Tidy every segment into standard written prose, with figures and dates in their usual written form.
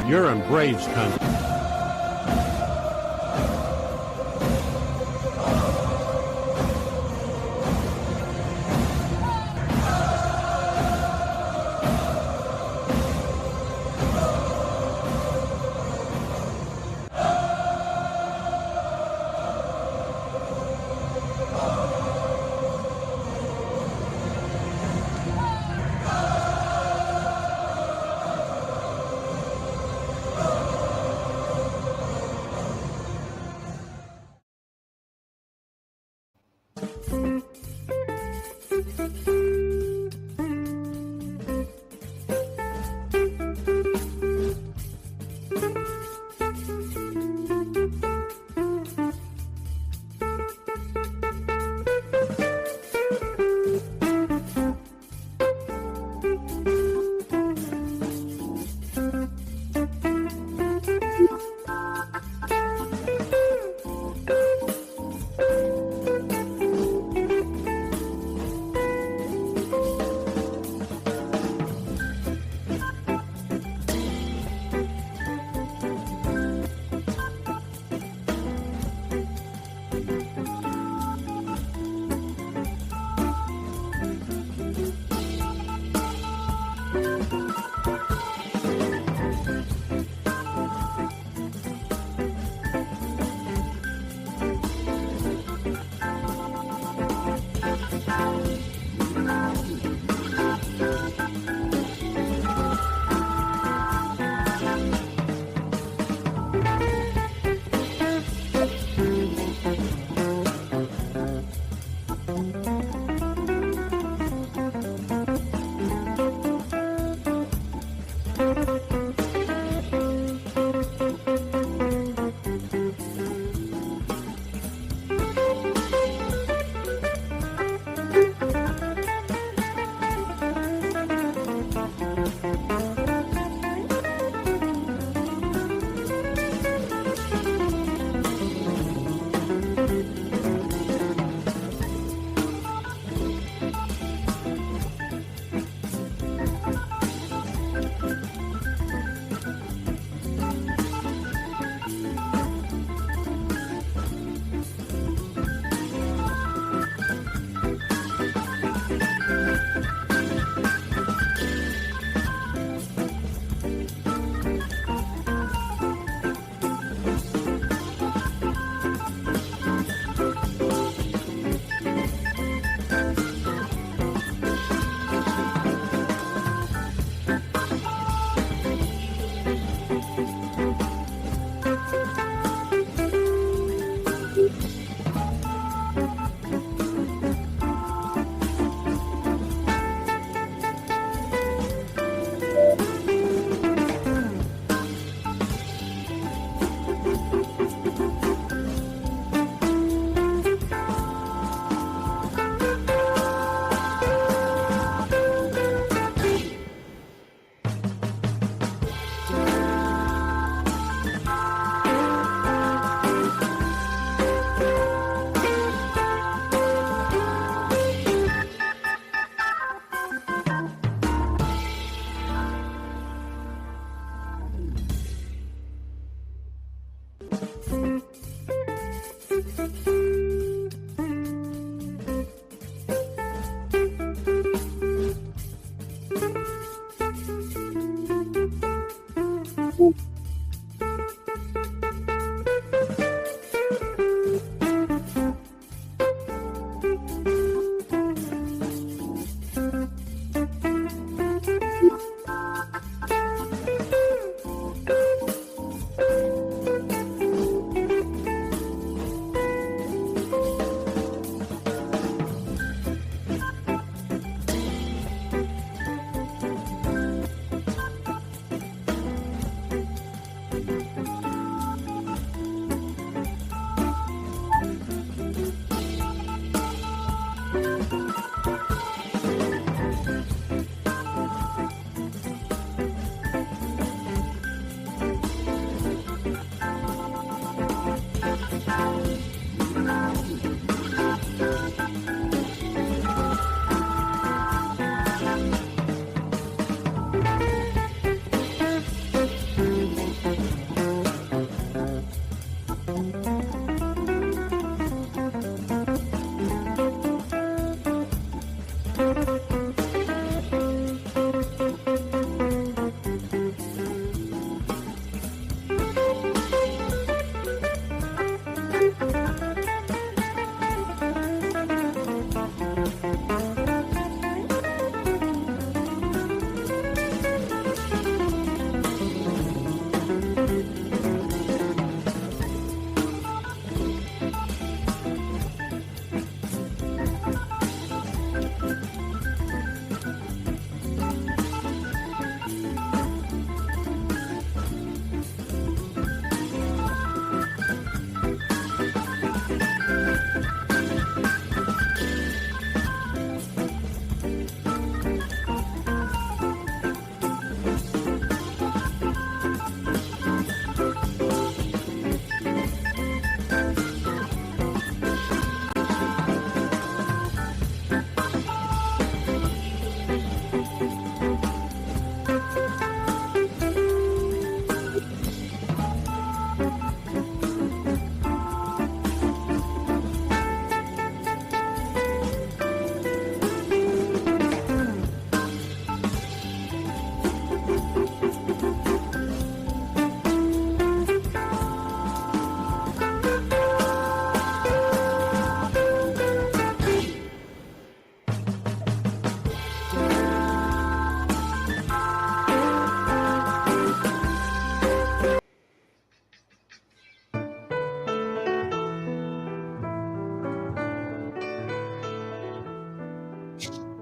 You're in Braves country.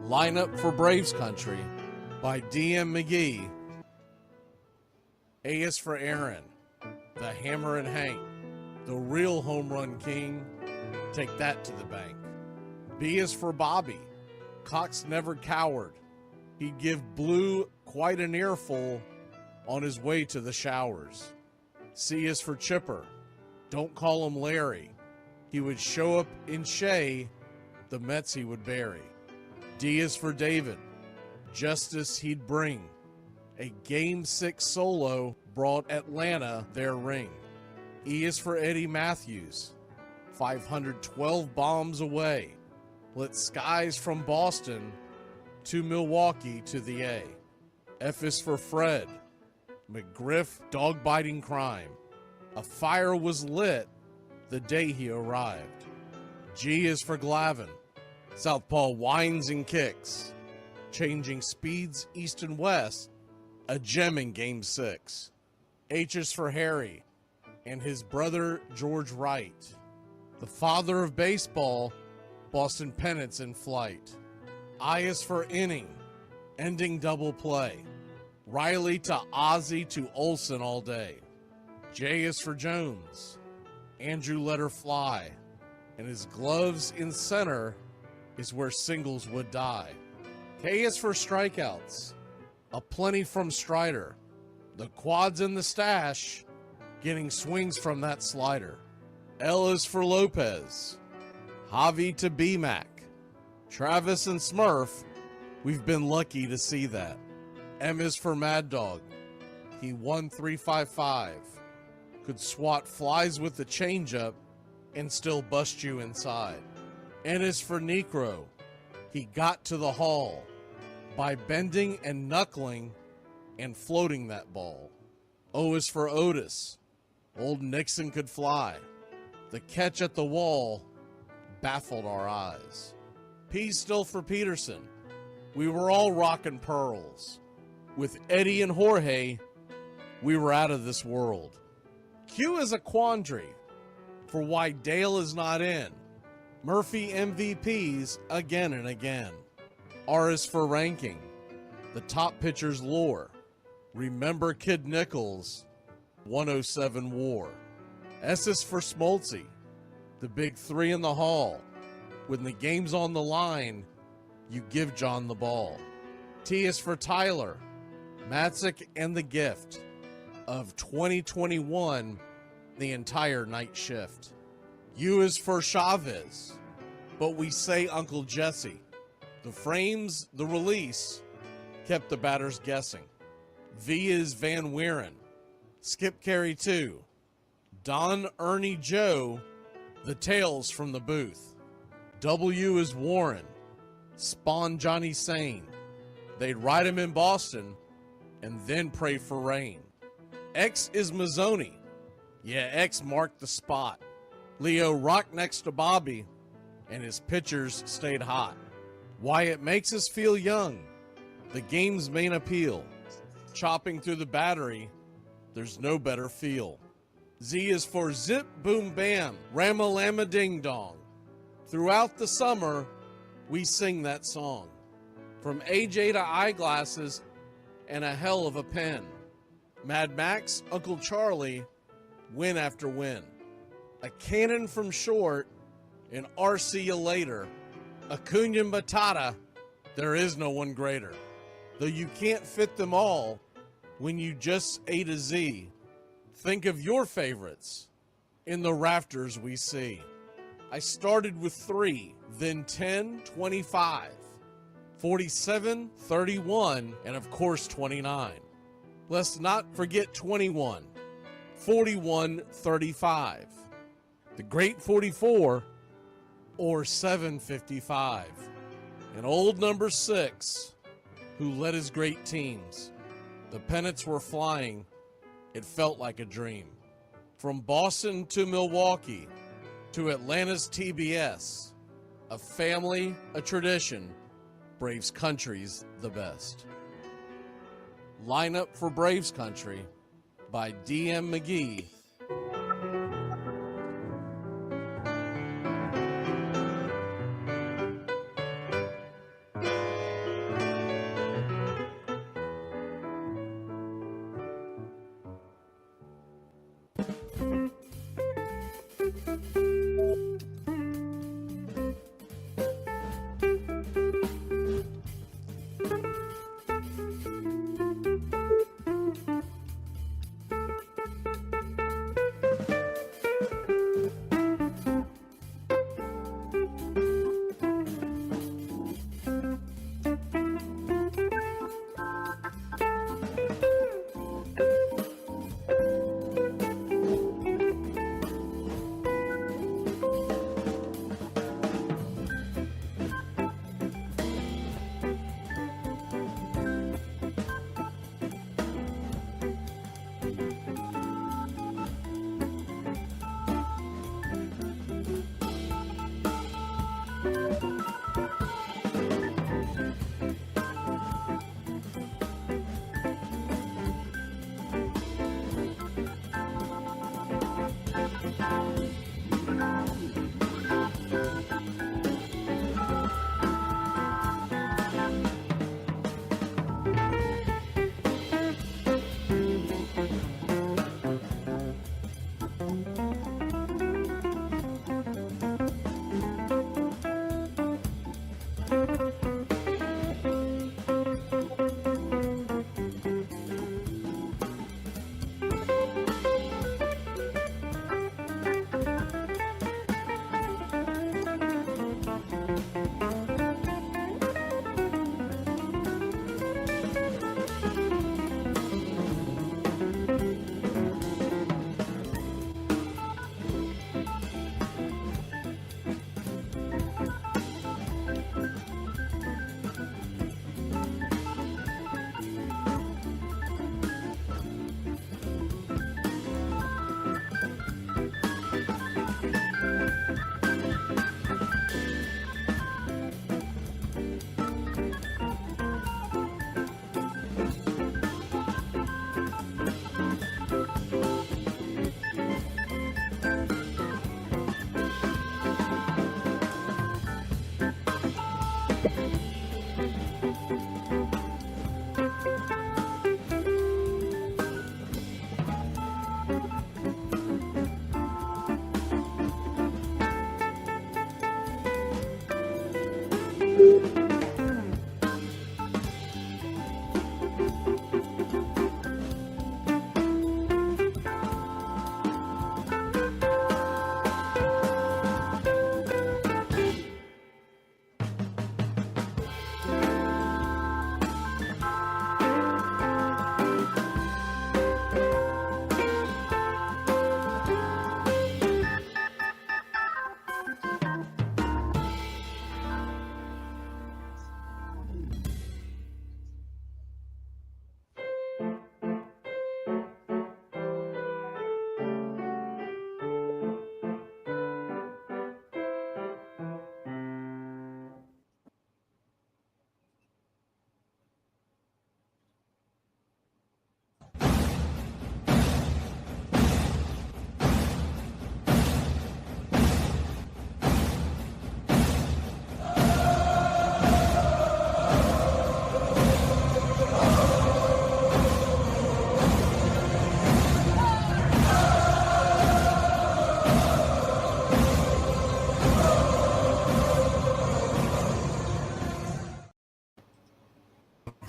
Line Up for Braves Country by D.M. McGee. A is for Aaron, the Hammer and Hank, the real home run king. Take that to the bank. B is for Bobby. Cox never cowered. He'd give Blue quite an earful on his way to the showers. C is for Chipper. Don't call him Larry. He would show up in Shea, the Mets he would bury. D is for David. Justice he'd bring. A Game 6 solo brought Atlanta their ring. E is for Eddie Matthews. 512 bombs away. Lit skies from Boston to Milwaukee to the A. F is for Fred. McGriff dog-biting crime. A fire was lit the day he arrived. G is for Glavine. Southpaw winds and kicks. Changing speeds east and west. A gem in Game 6. H is for Harry and his brother George Wright. The father of baseball, Boston pennants in flight. I is for inning, ending double play. Riley to Ozzie to Olsen all day. J is for Jones. Andrew let her fly. And his gloves in center is where singles would die. K is for strikeouts. A plenty from Strider. The quads in the stash, getting swings from that slider. L is for Lopez. Javi to B-Mac. Travis and Smurf, we've been lucky to see that. M is for Mad Dog. He won 355. Could swat flies with the changeup and still bust you inside. N is for Necro. He got to the hall by bending and knuckling and floating that ball. O is for Otis. Old Nixon could fly. The catch at the wall baffled our eyes. P's still for Peterson. We were all rockin' pearls. With Eddie and Jorge, we were out of this world. Q is a quandary for why Dale is not in. Murphy MVPs again and again. R is for ranking. The top pitchers lore. Remember Kid Nichols, 107 WAR. S is for Smoltzy. The big three in the hall. When the game's on the line, you give John the ball. T is for Tyler. Matzik and the gift of 2021, the entire night shift. U is for Chavez, but we say Uncle Jesse. The frames, the release, kept the batters guessing. V is Van Weeren. Skip Carey 2. Don Ernie Joe, the tales from the booth. W is Warren. Spawn Johnny Sane. They'd ride him in Boston and then pray for rain. X is Mazzoni. Yeah, X marked the spot. Leo rocked next to Bobby, and his pitchers stayed hot. Why it makes us feel young. The game's main appeal. Chopping through the battery, there's no better feel. Z is for Zip Boom Bam, Rama-Lama Ding Dong. Throughout the summer, we sing that song. From AJ to Eyeglasses and a hell of a pen. Mad Max, Uncle Charlie, win after win. A cannon from short, and RC you later. Acuna Matata, there is no one greater. Though you can't fit them all when you just A to Z. Think of your favorites in the rafters we see. I started with 3, then 10, 25, 47, 31, and of course 29. Let's not forget 21, 41, 35, the great 44, or 755, and old number 6, who led his great teams. The pennants were flying. It felt like a dream. From Boston to Milwaukee to Atlanta's TBS, a family, a tradition, Braves Country's the best. Line Up for Braves Country by D.M. McGee.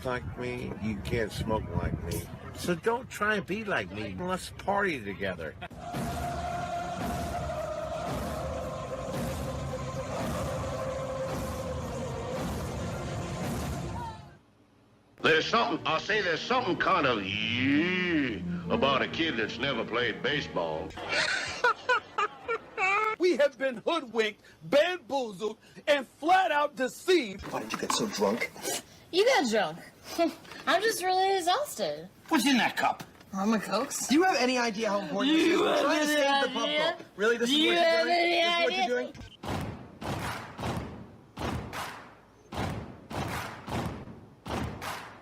Like me, you can't smoke like me. So don't try and be like me. Let's party together. There's something kind of about a kid that's never played baseball. We have been hoodwinked, bamboozled, and flat out deceived. Why did you get so drunk? You got drunk. I'm just really exhausted. What's in that cup? Rum and Cokes. Do you have any idea how important this is? We're trying to save the bubble. Really? This is what you're doing? This is what you're doing?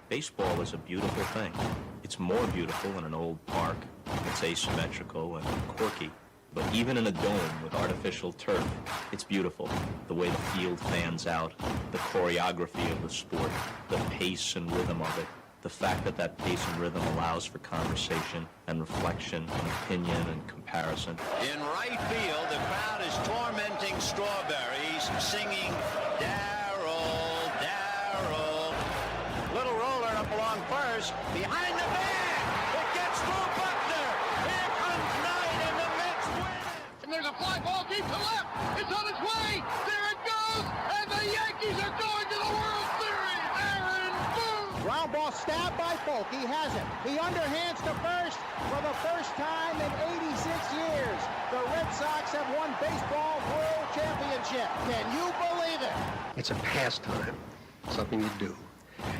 Baseball is a beautiful thing. It's more beautiful in an old park. It's asymmetrical and quirky. But even in a dome with artificial turf, it's beautiful. The way the field fans out, the choreography of the sport, the pace and rhythm of it, the fact that that pace and rhythm allows for conversation and reflection and opinion and comparison. In right field, the crowd is tormenting Strawberries, singing Darryl, Darryl. Little roller up along first, behind the bag. It gets through Buckner. Here comes Knight, and the Mets win. And there's a fly ball deep to left. It's on its way. There it goes. And the Yankees are going to the World Series. Aaron Boone. Ground ball stabbed by Folk. He has it. He underhands to first for the first time in 86 years. The Red Sox have won baseball world championship. Can you believe it? It's a pastime, something you do.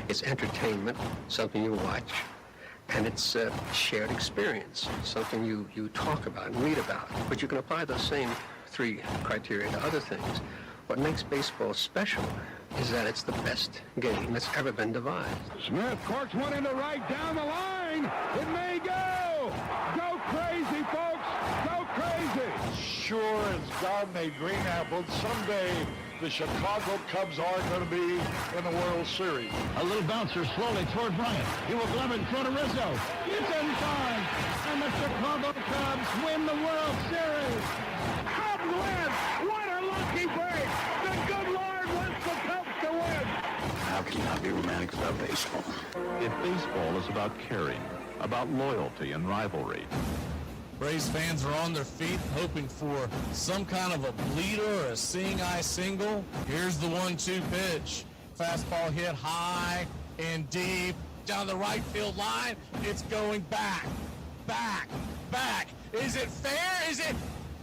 It's entertainment, something you watch. And it's a shared experience, something you talk about and read about. But you can apply those same three criteria to other things. What makes baseball special is that it's the best game that's ever been devised. Smith corks one into right down the line. It may go. Go crazy, folks. Go crazy. sure as God made green apples, someday the Chicago Cubs are going to be in the World Series. A little bouncer slowly toward Bryant. He will glove it in front of Rizzo. It's in time, and the Chicago Cubs win the World Series. Cubs win! What a lucky break! The good Lord wants the Cubs to win! How can you not be romantic about baseball? If baseball is about caring, about loyalty and rivalry, Braves fans are on their feet hoping for some kind of a bleeder or a seeing-eye single. Here's the 1-2 pitch. Fastball hit high and deep down the right field line. It's going back, back, back. Is it fair? Is it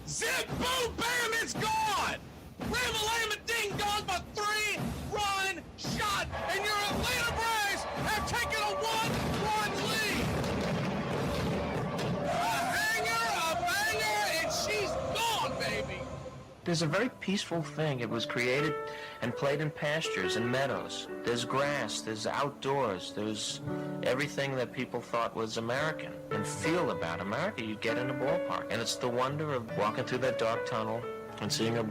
zip, boom, bam, it's gone. Ram-a-lam, ding dong, but 3-run shot, and your Atlanta Braves have taken a 1-run lead. There's a very peaceful thing. It was created and played in pastures and meadows. There's grass, there's outdoors, there's everything that people thought was American and feel about America. You get in a ballpark, and it's the wonder of walking through that dark tunnel and seeing a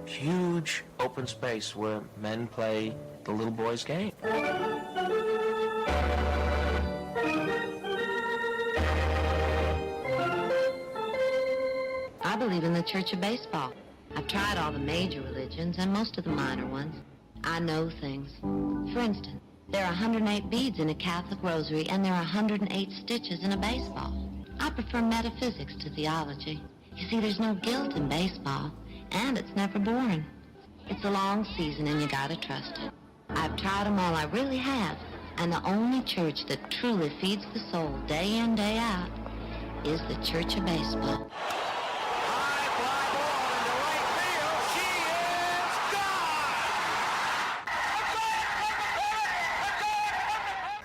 huge open space where men play the little boy's game. I believe in the Church of Baseball. I've tried all the major religions and most of the minor ones. I know things. For instance, there are 108 beads in a Catholic rosary, and there are 108 stitches in a baseball. I prefer metaphysics to theology. You see, there's no guilt in baseball, and it's never boring. It's a long season, and you gotta trust it. I've tried them all, I really have. And the only church that truly feeds the soul day in, day out is the Church of Baseball.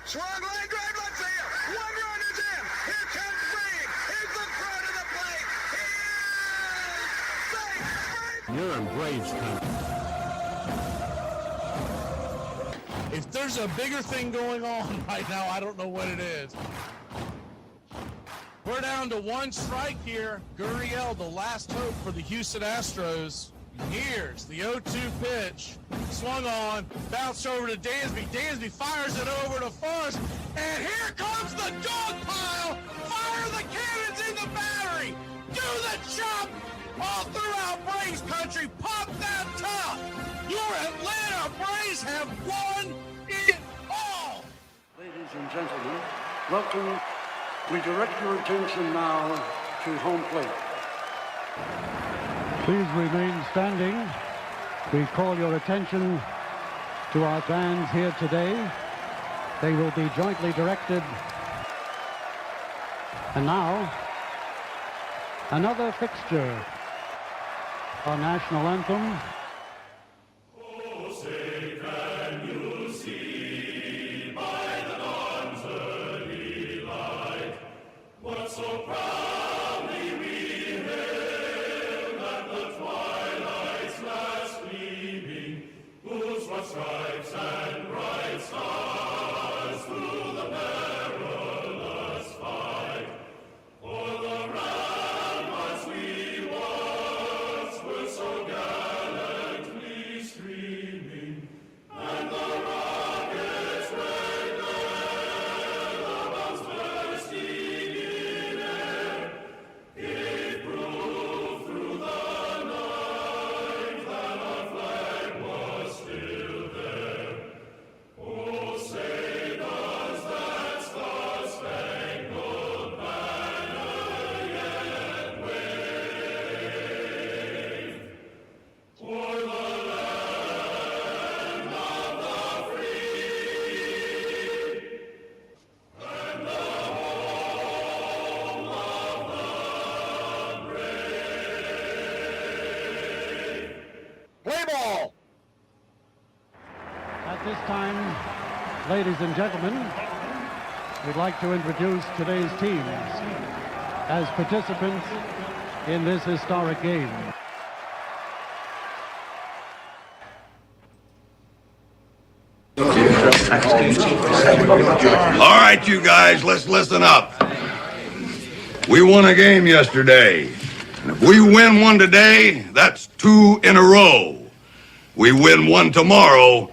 Swung line drive left field. 1 run is in. Here comes Breen. Here's the throw to the plate. He is safe. You're in Braves country. If there's a bigger thing going on right now, I don't know what it is. We're down to 1 strike here. Gurriel, the last hope for the Houston Astros. Here's the 0-2 pitch. Swung on, bounced over to Dansby. Dansby fires it over to Forrest. And here comes the dog pile. Fire the cannons in the battery. Do the chop all throughout Braves country. Pop that top. Your Atlanta Braves have won it all. Ladies and gentlemen, welcome. We direct your attention now to home plate. Please remain standing. We call your attention to our bands here today. They will be jointly directed. And now, another fixture. Our national anthem. So proudly we hail at the twilight's last gleaming, whose white stripes and bright stars through the perilous fight, o'er the ramparts we once were so gallantly streaming, and the rockets' red glare, the bombs bursting At this time, ladies and gentlemen, we'd like to introduce today's teams as participants in this historic game. All right, you guys, let's listen up. We won a game yesterday. And if we win one today, that's 2 in a row. We win one tomorrow,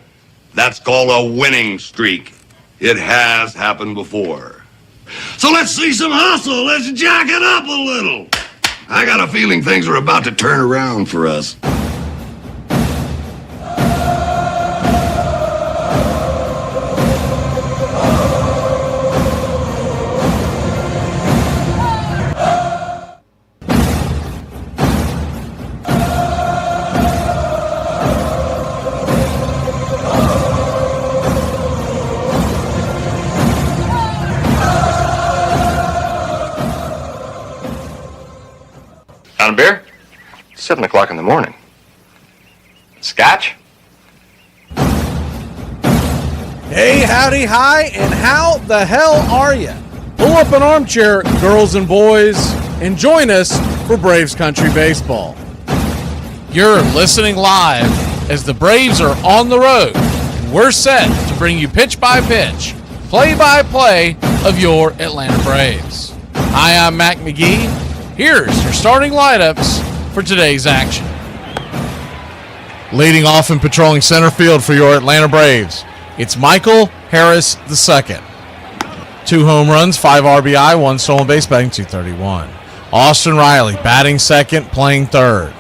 that's called a winning streak. It has happened before. So let's see some hustle. Let's jack it up a little. I got a feeling things are about to turn around for us. On a beer? 7 o'clock in the morning. Scotch? Hey, howdy, hi, and how the hell are you? Pull up an armchair, girls and boys, and join us for Braves Country Baseball. You're listening live as the Braves are on the road, and we're set to bring you pitch by pitch, play by play of your Atlanta Braves. Hi, I'm Mac McGee. Here's your starting lineups for today's action. Leading off and patrolling center field for your Atlanta Braves, it's Michael Harris II. 2 home runs, 5 RBI, 1 stolen base, batting .231. Austin Riley, batting second, playing third.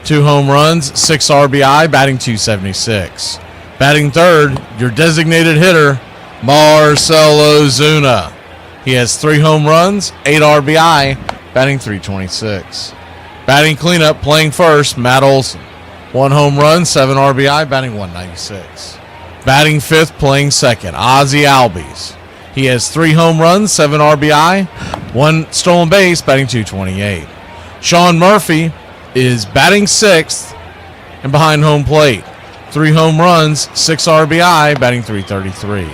2 home runs, 6 RBI, batting .276. Batting third, your designated hitter, Marcell Ozuna. He has 3 home runs, 8 RBI, batting .326. Batting cleanup, playing first, Matt Olson. 1 home run, 7 RBI, batting .196. Batting fifth, playing second, Ozzie Albies. He has 3 home runs, 7 RBI, 1 stolen base, batting .228. Sean Murphy is batting sixth and behind home plate. 3 home runs, 6 RBI, batting .333.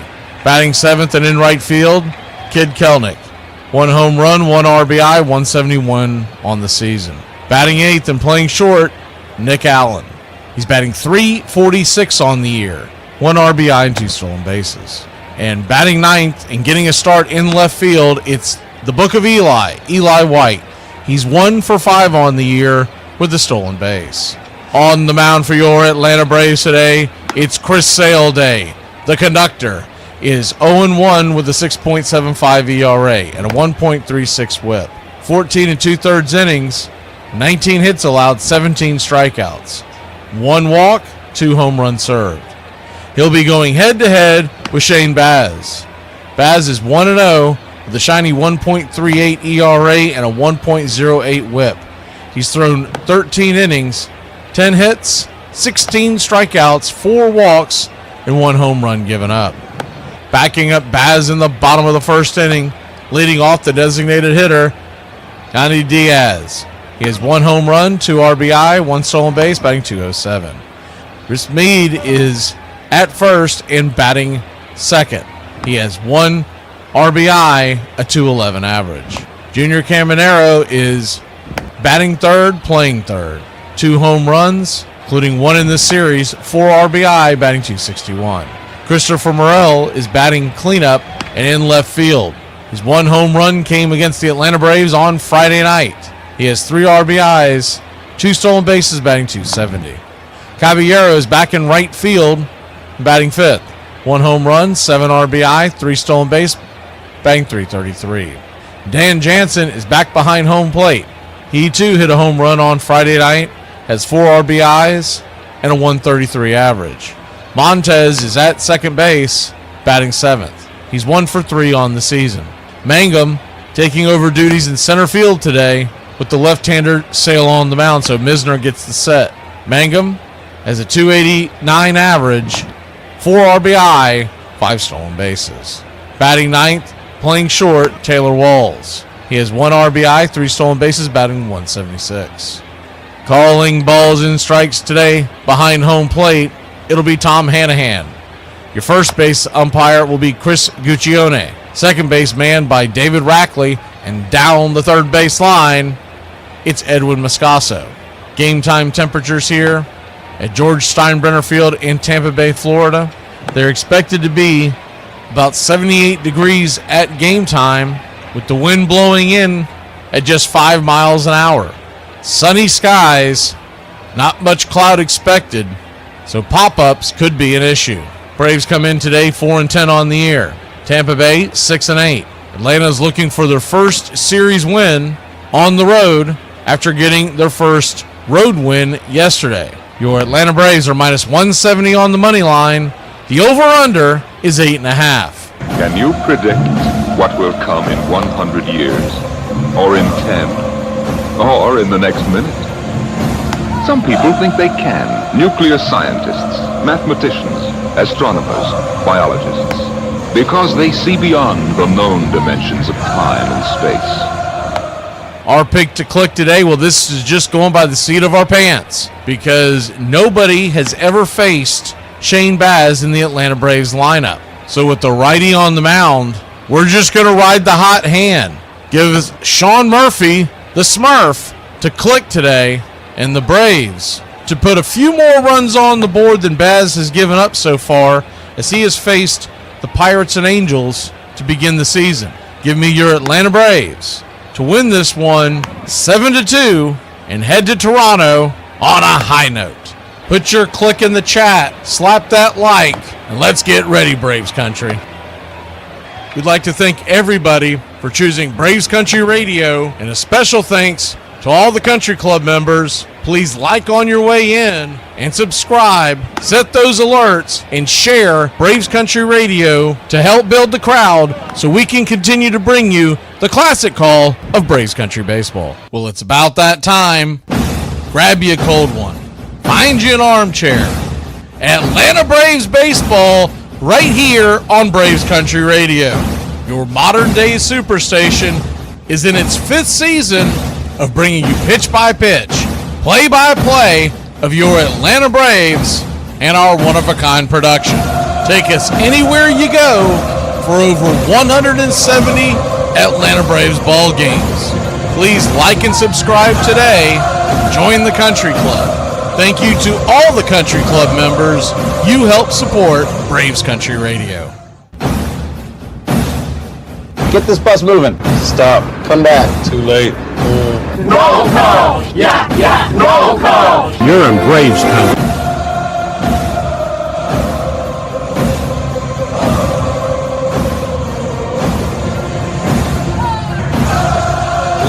Batting seventh and in right field, Kid Kelnick. 1 home run, 1 RBI, 171 on the season. Batting eighth and playing short, Nick Allen. He's batting .346 on the year, 1 RBI and 2 stolen bases. And batting ninth and getting a start in left field, it's the Book of Eli White. He's 1 for 5 on the year with a stolen base. On the mound for your Atlanta Braves today, it's Chris Sale Day. The conductor is 0-1 with a 6.75 ERA and a 1.36 whip. 14 2/3 innings, 19 hits allowed, 17 strikeouts. 1 walk, 2 home runs served. He'll be going head-to-head with Shane Baz. Baz is 1-0 with a shiny 1.38 ERA and a 1.08 whip. He's thrown 13 innings, 10 hits, 16 strikeouts, 4 walks, and 1 home run given up. Backing up Baz in the bottom of the first inning, leading off the designated hitter, Yandy Diaz. He has 1 home run, 2 RBI, 1 stolen base, batting .207. Chris Meade is at first and batting second. He has 1 RBI, a .211 average. Junior Caminero is batting third, playing third. 2 home runs, including 1 in this series, 4 RBI, batting .261. Christopher Morel is batting cleanup and in left field. His 1 home run came against the Atlanta Braves on Friday night. He has 3 RBIs, 2 stolen bases, batting .270. Caballero is back in right field, batting fifth. 1 home run, 7 RBI, 3 stolen base, batting .333. Dan Jansen is back behind home plate. He too hit a home run on Friday night, has 4 RBIs and a 133 average. Montez is at second base, batting seventh. He's 1 for 3 on the season. Mangum taking over duties in center field today with the left-hander Sale on the mound, so Misner gets the set. Mangum has a .289 average, 4 RBI, 5 stolen bases. Batting ninth, playing short, Taylor Walls. He has 1 RBI, 3 stolen bases, batting .176. Calling balls and strikes today behind home plate, it'll be Tom Hanahan. Your first base umpire will be Chris Guccione. Second base manned by David Rackley, and down the third base line, it's Edwin Moscaso. Game time temperatures here at George Steinbrenner Field in Tampa Bay, Florida. They're expected to be about 78 degrees at game time, with the wind blowing in at just 5 miles an hour. sunny skies, not much cloud expected, so pop-ups could be an issue. Braves come in today 4-10 on the year. Tampa Bay 6-8. Atlanta's looking for their first series win on the road after getting their first road win yesterday. Your Atlanta Braves are minus 170 on the money line. The over-under is 8.5. Can you predict what will come in 100 years? Or in 10? Or in the next minute? Some people think they can. Nuclear scientists, mathematicians, astronomers, biologists. Because they see beyond the known dimensions of time and space. Our pick to click today, well, this is just going by the seat of our pants because nobody has ever faced Shane Baz in the Atlanta Braves lineup. So with the righty on the mound, we're just going to ride the hot hand. Give us Sean Murphy, the Smurf, to click today, and the Braves to put a few more runs on the board than Baz has given up so far as he has faced the Pirates and Angels to begin the season. Give me your Atlanta Braves to win this one 7-2 and head to Toronto on a high note. Put your click in the chat, slap that like, and let's get ready, Braves Country. We'd like to thank everybody for choosing Braves Country Radio, and a special thanks to all the Country Club members. Please like on your way in and subscribe, set those alerts, and share Braves Country Radio to help build the crowd so we can continue to bring you the classic call of Braves Country Baseball. Well, it's about that time. Grab you a cold one. Find you an armchair. Atlanta Braves Baseball right here on Braves Country Radio. Your modern-day superstation is in its 5th season of bringing you pitch-by-pitch, play-by-play of your Atlanta Braves and our one-of-a-kind production. Take us anywhere you go for over 170 Atlanta Braves ball games. Please like and subscribe today. Join the Country Club. Thank you to all the Country Club members. You help support Braves Country Radio. Get this bus moving. Stop. Come back. Too late. Roll call! Yeah! Roll call! You're in Braves country.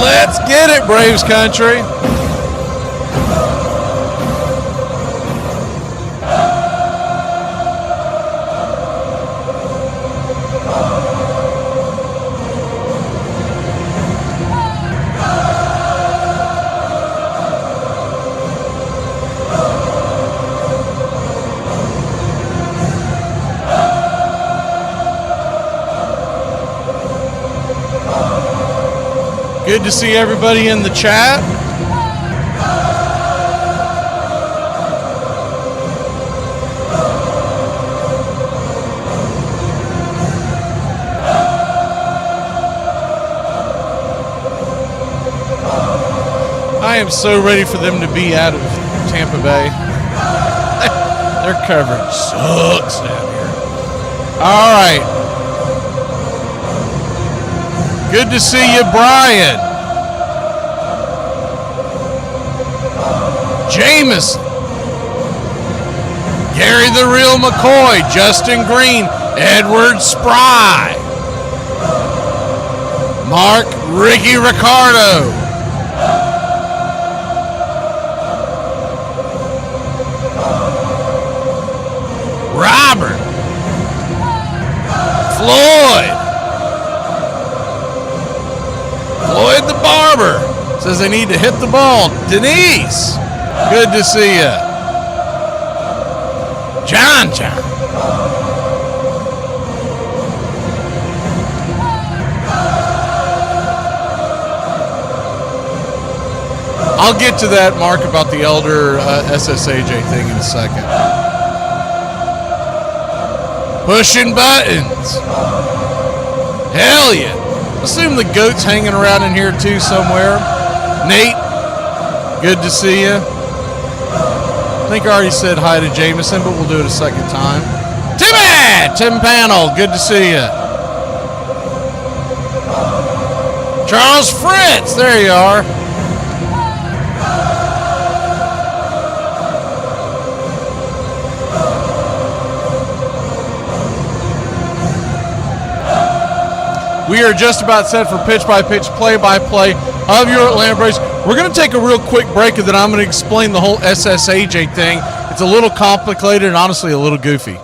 Let's get it, Braves Country. Good to see everybody in the chat. I am so ready for them to be out of Tampa Bay. Their coverage sucks down here. All right. Good to see you, Brian. Jameson. Gary the Real McCoy. Justin Green. Edward Spry. Mark Ricky Ricardo. Robert. Floyd. Floyd the Barber says they need to hit the ball. Denise, good to see you. John. I'll get to that, Mark, about the elder SSAJ thing in a second. Pushing buttons. Hell yeah. Assume the goat's hanging around in here too somewhere. Nate, good to see you. I think I already said hi to Jameson, but we'll do it a second time. Tim Panel, good to see you. Charles Fritz, there you are. We are just about set for pitch-by-pitch, play-by-play of your Atlanta Braves. We're going to take a real quick break, and then I'm going to explain the whole SSAJ thing. It's a little complicated and honestly a little goofy.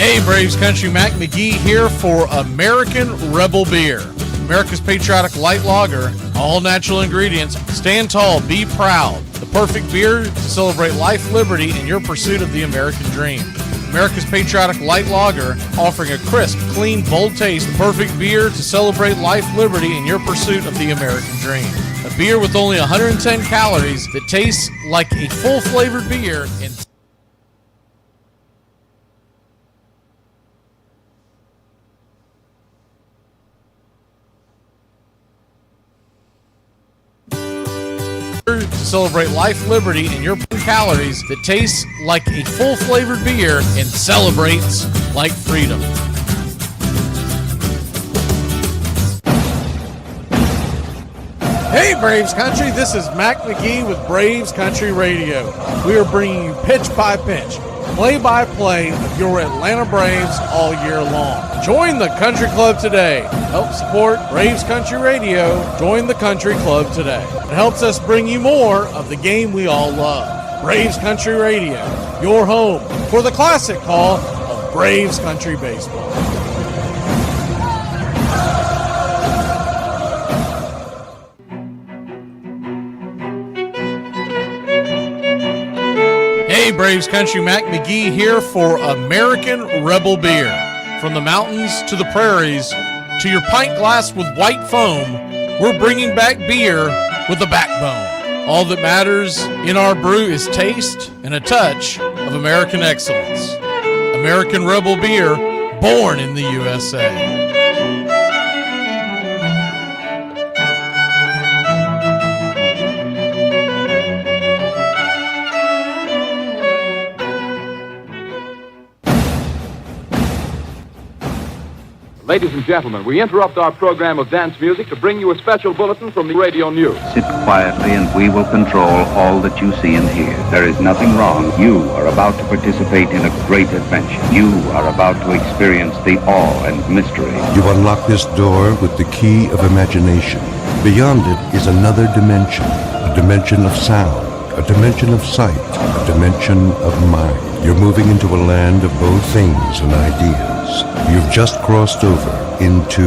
Hey, Braves Country, Mac McGee here for American Rebel Beer. America's patriotic light lager, all natural ingredients. Stand tall, be proud. The perfect beer to celebrate life, liberty, and your pursuit of the American dream. America's patriotic light lager, offering a crisp, clean, bold taste. Perfect beer to celebrate life, liberty, and your pursuit of the American dream. A beer with only 110 calories that tastes like a full-flavored beer and to celebrate life, liberty, and your calories that tastes like a full-flavored beer and celebrates like freedom. Hey, Braves Country, this is Mac McGee with Braves Country Radio. We are bringing you pitch-by-pitch, play-by-play of your Atlanta Braves all year long. Join the Country Club today. Help support Braves Country Radio. Join the Country Club today. It helps us bring you more of the game we all love. Braves Country Radio, your home for the classic call of Braves Country Baseball. Hey, Braves Country, Mac McGee here for American Rebel Beer. From the mountains to the prairies to your pint glass with white foam, we're bringing back beer with a backbone. All that matters in our brew is taste and a touch of American excellence. American Rebel Beer, born in the USA. Ladies and gentlemen, we interrupt our program of dance music to bring you a special bulletin from the radio news. Sit quietly and we will control all that you see and hear. There is nothing wrong. You are about to participate in a great adventure. You are about to experience the awe and mystery. You unlock this door with the key of imagination. Beyond it is another dimension, a dimension of sound, a dimension of sight, a dimension of mind. You're moving into a land of both things and ideas. You've just crossed over into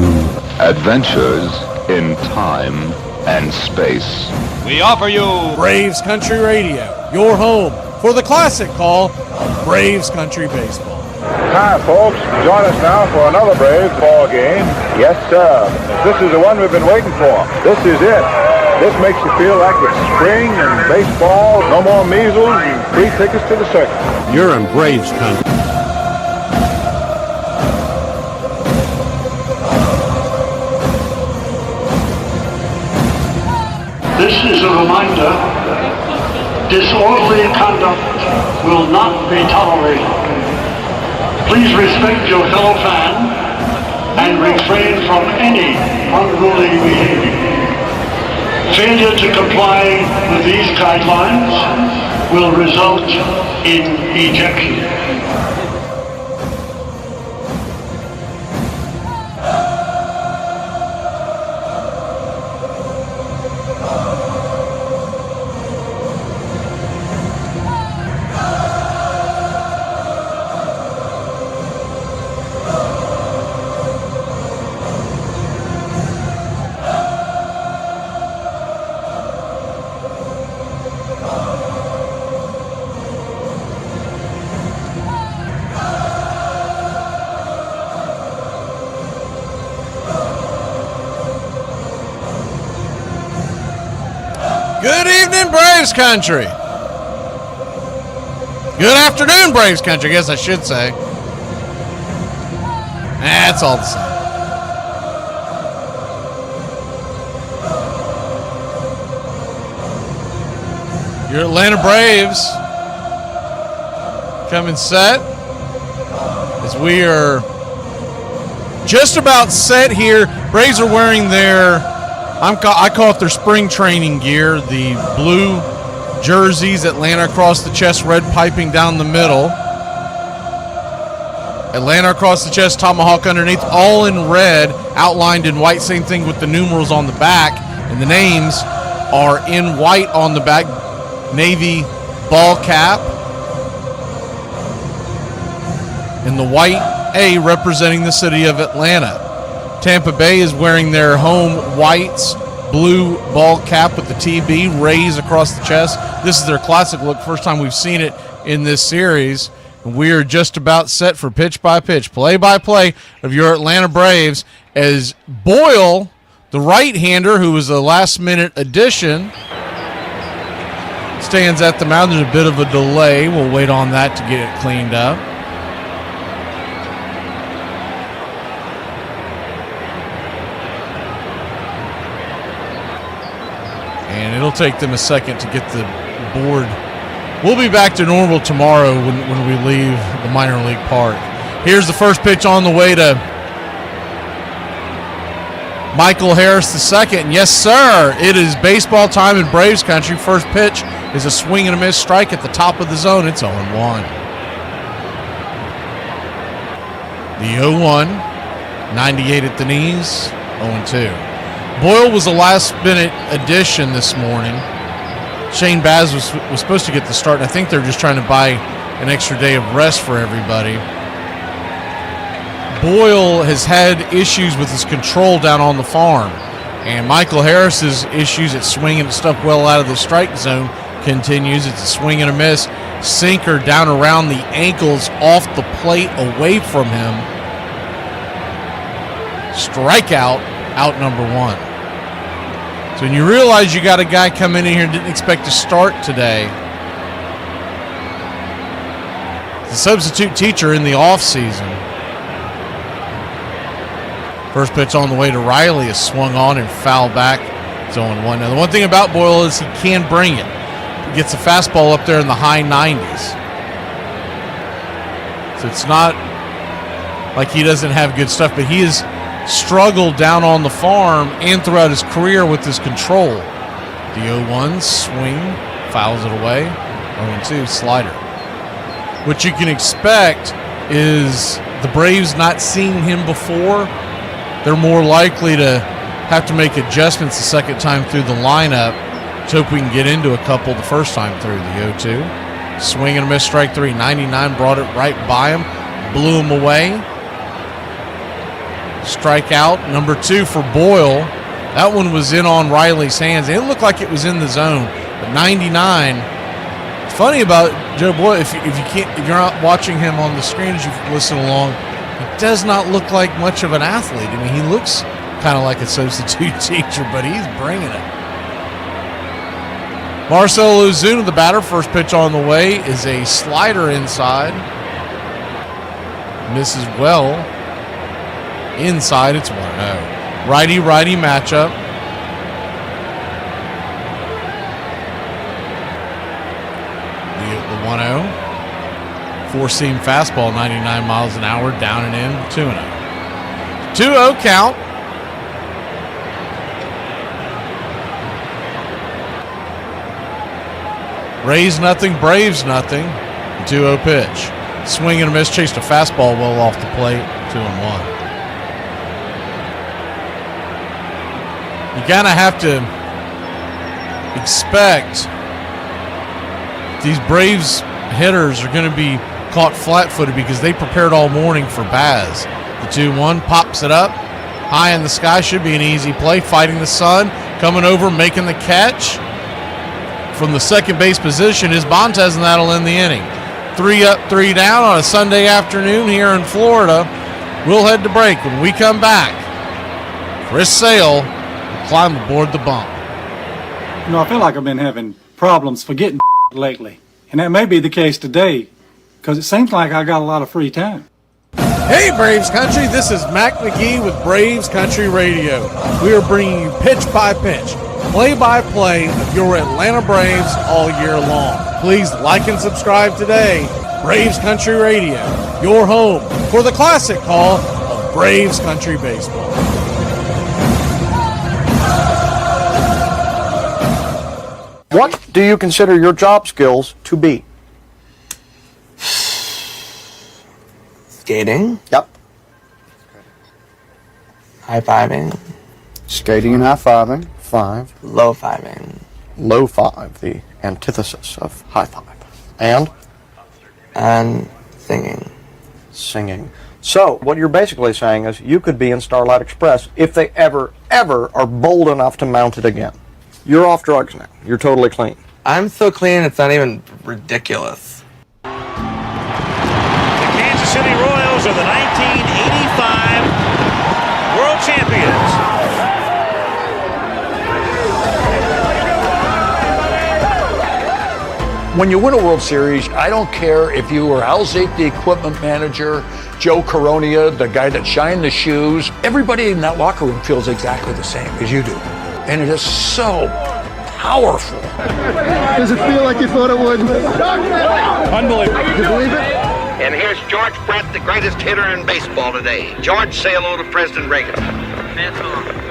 Adventures in Time and Space. We offer you Braves Country Radio, your home for the classic call of Braves Country Baseball. Hi, folks. Join us now for another Braves ball game. Yes, sir. This is the one we've been waiting for. This is it. This makes you feel like it's spring and baseball. No more measles and free tickets to the circus. You're in Braves Country. This is a reminder, disorderly conduct will not be tolerated. Please respect your fellow fan and refrain from any unruly behavior. Failure to comply with these guidelines will result in ejection. Good evening, Braves Country. Good afternoon, Braves Country, I guess I should say. That's all the same. Your Atlanta Braves coming set as we are just about set here. Braves are wearing their, I call it their spring training gear, the blue jerseys, Atlanta across the chest, red piping down the middle. Atlanta across the chest, tomahawk underneath, all in red, outlined in white. Same thing with the numerals on the back. And the names are in white on the back. Navy ball cap. And the white A representing the city of Atlanta. Tampa Bay is wearing their home whites, blue ball cap with the TB, rays across the chest. This is their classic look. First time we've seen it in this series. We are just about set for pitch-by-pitch, play-by-play of your Atlanta Braves as Boyle, the right-hander, who was a last-minute addition, stands at the mound. There's a bit of a delay. We'll wait on that to get it cleaned up. And it'll take them a second to get the board. We'll be back to normal tomorrow when we leave the minor league park. Here's the first pitch on the way to Michael Harris II. And yes, sir, it is baseball time in Braves country. First pitch is a swing and a miss strike at the top of the zone. It's 0-1. The 0-1, 98 at the knees, 0-2. Boyle was a last-minute addition this morning. Shane Baz was supposed to get the start, and I think they're just trying to buy an extra day of rest for everybody. Boyle has had issues with his control down on the farm, and Michael Harris's issues at swinging the stuff well out of the strike zone continues. It's a swing and a miss. Sinker down around the ankles, off the plate, away from him. Strikeout, out number 1. So when you realize you got a guy coming in here and didn't expect to start today, the substitute teacher in the offseason. First pitch on the way to Riley is swung on and fouled back. It's 0-1. Now, the one thing about Boyle is he can bring it. He gets a fastball up there in the high 90s. So it's not like he doesn't have good stuff, but he is struggled down on the farm and throughout his career with his control. The 0-1 swing, fouls it away. 0-2 slider. What you can expect is the Braves not seeing him before. They're more likely to have to make adjustments the second time through the lineup. Let's hope we can get into a couple the first time through. The 0-2 swing and a miss, strike 3. 99 brought it right by him, blew him away. Strikeout number 2 for Boyle. That one was in on Riley's hands. It looked like it was in the zone, but 99. It's funny about Joe Boyle. If you're not watching him on the screen as you listen along, he does not look like much of an athlete. I mean, he looks kind of like a substitute teacher, but he's bringing it. Marcell Ozuna, the batter. First pitch on the way is a slider inside. Misses well. Inside, it's 1-0. Righty-righty matchup. The 1-0. Four-seam fastball, 99 miles an hour, down and in, 2-0. 2-0 count. Rays nothing, Braves nothing. 2-0 pitch. Swing and a miss, chased a fastball well off the plate, 2-1. You kind of have to expect these Braves hitters are going to be caught flat-footed because they prepared all morning for Baz. The 2-1 pops it up. High in the sky, should be an easy play. Fighting the sun, coming over, making the catch. From the second base position is Bontes, and that'll end the inning. 3 up, 3 down on a Sunday afternoon here in Florida. We'll head to break. When we come back, Chris Sale will climb aboard the bump. You know, I feel like I've been having problems forgetting lately. And that may be the case today, because it seems like I got a lot of free time. Hey, Braves Country, this is Mac McGee with Braves Country Radio. We are bringing you pitch by pitch, play-by-play of your Atlanta Braves all year long. Please like and subscribe today. Braves Country Radio, your home for the classic call of Braves Country Baseball. What do you consider your job skills to be? Skating. Yep. High-fiving. Skating and high-fiving. 5. Low-fiving. Low 5, the antithesis of high 5. And singing. Singing. So, what you're basically saying is you could be in Starlight Express if they ever are bold enough to mount it again. You're off drugs now. You're totally clean. I'm so clean, it's not even ridiculous. The Kansas City Royals are the 1985 World Champions. When you win a World Series, I don't care if you were Al Zate, the equipment manager, Joe Coronia, the guy that shined the shoes. Everybody in that locker room feels exactly the same as you do. And it is so powerful. Does it feel like you thought it would? Unbelievable. You believe it? And here's George Brett, the greatest hitter in baseball today. George, say hello to President Reagan.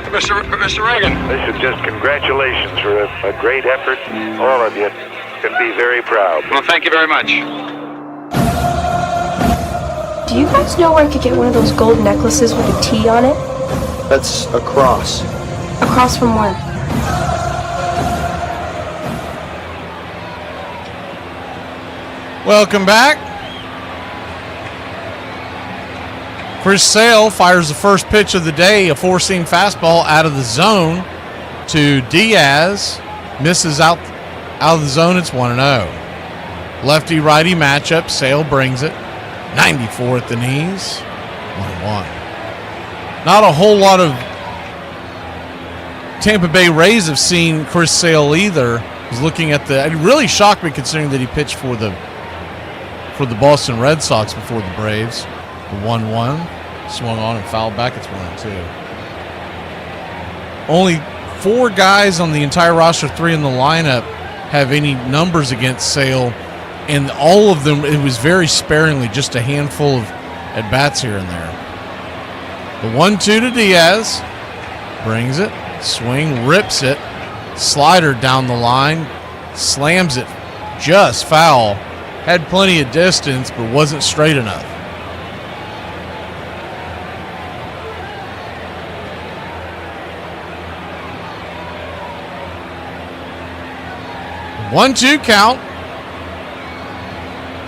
Mr. Reagan. This is just congratulations for a great effort. All of you can be very proud. Well, thank you very much. Do you guys know where I could get one of those gold necklaces with a T on it? That's a cross. A cross from where? Welcome back. Chris Sale fires the first pitch of the day, a four-seam fastball out of the zone to Diaz. Misses out of the zone. It's 1-0. Lefty-righty matchup. Sale brings it. 94 at the knees. 1-1. Not a whole lot of Tampa Bay Rays have seen Chris Sale either. I was looking at it really shocked me considering that he pitched for the Boston Red Sox before the Braves. The 1-1. Swung on and fouled back. It's 1-2. Only 4 guys on the entire roster, 3 in the lineup, have any numbers against Sale, and all of them, it was very sparingly, just a handful of at-bats here and there. The 1-2 to Diaz. Brings it. Swing, rips it. Slider down the line. Slams it just foul. Had plenty of distance, but wasn't straight enough. One-two count.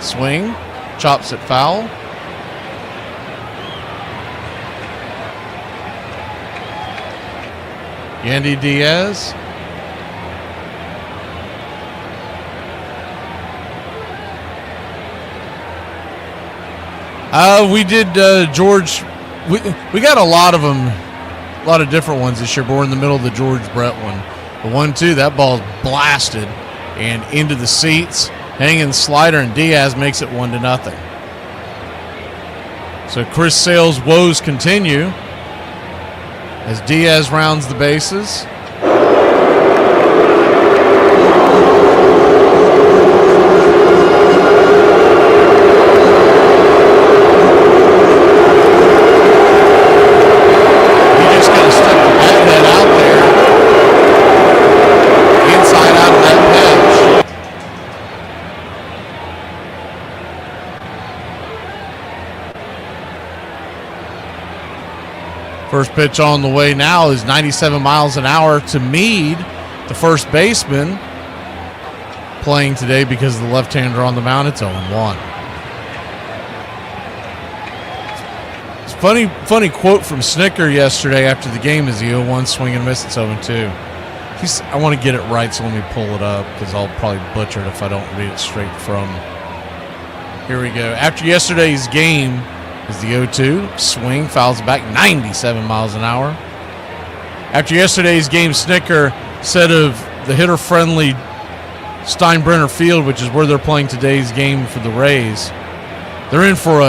Swing. Chops it foul. Yandy Diaz. We did George. We got a lot of them, a lot of different ones this year, but we're in the middle of the George Brett one. The 1-2, that ball's blasted and into the seats. Hanging slider, and Diaz makes it 1-0. So Chris Sale's woes continue as Diaz rounds the bases. First pitch on the way now is 97 miles an hour to Meade, the first baseman, playing today because of the left-hander on the mound. It's 0-1. It's funny quote from Snicker yesterday after the game is the 0-1 swing and miss. It's 0-2. I want to get it right, so let me pull it up because I'll probably butcher it if I don't read it straight from. Here we go. After yesterday's game is the 0-2. Swing, fouls back 97 miles an hour. After yesterday's game, Snicker said of the hitter-friendly Steinbrenner Field, which is where they're playing today's game for the Rays, they're in for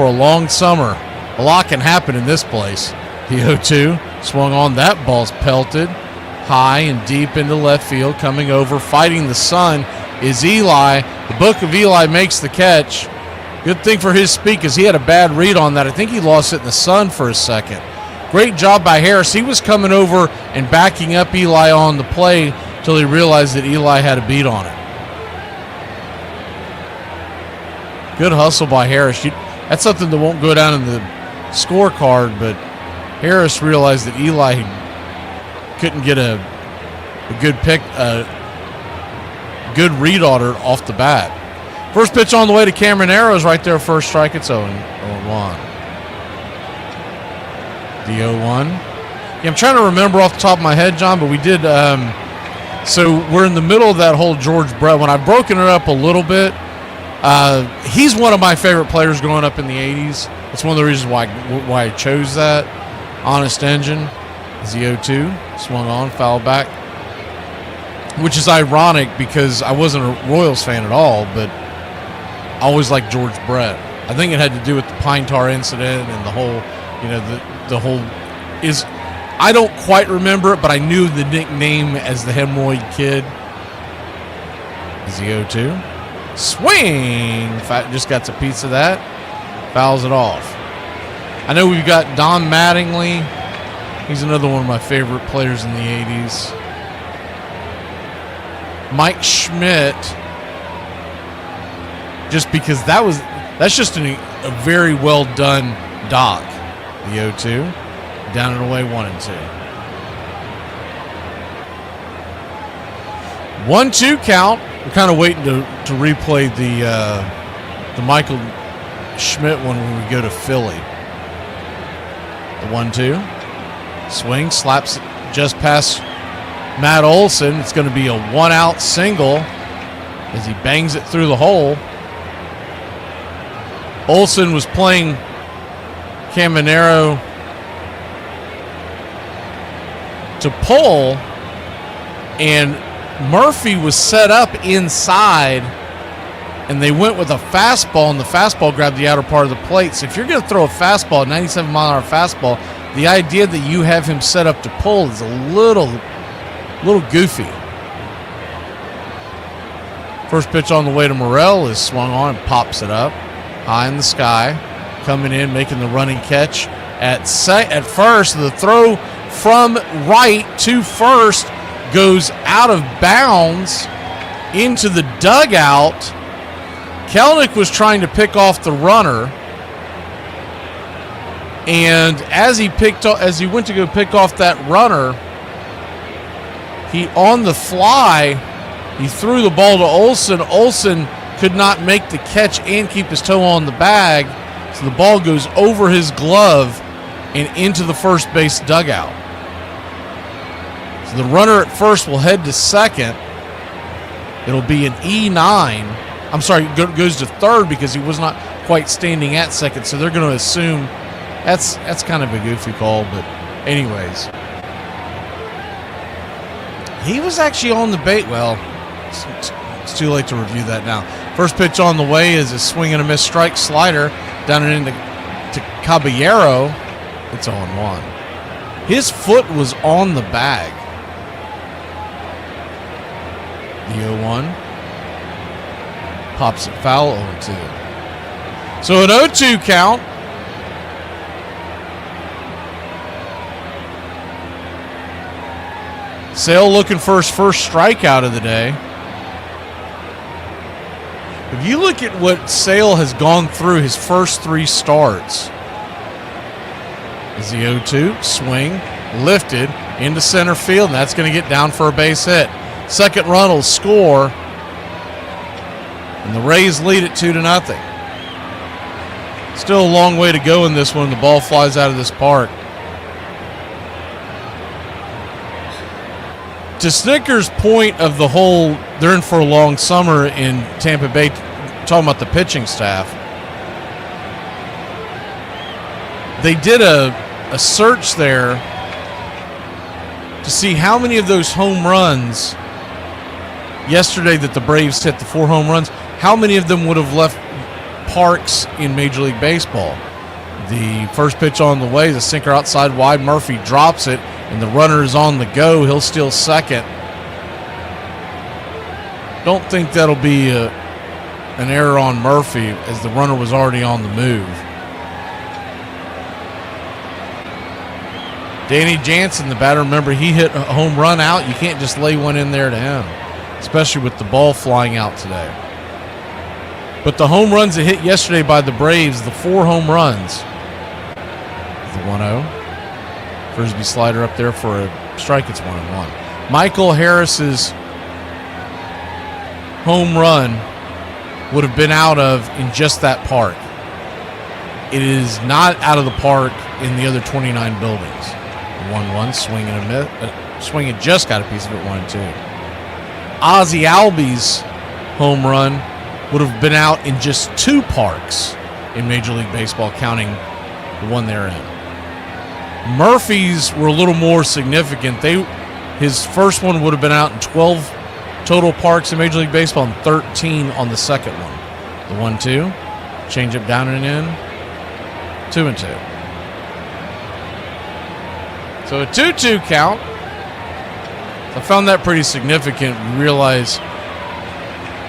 a long summer. A lot can happen in this place. The 0-2 swung on. That ball's pelted high and deep into left field. Coming over, fighting the sun is Eli. The Book of Eli makes the catch. Good thing for his speed because he had a bad read on that. I think he lost it in the sun for a second. Great job by Harris. He was coming over and backing up Eli on the play until he realized that Eli had a beat on it. Good hustle by Harris. That's something that won't go down in the scorecard, but Harris realized that Eli couldn't get a good pick, good read order off the bat. First pitch on the way to Cameron Arrows right there, first strike. It's 0-1. The 0-1. Yeah, I'm trying to remember off the top of my head, John, but we did. So we're in the middle of that whole George Brett. When I've broken it up a little bit, he's one of my favorite players growing up in the 80s. That's one of the reasons why I chose that. Honest Engine is the 0-2. Swung on, foul back. Which is ironic because I wasn't a Royals fan at all, but I always liked George Brett. I think it had to do with the Pine Tar incident and the whole, the whole is. I don't quite remember it, but I knew the nickname as the Hemorrhoid Kid. Is the 0-2. Swing! Just got a piece of that. Fouls it off. I know we've got Don Mattingly. He's another one of my favorite players in the 80s. Mike Schmidt. Just because that's just a very well done doc. The 0-2. Down and away, 1-2. 1-2 count. We're kind of waiting to replay the Michael Schmidt one when we go to Philly. The 1-2. Swing, slaps it just past Matt Olson. It's going to be a 1-out single as he bangs it through the hole. Olson was playing Caminero to pull, and Murphy was set up inside, and they went with a fastball, and the fastball grabbed the outer part of the plate. So if you're going to throw a fastball, 97-mile-an-hour fastball, the idea that you have him set up to pull is a little goofy. First pitch on the way to Morrell is swung on and pops it up high in the sky, coming in, making the running catch at first. The throw from right to first goes out of bounds into the dugout. Kelnick was trying to pick off the runner, and as he went to go pick off that runner, he on the fly, he threw the ball to Olson. Olson could not make the catch and keep his toe on the bag, so the ball goes over his glove and into the first base dugout. So the runner at first will head to second. It'll be an E9. I'm sorry, goes to third because he was not quite standing at second. So they're going to assume that's kind of a goofy call. But anyways, he was actually on the bait. Well, it's too late to review that now. First pitch on the way is a swing and a miss strike slider down and into Caballero. It's 0-1. His foot was on the bag. The 0-1. Pops it foul, 0-2. So an 0-2 count. Sale looking for his first strikeout of the day. If you look at what Sale has gone through his first 3 starts, is the 0-2, swing, lifted into center field, and that's going to get down for a base hit. Second run will score, and the Rays lead it 2-0. Still a long way to go in this one. The ball flies out of this park. To Snicker's point of the whole, they're in for a long summer in Tampa Bay, talking about the pitching staff. They did a search there to see how many of those home runs yesterday that the Braves hit, the 4 home runs, how many of them would have left parks in Major League Baseball. The first pitch on the way is a sinker outside wide. Murphy drops it, and the runner is on the go. He'll steal second. Don't think that'll be an error on Murphy, as the runner was already on the move. Danny Jansen, the batter, remember, he hit a home run out. You can't just lay one in there to him, especially with the ball flying out today. But the home runs that hit yesterday by the Braves, the 4 home runs, the 1-0. Frisbee slider up there for a strike. It's 1-1. Michael Harris's home run would have been out of in just that park. It is not out of the park in the other 29 buildings. 1-1, swing and a miss. Swing and just got a piece of it, 1-2. Ozzie Albies' home run would have been out in just 2 parks in Major League Baseball, counting the one they're in. Murphy's were a little more significant. His first one would have been out in 12 total parks in Major League Baseball and 13 on the second one. The 1-2, change up down and in, 2-2. So a 2-2 count. I found that pretty significant. You realize,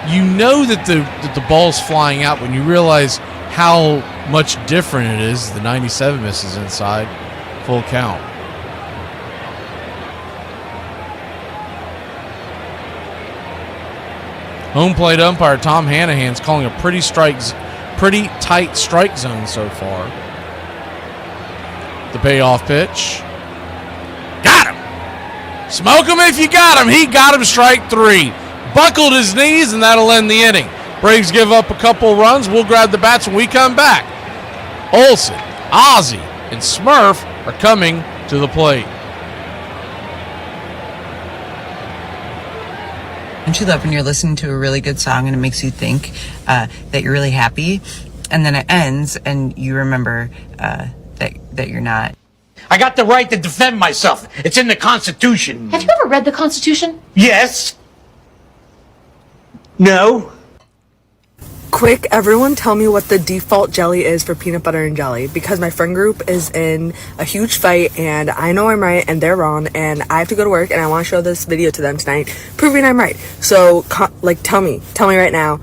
you know that the ball's flying out when you realize how much different it is. The 97 misses inside, full count. Home plate umpire Tom Hanahan's calling a pretty tight strike zone so far. The payoff pitch. Got him! Smoke him if you got him. He got him, strike 3. Buckled his knees, and that'll end the inning. Braves give up a couple runs. We'll grab the bats when we come back. Olsen, Ozzie, and Smurf are coming to the plate. Don't you love when you're listening to a really good song and it makes you think that you're really happy, and then it ends and you remember that you're not? I got the right to defend myself. It's in the Constitution. Have you ever read the Constitution? Yes. No. Quick, everyone tell me what the default jelly is for peanut butter and jelly, because my friend group is in a huge fight and I know I'm right and they're wrong and I have to go to work and I want to show this video to them tonight proving I'm right. So, tell me right now.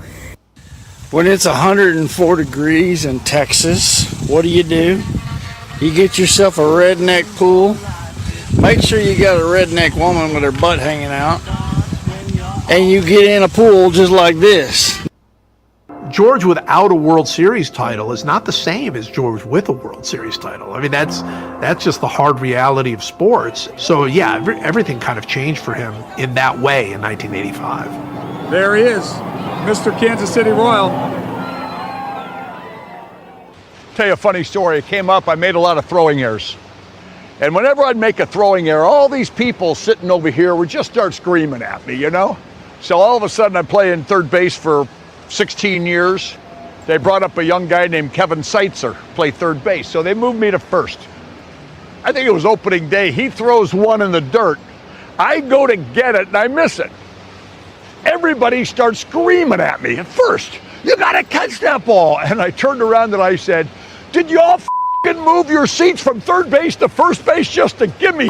When it's 104 degrees in Texas, what do? You get yourself a redneck pool. Make sure you got a redneck woman with her butt hanging out. And you get in a pool just like this. George without a World Series title is not the same as George with a World Series title. I mean, that's just the hard reality of sports. So, yeah, everything kind of changed for him in that way in 1985. There he is, Mr. Kansas City Royal. Tell you a funny story. It came up, I made a lot of throwing errors. And whenever I'd make a throwing error, all these people sitting over here would just start screaming at me, you know? So all of a sudden I'm playing third base for 16 years. They brought up a young guy named Kevin Seitzer, play third base. So they moved me to first. I think it was opening day. He throws one in the dirt. I go to get it and I miss it. Everybody starts screaming at me at first. You gotta catch that ball. And I turned around and I said, did y'all f***ing move your seats from third base to first base just to give me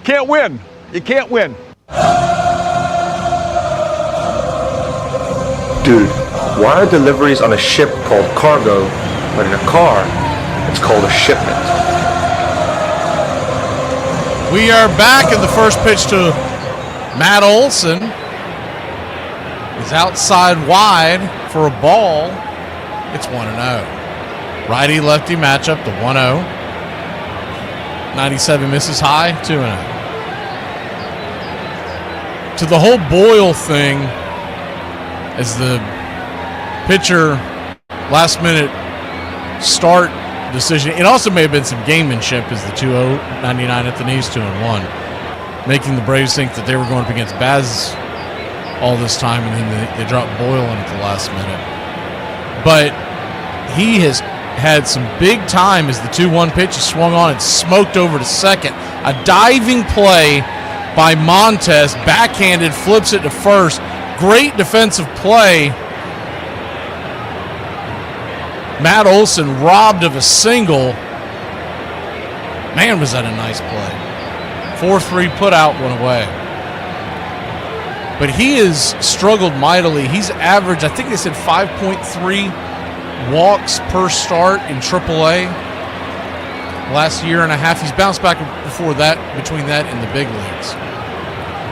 Can't win. You can't win. Dude, why are deliveries on a ship called cargo, but in a car, it's called a shipment? We are back, and the first pitch to Matt Olson is outside wide for a ball. It's 1-0. Righty-lefty matchup, the 1-0. 97 misses high, 2-0. To the whole Boyle thing, as the pitcher last-minute start decision, it also may have been some gamemanship as the 2-0, 99 at the knees, 2-1, making the Braves think that they were going up against Baz all this time, and then they dropped Boyle in at the last minute. But he has had some big time as the 2-1 pitch is swung on and smoked over to second. A diving play by Montes, backhanded, flips it to first. Great defensive play. Matt Olson robbed of a single. Man, was that a nice play. 4-3 put out, went away. But he has struggled mightily. He's averaged, I think they said 5.3 walks per start in AAA. Last year and a half. He's bounced back before that, between that and the big leagues.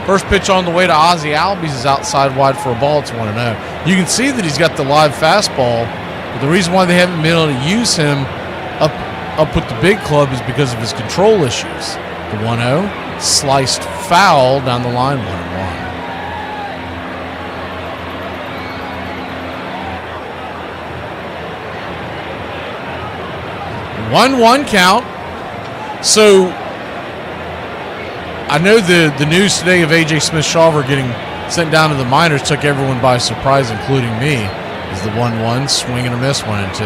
First pitch on the way to Ozzie Albies is outside wide for a ball. It's 1-0. You can see that he's got the live fastball, but the reason why they haven't been able to use him up with the big club is because of his control issues. The 1-0, sliced foul down the line, 1-1. 1-1 count. So I know the news today of A.J. Smith-Shawver getting sent down to the minors took everyone by surprise, including me, is the 1-1, swing and a miss, 1-2.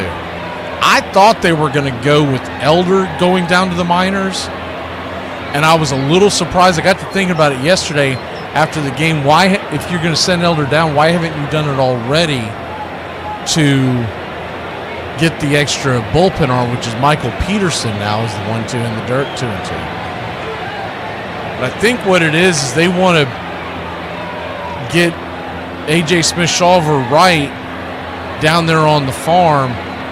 I thought they were going to go with Elder going down to the minors, and I was a little surprised. I got to thinking about it yesterday after the game. Why, if you're going to send Elder down, why haven't you done it already to get the extra bullpen arm, which is Michael Peterson now is the 1-2 in the dirt, 2-2. But I think what it is they want to get A.J. Smith-Shawver right down there on the farm.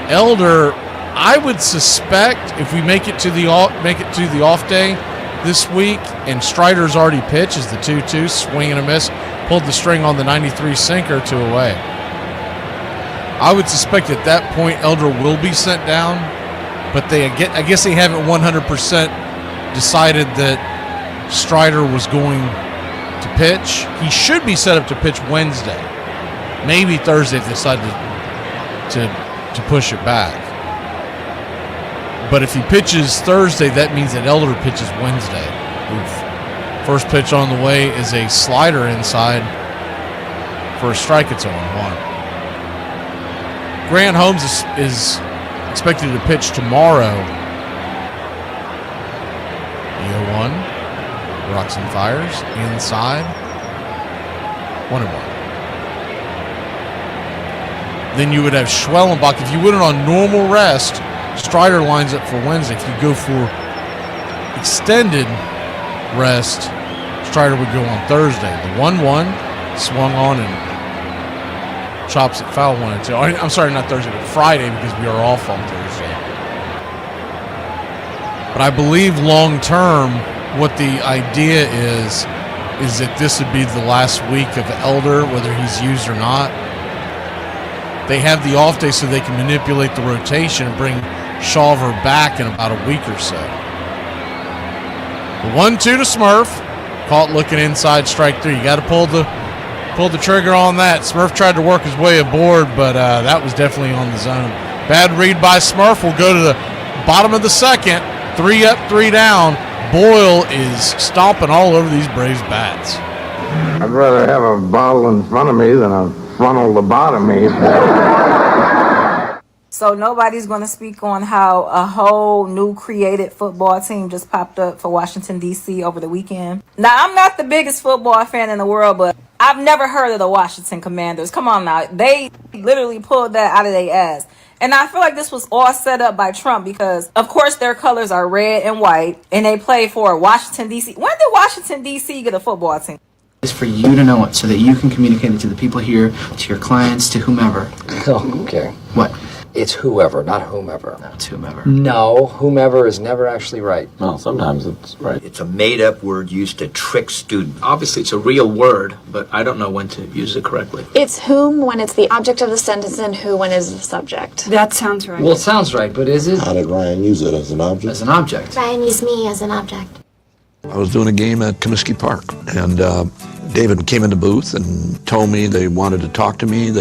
Elder, I would suspect if we make it to the off day this week, and Strider's already pitched as the 2-2, swing and a miss, pulled the string on the 93 sinker, 2 away. I would suspect at that point Elder will be sent down, but I guess they haven't 100% decided that Strider was going to pitch. He should be set up to pitch Wednesday, maybe Thursday if they decide to push it back. But if he pitches Thursday, that means that Elder pitches Wednesday. Oof. First pitch on the way is a slider inside for a strike. It's 0-1. Grant Holmes is expected to pitch tomorrow. The 0-1. Rocks and fires. Inside. 1-1. Then you would have Schwellenbach. If you went on normal rest, Strider lines up for Wednesday. If you go for extended rest, Strider would go on Thursday. The 1-1 swung on and chops it foul 1-2. I'm sorry, not Thursday, but Friday, because we are off on Thursday. But I believe long term, what the idea is that this would be the last week of Elder, whether he's used or not. They have the off day so they can manipulate the rotation and bring Shawver back in about a week or so. The 1-2 to Smurf. Caught looking inside, strike 3. You got to pull the trigger on that. Smurf tried to work his way aboard, but that was definitely on the zone. Bad read by Smurf. Will go to the bottom of the second. 3 up, 3 down. Boyle is stomping all over these Braves bats. I'd rather have a bottle in front of me than a frontal lobotomy. So nobody's going to speak on how a whole new created football team just popped up for Washington, D.C. over the weekend. Now, I'm not the biggest football fan in the world, but I've never heard of the Washington Commanders. Come on now. They literally pulled that out of their ass. And I feel like this was all set up by Trump because, of course, their colors are red and white, and they play for Washington, D.C. When did Washington, D.C. get a football team? It's for you to know it so that you can communicate it to the people here, to your clients, to whomever. Oh, okay. What? It's whoever, not whomever. No, it's whomever. No, whomever is never actually right. Well, sometimes it's right. It's a made-up word used to trick students. Obviously, it's a real word, but I don't know when to use it correctly. It's whom when it's the object of the sentence and who when it's the subject. That sounds right. Well, it sounds right, but is it? How did Ryan use it as an object? As an object. Ryan used me as an object. I was doing a game at Comiskey Park, and David came in the booth and told me they wanted to talk to me.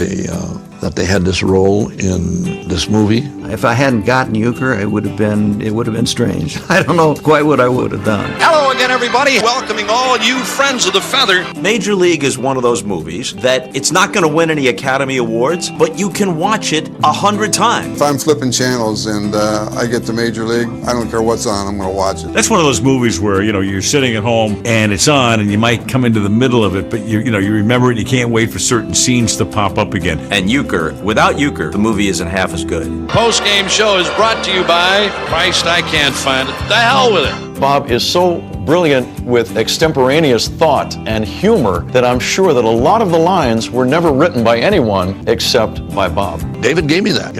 That they had this role in this movie. If I hadn't gotten Euchre, it would have been strange. I don't know quite what I would have done. Hello again, everybody. Welcoming all you friends of the feather. Major League is one of those movies that it's not going to win any Academy Awards, but you can watch it 100 times. If I'm flipping channels and I get to Major League, I don't care what's on, I'm going to watch it. That's one of those movies where, you're sitting at home and it's on and you might come into the middle of it, but you remember it and you can't wait for certain scenes to pop up again. And Euchre, without Euchre, the movie isn't half as good. Post-game show is brought to you by Christ, I can't find it. The hell with it. Bob is so brilliant with extemporaneous thought and humor that I'm sure that a lot of the lines were never written by anyone except by Bob. David gave me that.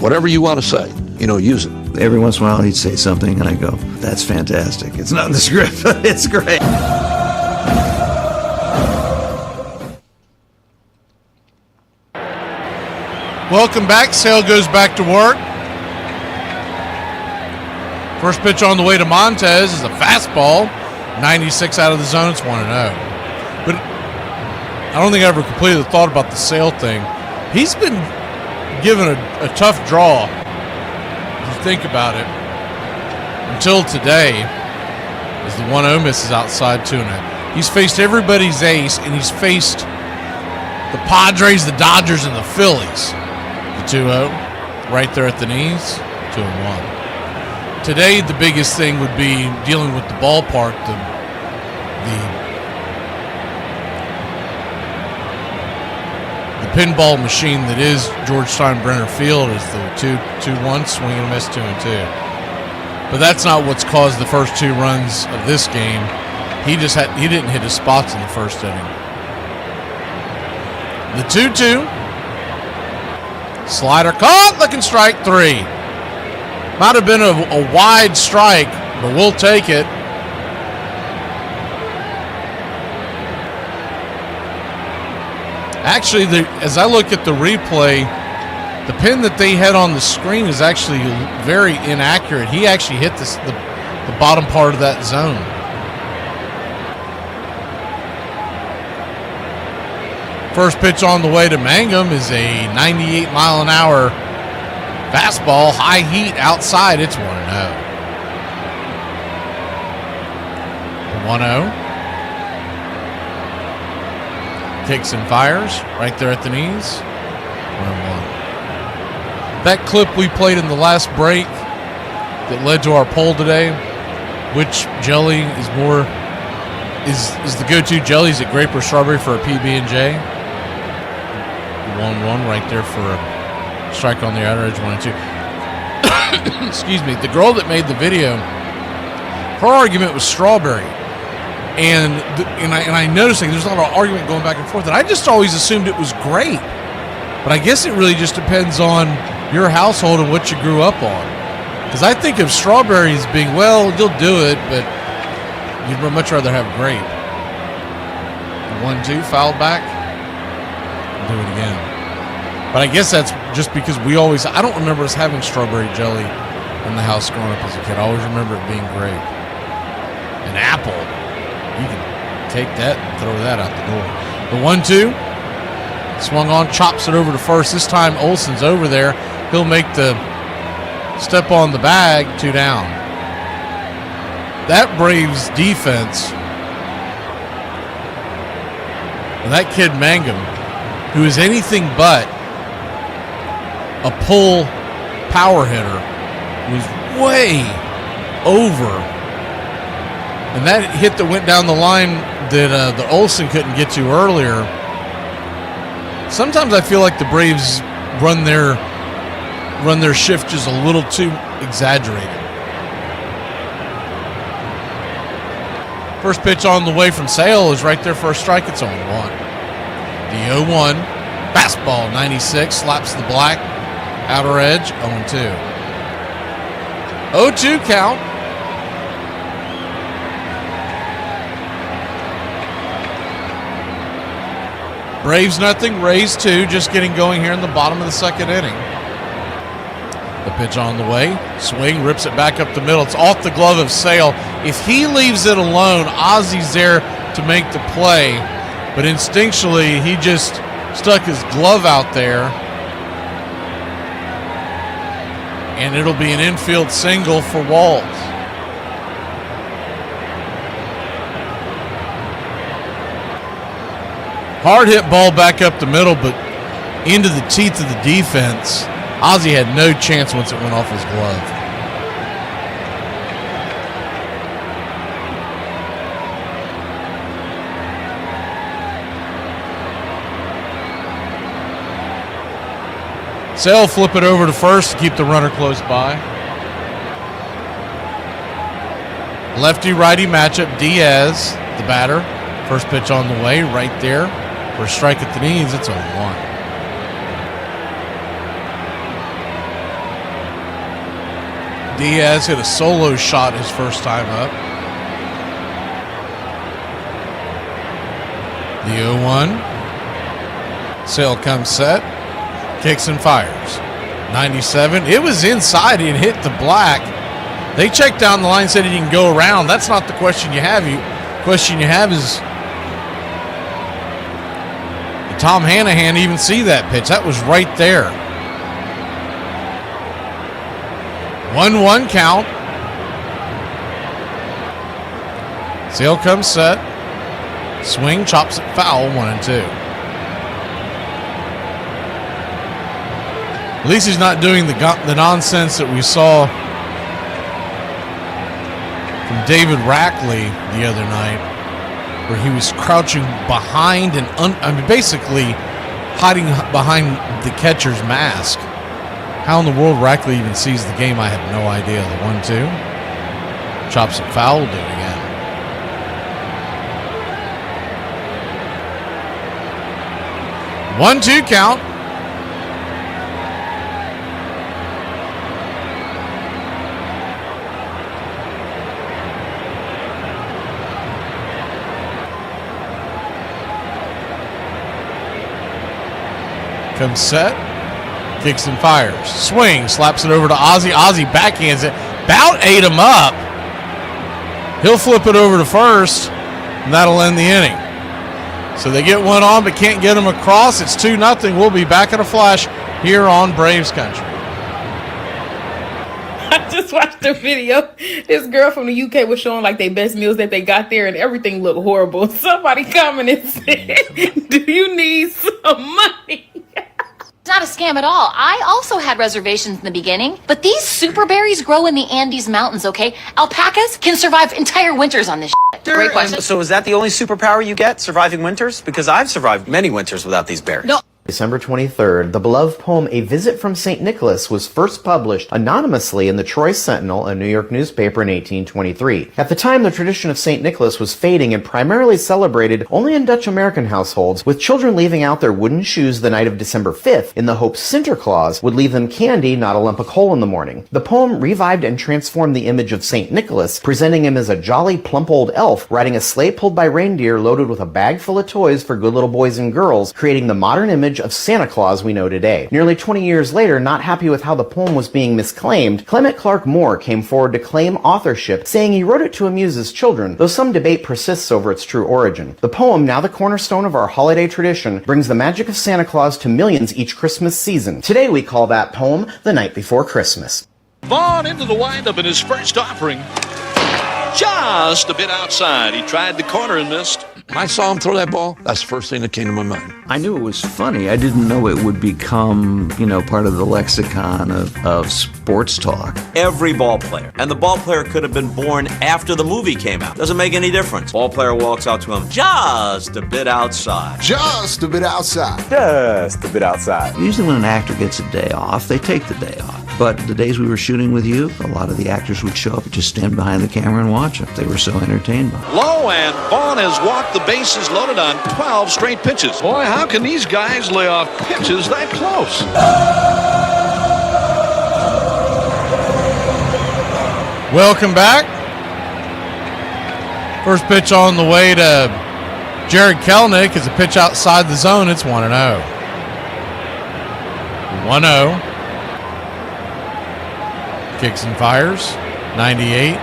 Whatever you want to say, use it. Every once in a while he'd say something and I go, that's fantastic. It's not in the script, but it's great. Welcome back. Sale goes back to work. First pitch on the way to Montez is a fastball. 96 out of the zone. It's 1-0. But I don't think I ever completely thought about the Sale thing. He's been given a tough draw, if you think about it, until today, as the 1-0 misses outside 2-0. He's faced everybody's ace, and he's faced the Padres, the Dodgers, and the Phillies. The 2-0, right there at the knees, 2-1. Today, the biggest thing would be dealing with the ballpark, the pinball machine that is George Steinbrenner Field is the 2-1 swing and miss, 2-2. But that's not what's caused the first 2 runs of this game. He didn't hit his spots in the first inning. The 2-2. Slider caught, looking strike 3. Might have been a wide strike, but we'll take it. Actually, as I look at the replay, the pin that they had on the screen is actually very inaccurate. He actually hit the bottom part of that zone. First pitch on the way to Mangum is a 98-mile-an-hour fastball, high heat outside. It's 1-0. 1-0. Kicks and fires right there at the knees. 1-1. That clip we played in the last break that led to our poll today, which jelly is the go-to jelly? Is it grape or strawberry for a PB&J? 1-1 right there for a strike on the outer edge, 1-2. Excuse me. The girl that made the video, her argument was strawberry. And I noticed there's a lot of argument going back and forth, and I just always assumed it was grape. But I guess it really just depends on your household and what you grew up on. Because I think of strawberry as being, well, you'll do it, but you'd much rather have grape. 1-2, fouled back. Do it again. But I guess that's just because I don't remember us having strawberry jelly in the house growing up as a kid. I always remember it being grape. An apple. You can take that and throw that out the door. The 1-2. Swung on, chops it over to first. This time Olsen's over there. He'll make the step on the bag, 2 down. That Braves defense, and that kid Mangum, who is anything but a pull power hitter, was way over. And that hit that went down the line that Olsen couldn't get to earlier. Sometimes I feel like the Braves run their shift just a little too exaggerated. First pitch on the way from Sale is right there for a strike. It's 0-1. The 0-1 fastball, 96, slaps the black outer edge, 0-2. 0-2 count. Braves nothing, Rays 2, just getting going here in the bottom of the second inning. The pitch on the way, swing, rips it back up the middle. It's off the glove of Sale. If he leaves it alone, Ozzy's there to make the play, but instinctually he just stuck his glove out there, and it'll be an infield single for Walls. Hard hit ball back up the middle, but into the teeth of the defense. Ozzy had no chance once it went off his glove. Sale flip it over to first to keep the runner close by. Lefty-righty matchup, Diaz, the batter. First pitch on the way, right there. For a strike at the knees, it's 0-1. Diaz hit a solo shot his first time up. The 0-1. Sale comes set. Kicks and fires. 97. It was inside and hit the black. They checked down the line, said he can go around. That's not the question you have. The question you have is, did Tom Hanahan even see that pitch? That was right there. 1-1 count. Sale comes set. Swing, chops it foul, 1-2. At least he's not doing the nonsense that we saw from David Rackley the other night, where he was crouching behind and basically hiding behind the catcher's mask. How in the world Rackley even sees the game, I have no idea. The 1-2. Chops it foul, will do it again. One-two count. Comes set. Kicks and fires. Swing. Slaps it over to Ozzie. Ozzie backhands it. Bout ate him up. He'll flip it over to first, and that'll end the inning. So they get one on, but can't get him across. It's 2-0. We'll be back in a flash here on Braves Country. I just watched the video. This girl from the UK was showing like their best meals that they got there, and everything looked horrible. Somebody commented and said, "Do you need some money?" It's not a scam at all. I also had reservations in the beginning, but these super berries grow in the Andes Mountains, okay? Alpacas can survive entire winters on this shit. Great question. So is that the only superpower you get, surviving winters? Because I've survived many winters without these berries. No. December 23rd, the beloved poem A Visit from St. Nicholas was first published anonymously in the Troy Sentinel, a New York newspaper, in 1823. At the time, the tradition of St. Nicholas was fading and primarily celebrated only in Dutch-American households, with children leaving out their wooden shoes the night of December 5th in the hope Sinterklaas would leave them candy, not a lump of coal in the morning. The poem revived and transformed the image of St. Nicholas, presenting him as a jolly, plump old elf riding a sleigh pulled by reindeer loaded with a bag full of toys for good little boys and girls, creating the modern image of Santa Claus we know today. Nearly 20 years later, not happy with how the poem was being misclaimed, Clement Clark Moore came forward to claim authorship, saying he wrote it to amuse his children, though some debate persists over its true origin. The poem, now the cornerstone of our holiday tradition, brings the magic of Santa Claus to millions each Christmas season. Today we call that poem The Night Before Christmas. Vaughn into the windup in his first offering. Just a bit outside. He tried the corner and missed. I saw him throw that ball. That's the first thing that came to my mind. I knew it was funny. I didn't know it would become, part of the lexicon of sports talk. Every ball player, and the ball player could have been born after the movie came out. Doesn't make any difference. Ball player walks out to him, just a bit outside. Just a bit outside. Just a bit outside. Usually when an actor gets a day off, they take the day off. But the days we were shooting with you, a lot of the actors would show up and just stand behind the camera and watch it. They were so entertained by it. Low, and Vaughn has walked the bases loaded on 12 straight pitches. Boy, how can these guys lay off pitches that close? Welcome back. First pitch on the way to Jared Kelenic is a pitch outside the zone. It's 1-0. 1-0. Kicks and fires. 98.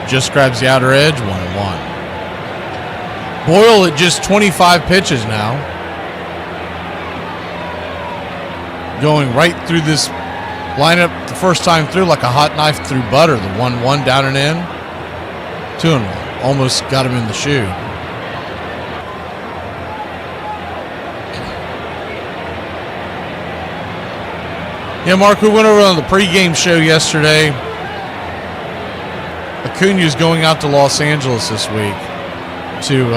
Just grabs the outer edge. 1-1. Boyle at just 25 pitches now. Going right through this lineup the first time through like a hot knife through butter. The 1-1 down and in. 2-1. Almost got him in the shoe. Yeah, Mark, we went over on the pregame show yesterday. Acuna's going out to Los Angeles this week to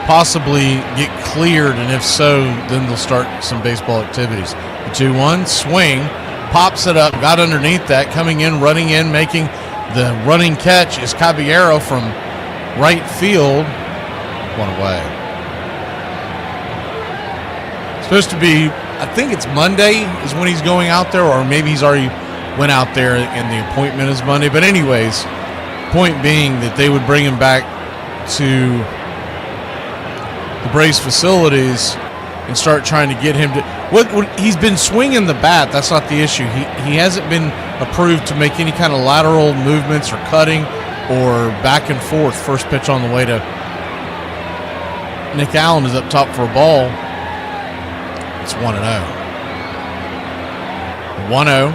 possibly get cleared, and if so, then they'll start some baseball activities. The 2-1 swing, pops it up, got underneath that, coming in, running in, making the running catch is Caballero from right field. One away. Supposed to be, I think it's Monday is when he's going out there, or maybe he's already went out there and the appointment is Monday. But anyways, point being that they would bring him back to the Braves facilities and start trying to get him to. He's been swinging the bat. That's not the issue. He hasn't been approved to make any kind of lateral movements or cutting or back and forth. First pitch on the way to Nick Allen is up top for a ball. It's 1-0. 1-0.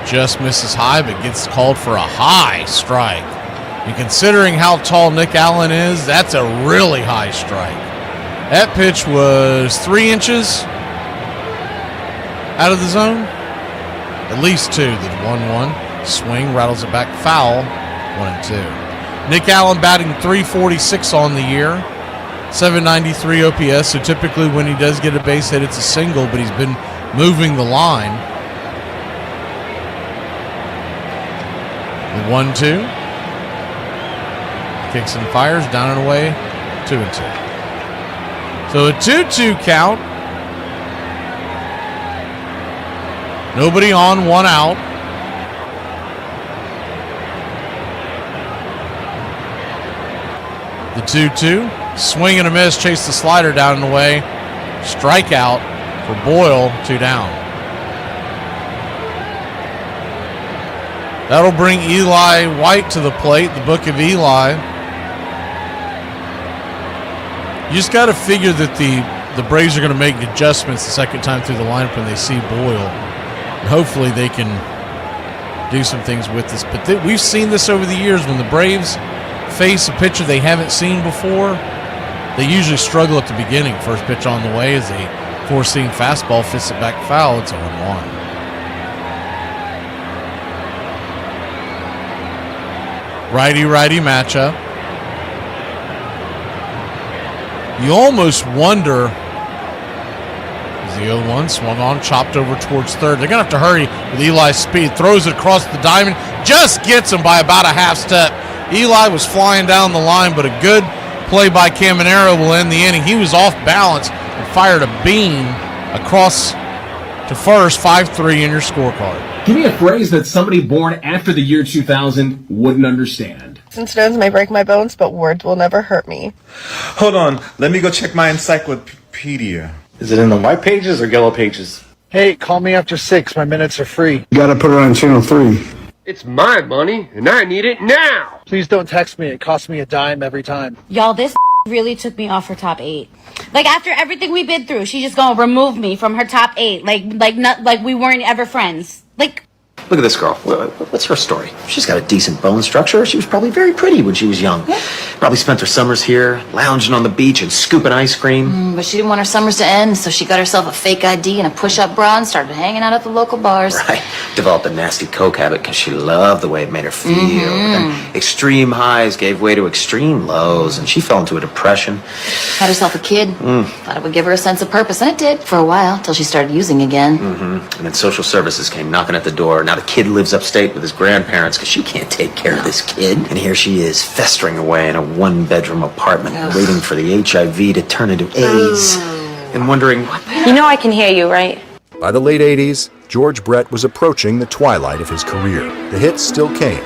Just misses high, but gets called for a high strike. And considering how tall Nick Allen is, that's a really high strike. That pitch was 3 inches out of the zone. At least 2. The 1-1 swing rattles it back foul. 1-2. Nick Allen batting .346 on the year. .793 OPS. So typically when he does get a base hit, it's a single, but he's been moving the line. The 1-2. Kicks and fires down and away. 2-2. So a 2-2 count. Nobody on, 1 out. The 2-2. Swing and a miss. Chase the slider down and away. Strikeout for Boyle. 2 down. That'll bring Eli White to the plate. The book of Eli. You just got to figure that the Braves are going to make adjustments the second time through the lineup when they see Boyle. And hopefully they can do some things with this. But we've seen this over the years. When the Braves face a pitcher they haven't seen before, they usually struggle at the beginning. First pitch on the way is a four-seam fastball, fits it back foul. It's 0-1. Righty-righty matchup. You almost wonder, as the 0-1 swung on, chopped over towards third. They're going to have to hurry with Eli's speed. Throws it across the diamond. Just gets him by about a half step. Eli was flying down the line, but a good play by Caminero will end the inning. He was off balance and fired a beam across to first. 5-3 in your scorecard. Give me a phrase that somebody born after the year 2000 wouldn't understand. Stones may break my bones, but words will never hurt me. Hold on, let me go check my encyclopedia. Is it in the white pages or yellow pages? Hey, call me after 6. My minutes are free. You gotta put it on channel 3. It's my money, and I need it now. Please don't text me. It costs me a dime every time. Y'all, this really took me off her top 8. Like, after everything we've been through, she's just gonna remove me from her top 8. Like we weren't ever friends. Like, Look at this girl. What's her story? She's got a decent bone structure. She was probably very pretty when she was young. Yeah. Probably spent her summers here, lounging on the beach and scooping ice cream. But she didn't want her summers to end, so she got herself a fake ID and a push-up bra and started hanging out at the local bars. Right. Developed a nasty coke habit because she loved the way it made her feel. Then extreme highs gave way to extreme lows, and she fell into a depression. Had herself a kid. Thought it would give her a sense of purpose, and it did for a while, till she started using again. And then social services came knocking at the door. Now the kid lives upstate with his grandparents because she can't take care of this kid. And here she is, festering away in a one-bedroom apartment, waiting for the HIV to turn into AIDS, and wondering what the... You know I can hear you, right? By the late 80s, George Brett was approaching the twilight of his career. The hits still came,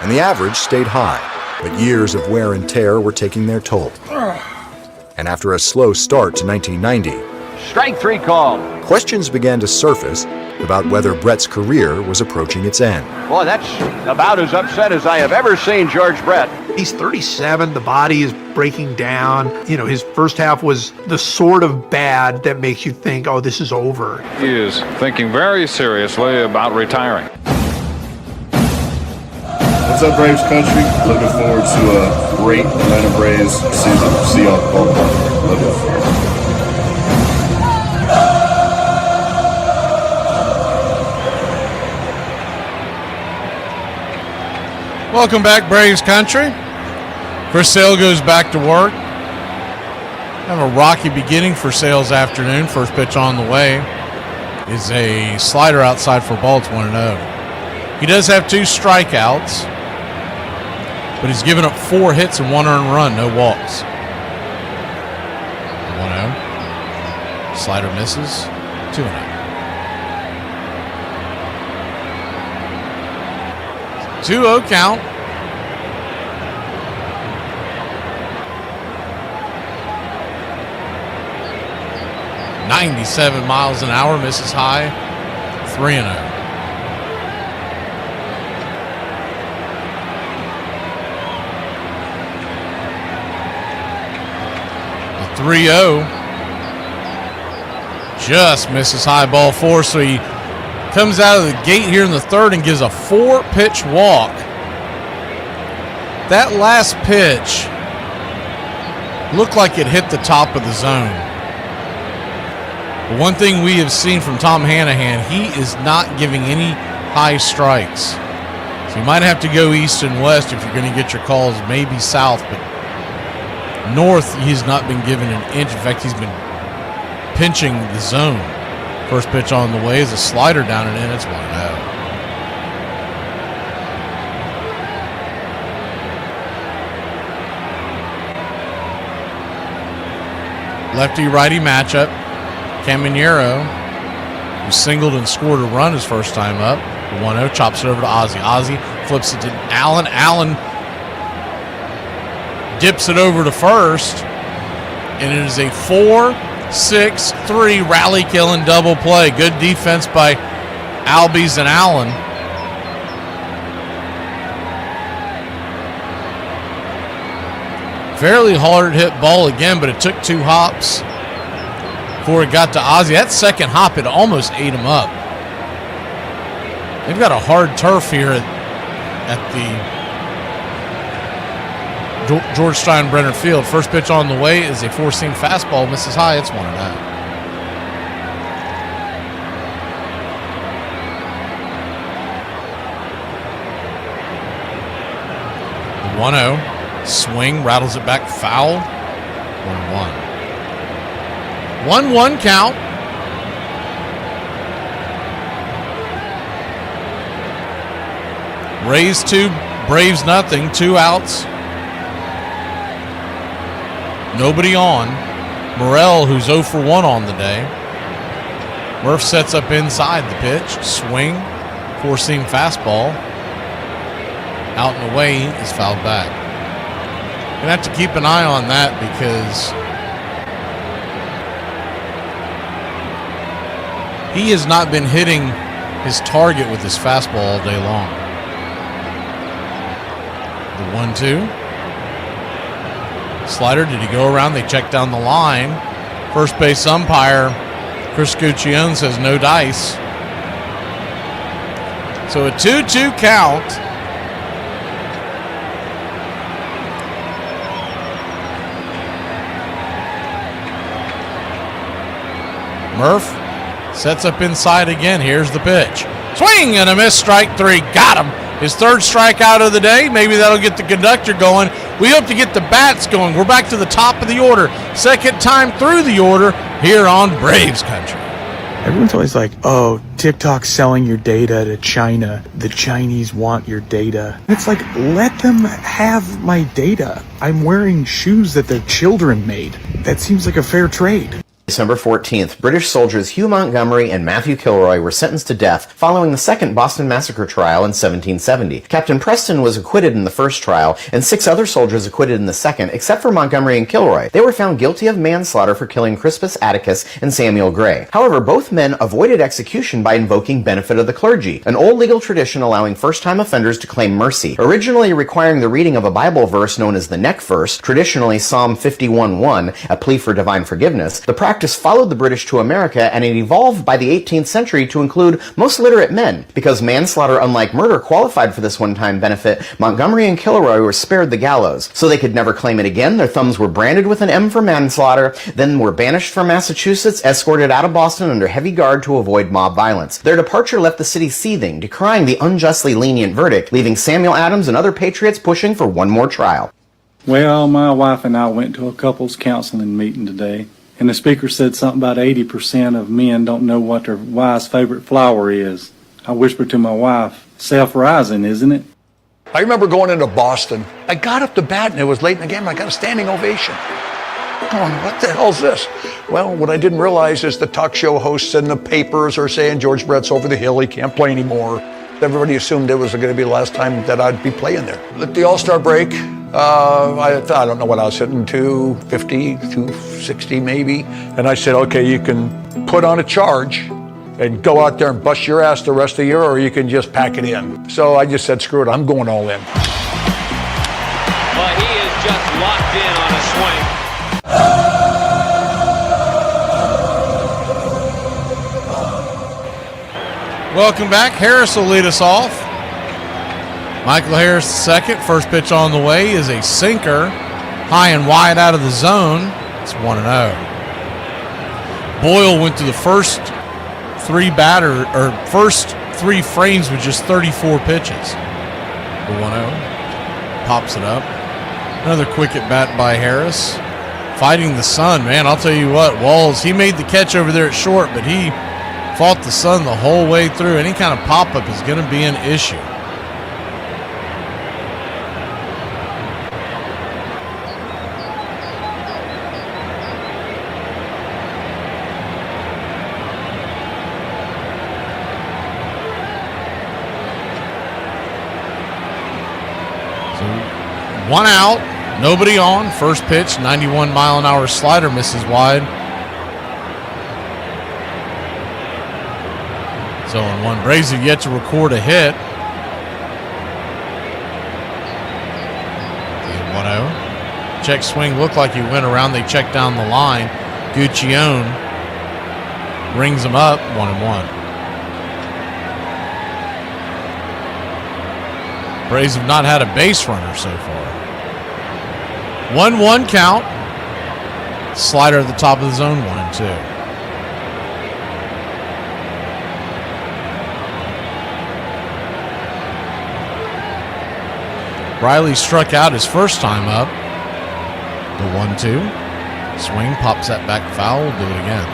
and the average stayed high, but years of wear and tear were taking their toll. And after a slow start to 1990, strike 3 called. Questions began to surface about whether Brett's career was approaching its end. Boy, that's about as upset as I have ever seen George Brett. He's 37. The body is breaking down. You know, his first half was the sort of bad that makes you think, oh, this is over. He is thinking very seriously about retiring. What's up, Braves country? Looking forward to a great Atlanta Braves season. See y'all at the ballpark. Love y'all. Welcome back, Braves country. Chris Sale goes back to work. Have a rocky beginning for Sale's afternoon. First pitch on the way is a slider outside for a ball. It's 1-0. He does have 2 strikeouts, but he's given up 4 hits and 1 earned run, no walks. 1-0. Slider misses. 2-0. 2-0 count. 97 miles an hour, misses high, 3-0. The 3-0 just misses high, ball 4, so he comes out of the gate here in the third and gives a 4-pitch walk. That last pitch looked like it hit the top of the zone. But one thing we have seen from Tom Hanahan, he is not giving any high strikes. So you might have to go east and west if you're going to get your calls, maybe south, but north he's not been given an inch. In fact, he's been pinching the zone. First pitch on the way is a slider down and in. It's 1-0. Lefty-righty matchup. Caminero, who singled and scored a run his first time up. 1-0, chops it over to Ozzie. Ozzie flips it to Allen. Allen dips it over to first. And it is a 4-6-3 rally-killing double play. Good defense by Albies and Allen. Fairly hard-hit ball again, but it took 2 hops before it got to Ozzie. That second hop, it almost ate him up. They've got a hard turf here at the George Steinbrenner Field. First pitch on the way is a 4-seam fastball, misses high. It's 1-0. The 1-0. Swing, rattles it back, foul. 1-1. 1-1 count. Rays 2, Braves nothing. 2 outs. Nobody on. Morrell, who's 0 for 1 on the day. Murph sets up inside the pitch. Swing, 4-seam fastball. Out and away is fouled back. Gonna have to keep an eye on that because he has not been hitting his target with his fastball all day long. The 1-2. Slider, did he go around? They check down the line. First base umpire Chris Guccione says no dice. So a 2-2 count. Murph sets up inside again. Here's the pitch. Swing and a miss, strike 3. Got him. His 3rd strikeout of the day. Maybe that'll get the conductor going. We hope to get the bats going. We're back to the top of the order. Second time through the order here on Braves Country. Everyone's always like, oh, TikTok's selling your data to China. The Chinese want your data. It's like, let them have my data. I'm wearing shoes that their children made. That seems like a fair trade. December 14th, British soldiers Hugh Montgomery and Matthew Kilroy were sentenced to death following the second Boston Massacre trial in 1770. Captain Preston was acquitted in the first trial, and 6 other soldiers acquitted in the second, except for Montgomery and Kilroy. They were found guilty of manslaughter for killing Crispus Atticus and Samuel Gray. However, both men avoided execution by invoking benefit of the clergy, an old legal tradition allowing first-time offenders to claim mercy. Originally requiring the reading of a Bible verse known as the neck verse, traditionally Psalm 51:1, a plea for divine forgiveness, the practice followed the British to America, and it evolved by the 18th century to include most literate men. Because manslaughter, unlike murder, qualified for this one-time benefit, Montgomery and Kilroy were spared the gallows. So they could never claim it again, their thumbs were branded with an M for manslaughter, then were banished from Massachusetts, escorted out of Boston under heavy guard to avoid mob violence. Their departure left the city seething, decrying the unjustly lenient verdict, leaving Samuel Adams and other patriots pushing for one more trial. Well, my wife and I went to a couples counseling meeting today. And the speaker said something about 80% of men don't know what their wife's favorite flower is. I whispered to my wife, self-rising, isn't it? I remember going into Boston. I got up to bat and it was late in the game. I got a standing ovation. Going, what the hell's this? Well, what I didn't realize is the talk show hosts and the papers are saying George Brett's over the hill. He can't play anymore. Everybody assumed it was going to be the last time that I'd be playing there. At the All-Star break, I don't know what I was hitting, 250, 260 maybe. And I said, okay, you can put on a charge and go out there and bust your ass the rest of the year, or you can just pack it in. So I just said, screw it, I'm going all in. Well, he is just locked in on a swing. Welcome back. Harris will lead us off. Michael Harris second. First pitch on the way is a sinker. High and wide out of the zone. It's 1-0. Boyle went to the first three frames with just 34 pitches. The 1-0. Pops it up. Another quick at bat by Harris. Fighting the sun, man. I'll tell you what, Walls, he made the catch over there at short, but he fought the sun the whole way through. Any kind of pop-up is going to be an issue. So 1 out, nobody on. First pitch, 91-mile-an-hour slider misses wide. 0-1. Braves have yet to record a hit. 1-0. Check swing looked like he went around. They checked down the line. Guccione rings him up. 1-1. Braves have not had a base runner so far. 1-1 count. Slider at the top of the zone. 1-2. Riley struck out his first time up. The 1-2. Swing, pops that back foul. We'll do it again.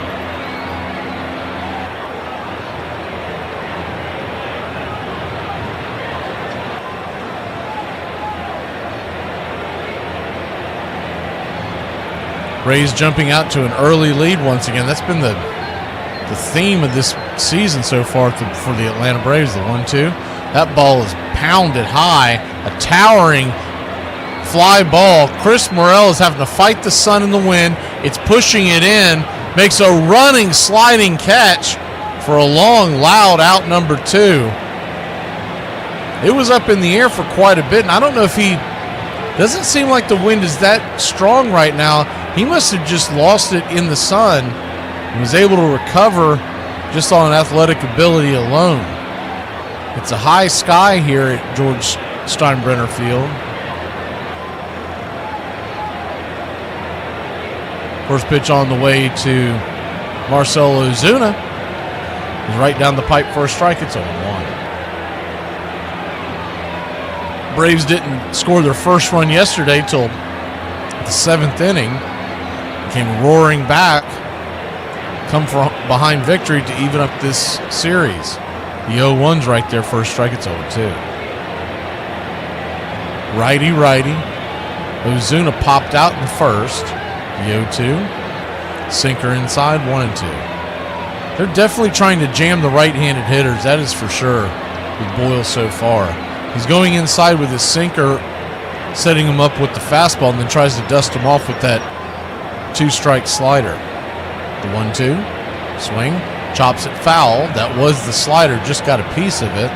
Rays jumping out to an early lead once again. That's been the theme of this season so far for the Atlanta Braves, the 1-2. That ball is pounded high, a towering fly ball. Chris Morel is having to fight the sun and the wind. It's pushing it in, makes a running, sliding catch for a long, loud out number 2. It was up in the air for quite a bit, and I don't know if doesn't seem like the wind is that strong right now. He must have just lost it in the sun and was able to recover just on athletic ability alone. It's a high sky here at George Steinbrenner Field. First pitch on the way to Marcell Ozuna. He's right down the pipe for a strike. It's 0-1. Braves didn't score their first run yesterday till the 7th inning. Came roaring back. Come from behind victory to even up this series. The 0-1's right there, first strike, it's 0-2. Righty. Ozuna popped out in the first. The 0-2. Sinker inside, 1-2. They're definitely trying to jam the right-handed hitters, that is for sure, with Boyle so far. He's going inside with his sinker, setting him up with the fastball, and then tries to dust him off with that 2-strike slider. The 1-2. Swing. Chops it foul. That was the slider. Just got a piece of it.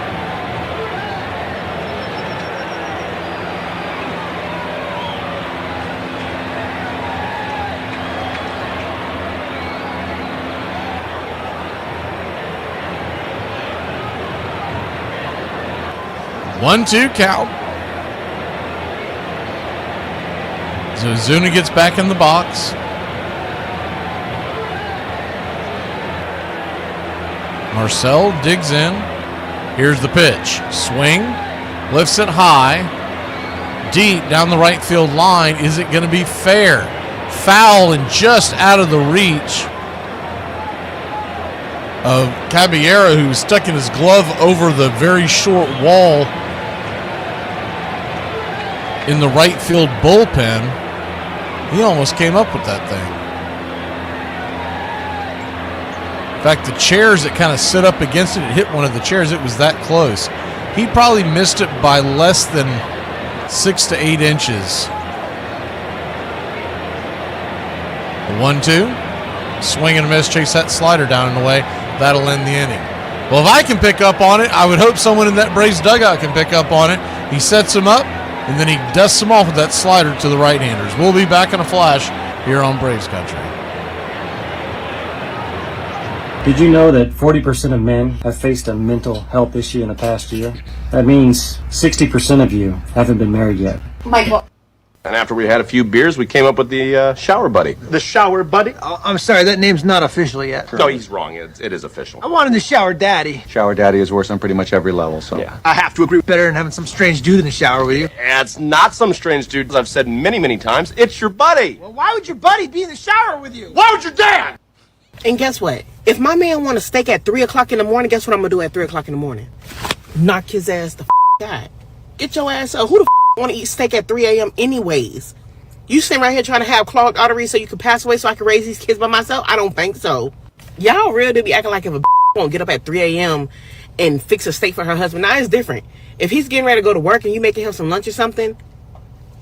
One-two count. So Ozuna gets back in the box. Marcell digs in. Here's the pitch. Swing. Lifts it high. Deep down the right field line. Is it going to be fair? Foul and just out of the reach of Caballero, who was stuck in his glove over the very short wall in the right field bullpen. He almost came up with that thing. In fact, the chairs that kind of sit up against it, it hit one of the chairs. It was that close. He probably missed it by less than 6 to 8 inches. The 1-2. Swing and a miss. Chase that slider down and away. That'll end the inning. Well, if I can pick up on it, I would hope someone in that Braves dugout can pick up on it. He sets him up, and then he dusts him off with that slider to the right-handers. We'll be back in a flash here on Braves Country. Did you know that 40% of men have faced a mental health issue in the past year? That means 60% of you haven't been married yet. Michael. And after we had a few beers, we came up with the shower buddy. The shower buddy? Oh, I'm sorry, that name's not official yet. No, he's wrong. It is official. I wanted the shower daddy. Shower daddy is worse on pretty much every level, so. Yeah. I have to agree, better than having some strange dude in the shower with you. Yeah, it's not some strange dude. As I've said many, many times, it's your buddy. Well, why would your buddy be in the shower with you? Why would your dad? And guess what? If my man want a steak at 3 o'clock in the morning, guess what I'm going to do at 3 o'clock in the morning? Knock his ass the out. Get your ass up. Who the want to eat steak at 3 a.m. anyways? You sitting right here trying to have clogged arteries so you can pass away so I can raise these kids by myself? I don't think so. Y'all really be acting like if a won't get up at 3 a.m. and fix a steak for her husband. Now, it's different. If he's getting ready to go to work and you making him some lunch or something,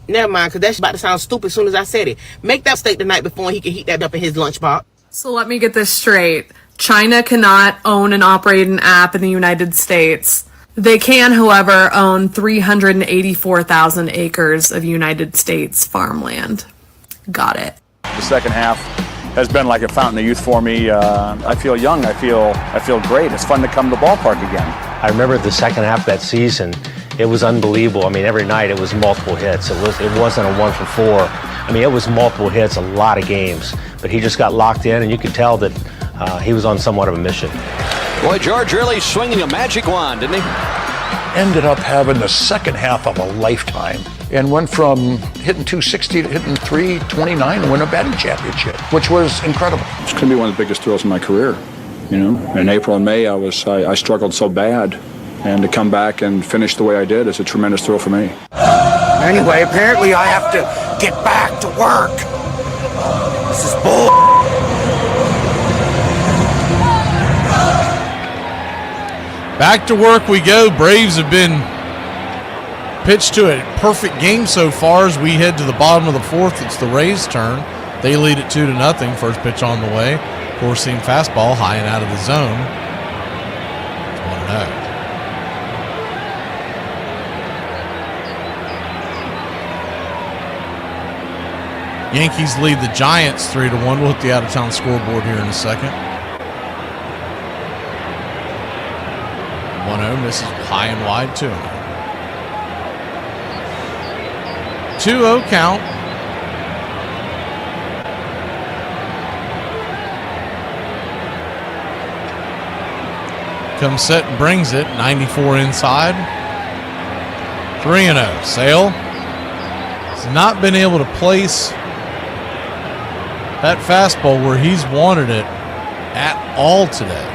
never mind, because that's about to sound stupid as soon as I said it. Make that steak the night before and he can heat that up in his lunchbox. So let me get this straight. China cannot own and operate an app in the United States. They can, however, own 384,000 acres of United States farmland. Got it. The second half has been like a fountain of youth for me. I feel young. I feel great. It's fun to come to the ballpark again. I remember the second half of that season. It was unbelievable. I mean, every night it was multiple hits. It wasn't a 1 for 4. I mean, it was multiple hits, a lot of games. But he just got locked in, and you could tell that he was on somewhat of a mission. Boy, George really swinging a magic wand, didn't he? Ended up having the second half of a lifetime and went from hitting 260 to hitting 329 to win a batting championship, which was incredible. It's going to be one of the biggest thrills in my career. You know, in April and May, I struggled so bad, and to come back and finish the way I did is a tremendous thrill for me. Anyway, apparently I have to get back to work. This is bull. Back to work we go. Braves have been pitched to a perfect game so far as we head to the bottom of the fourth. It's the Rays' turn. They lead it 2-0. First pitch on the way. Four-seam fastball high and out of the zone. It's 1-0. Yankees lead the Giants 3-1. We'll hit the out-of-town scoreboard here in a second. 1-0 misses high and wide, 2-0. 2-0 count. Comes set and brings it. 94 inside. 3-0. Sale has not been able to place that fastball where he's wanted it at all today.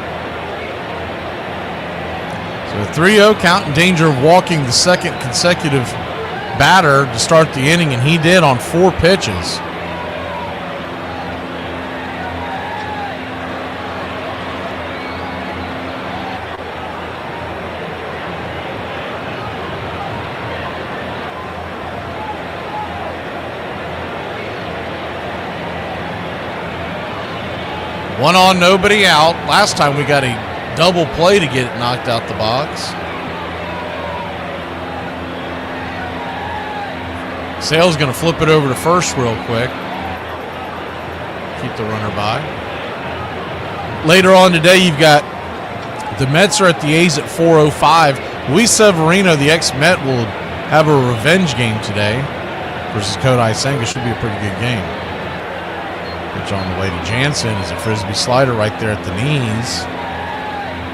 So a 3-0 count, in danger of walking the second consecutive batter to start the inning, and he did on 4 pitches. One on, nobody out. Last time we got a double play to get it knocked out the box. Sale's going to flip it over to first real quick. Keep the runner by. Later on today, you've got the Mets are at the A's at 4:05. Luis Severino, the ex-Met, will have a revenge game today versus Kodai Senga. Should be a pretty good game. Pitch on the way to Jansen is a frisbee slider right there at the knees.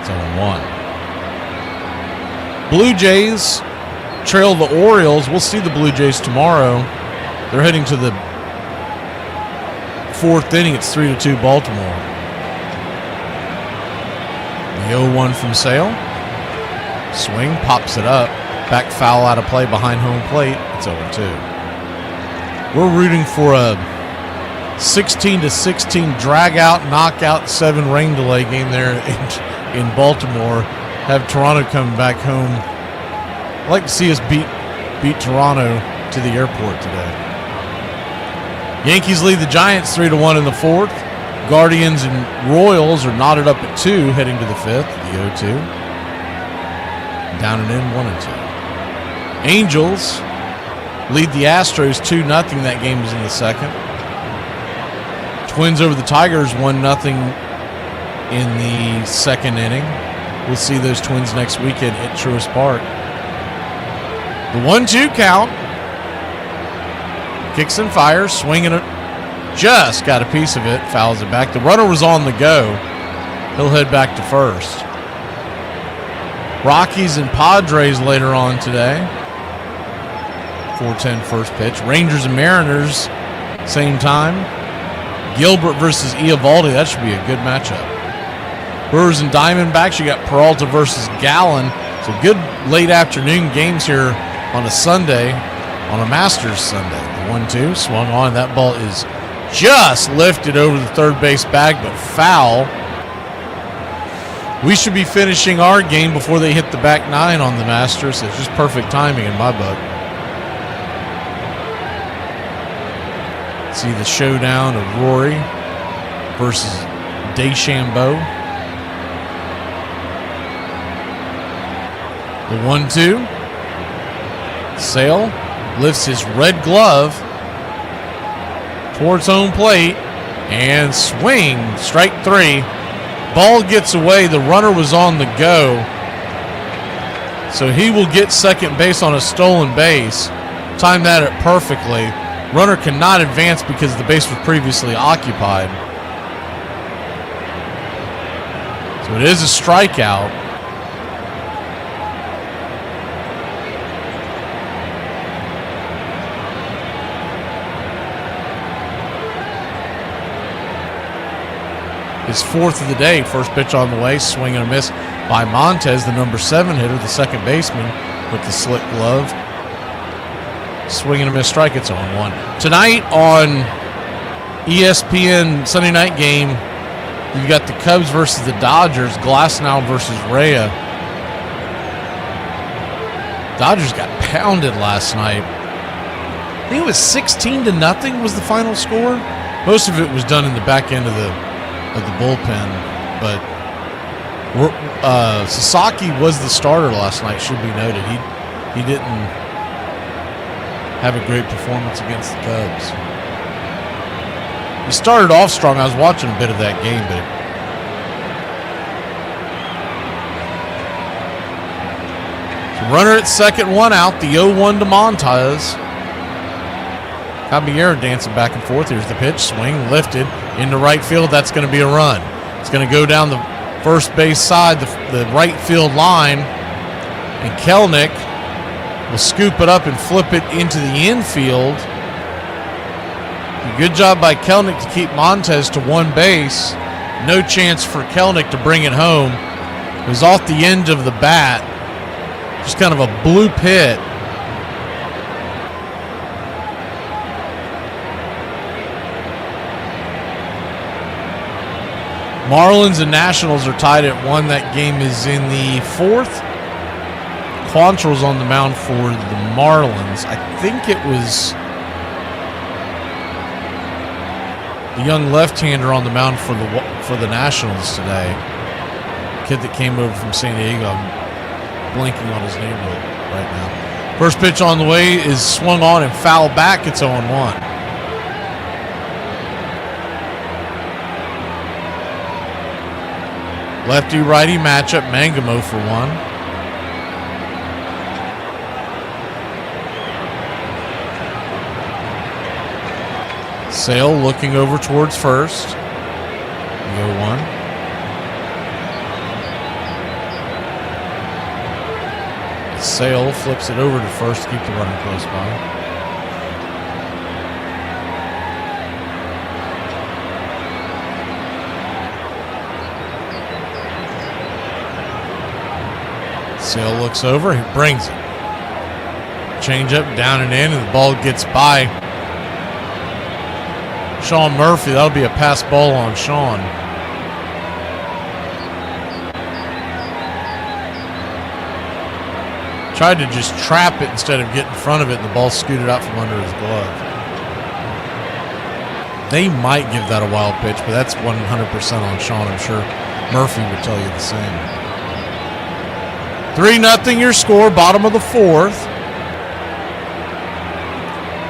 It's 0-1. Blue Jays trail the Orioles. We'll see the Blue Jays tomorrow. They're heading to the 4th inning. It's 3-2 Baltimore. The 0-1 from Sale. Swing, pops it up. Back foul out of play behind home plate. It's 0-2. We're rooting for a 16-16 drag out, knockout, 7 rain delay game there in Baltimore. Have Toronto come back home. I'd like to see us beat beat Toronto to the airport today. Yankees lead the Giants 3-1 in the fourth. Guardians and Royals are knotted up at 2 heading to the fifth, the 0-2. Down and in 1-2. Angels lead the Astros 2-0. That game is in the second. Twins over the Tigers 1-0 in the second inning. We'll see those Twins next weekend at Truist Park. The 1-2 count. Kicks and fires, swinging it. Just got a piece of it, fouls it back. The runner was on the go. He'll head back to first. Rockies and Padres later on today. 4:10 first pitch. Rangers and Mariners, same time. Gilbert versus Eovaldi. That should be a good matchup. Brewers and Diamondbacks. You got Peralta versus Gallen. So good late afternoon games here on a Sunday, on a Masters Sunday. The 1-2 swung on. That ball is just lifted over the third base bag, but foul. We should be finishing our game before they hit the back nine on the Masters. It's just perfect timing in my book. See the showdown of Rory versus DeChambeau. The 1-2. Sale lifts his red glove towards home plate and swing. Strike 3. Ball gets away. The runner was on the go. So he will get second base on a stolen base. Timed that it perfectly. Runner cannot advance because the base was previously occupied. So it is a strikeout. His fourth of the day. First pitch on the way. Swing and a miss by Montez, the number 7 hitter, the second baseman with the slick glove. Swing and a miss strike. It's 0-1. Tonight on ESPN Sunday night game, you got the Cubs versus the Dodgers. Glasnow versus Rhea. Dodgers got pounded last night. I think it was 16-0 was the final score. Most of it was done in the back end of the bullpen, but Sasaki was the starter last night, should be noted. He didn't have a great performance against the Cubs. He started off strong. I was watching a bit of that game, but so runner at second, 1 out. The 0-1 to Montez. Caballero dancing back and forth. Here's the pitch. Swing, lifted into right field. That's going to be a run. It's going to go down the first base side, the right field line, and Kelenic will scoop it up and flip it into the infield. A good job by Kelenic to keep Montez to one base. No chance for Kelenic to bring it home. It was off the end of the bat. Just kind of a bloop hit. Marlins and Nationals are tied at 1. That game is in the fourth. Quantrill's on the mound for the Marlins. I think it was the young left-hander on the mound for the Nationals today. Kid that came over from San Diego. I'm blanking on his name right now. First pitch on the way is swung on and fouled back. It's 0-1. Lefty-righty matchup, Mangamo for 1. Sale looking over towards first. The 0-1. Sale flips it over to first to keep the runner close by. Sale looks over, he brings it. Change up, down and in, and the ball gets by Sean Murphy. That'll be a pass ball on Sean. Tried to just trap it instead of get in front of it, and the ball scooted out from under his glove. They might give that a wild pitch, but that's 100% on Sean. I'm sure Murphy would tell you the same. 3-0 your score, bottom of the fourth.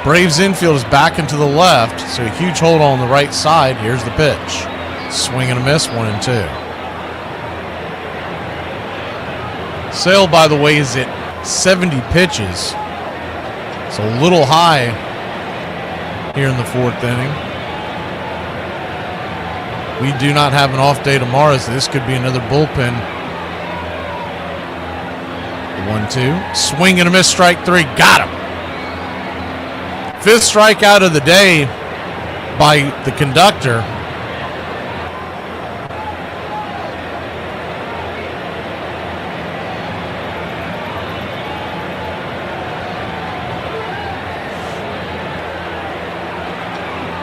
Braves infield is back into the left, so a huge hold on the right side. Here's the pitch. Swing and a miss, 1-2. Sale, by the way, is at 70 pitches. So a little high here in the fourth inning. We do not have an off day tomorrow, so this could be another bullpen. 1-2. Swing and a miss, strike 3. Got him. 5th strikeout of the day by the conductor.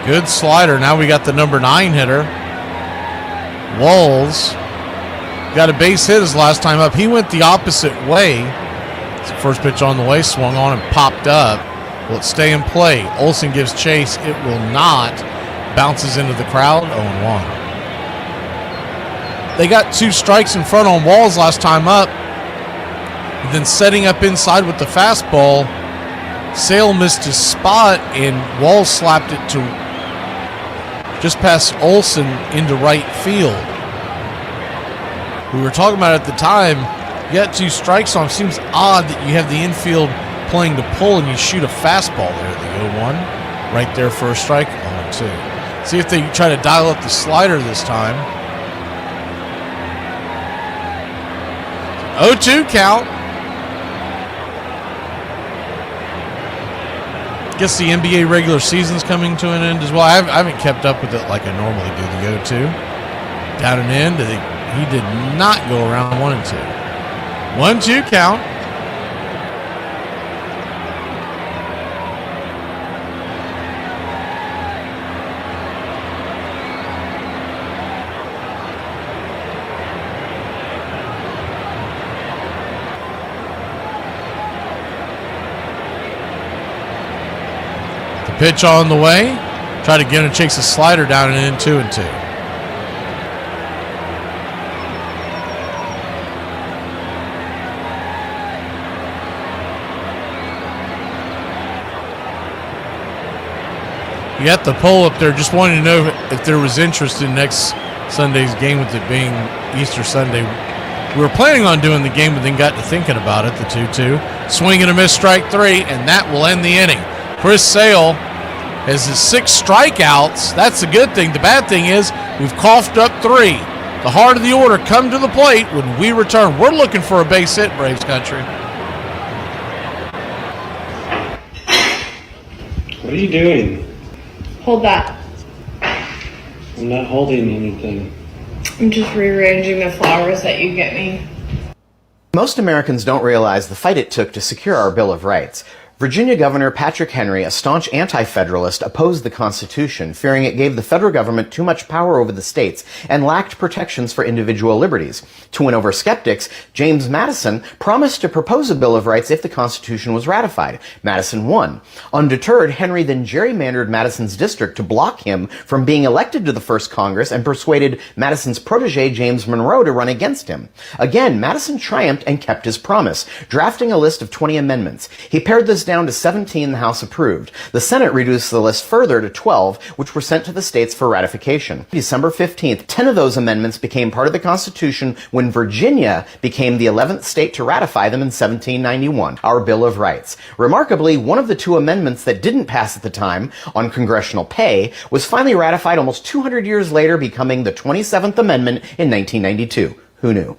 Good slider. Now we got the number 9 hitter. Walls got a base hit his last time up. He went the opposite way. It's the first pitch on the way, swung on and popped up. Will it stay in play? Olsen gives chase. It will not. Bounces into the crowd. 0-1. They got 2 strikes in front on Walls last time up. And then setting up inside with the fastball, Sale missed his spot and Walls slapped it to just past Olsen into right field. We were talking about it at the time. You got 2 strikes on him. Seems odd that you have the infield playing to pull and you shoot a fastball there. The 0-1 right there for a strike. 0-2. See if they try to dial up the slider this time. 0-2 count. Guess the NBA regular season's coming to an end as well. I haven't kept up with it like I normally do. The 0-2 down and in. He did not go around 1 and 2. 1-2 count. Pitch on the way. Try to get him to chase a slider down and in. 2-2. You got the poll up there. Just wanted to know if there was interest in next Sunday's game, with it being Easter Sunday. We were planning on doing the game, but then got to thinking about it. The 2-2. Swing and a miss, strike 3, and that will end the inning. Chris Sale has his 6 strikeouts. That's the good thing. The bad thing is we've coughed up 3. The heart of the order come to the plate when we return. We're looking for a base hit, Braves country. What are you doing? Hold that. I'm not holding anything. I'm just rearranging the flowers that you get me. Most Americans don't realize the fight it took to secure our Bill of Rights. Virginia Governor Patrick Henry, a staunch anti-federalist, opposed the Constitution, fearing it gave the federal government too much power over the states and lacked protections for individual liberties. To win over skeptics, James Madison promised to propose a Bill of Rights if the Constitution was ratified. Madison won. Undeterred, Henry then gerrymandered Madison's district to block him from being elected to the first Congress and persuaded Madison's protege James Monroe to run against him. Again, Madison triumphed and kept his promise, drafting a list of 20 amendments. He pared this down to 17 the House approved. The Senate reduced the list further to 12, which were sent to the states for ratification. December 15th, 10 of those amendments became part of the Constitution when Virginia became the 11th state to ratify them in 1791, our Bill of Rights. Remarkably, one of the 2 amendments that didn't pass at the time, on congressional pay, was finally ratified almost 200 years later, becoming the 27th Amendment in 1992. Who knew?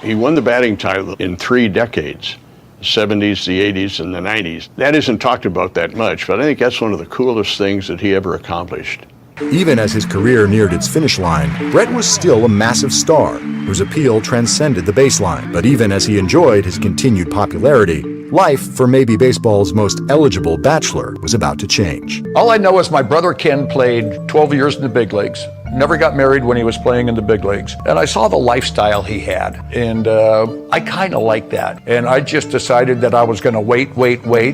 He won the batting title in 3 decades. The 70s, the 80s, and the 90s. That isn't talked about that much, but I think that's one of the coolest things that he ever accomplished. Even as his career neared its finish line, Brett was still a massive star, whose appeal transcended the baseline. But even as he enjoyed his continued popularity, life for maybe baseball's most eligible bachelor was about to change. All I know is my brother Ken played 12 years in the big leagues. never got married when he was playing in the big leagues. And I saw the lifestyle he had, and I kind of liked that. And I just decided that I was going to wait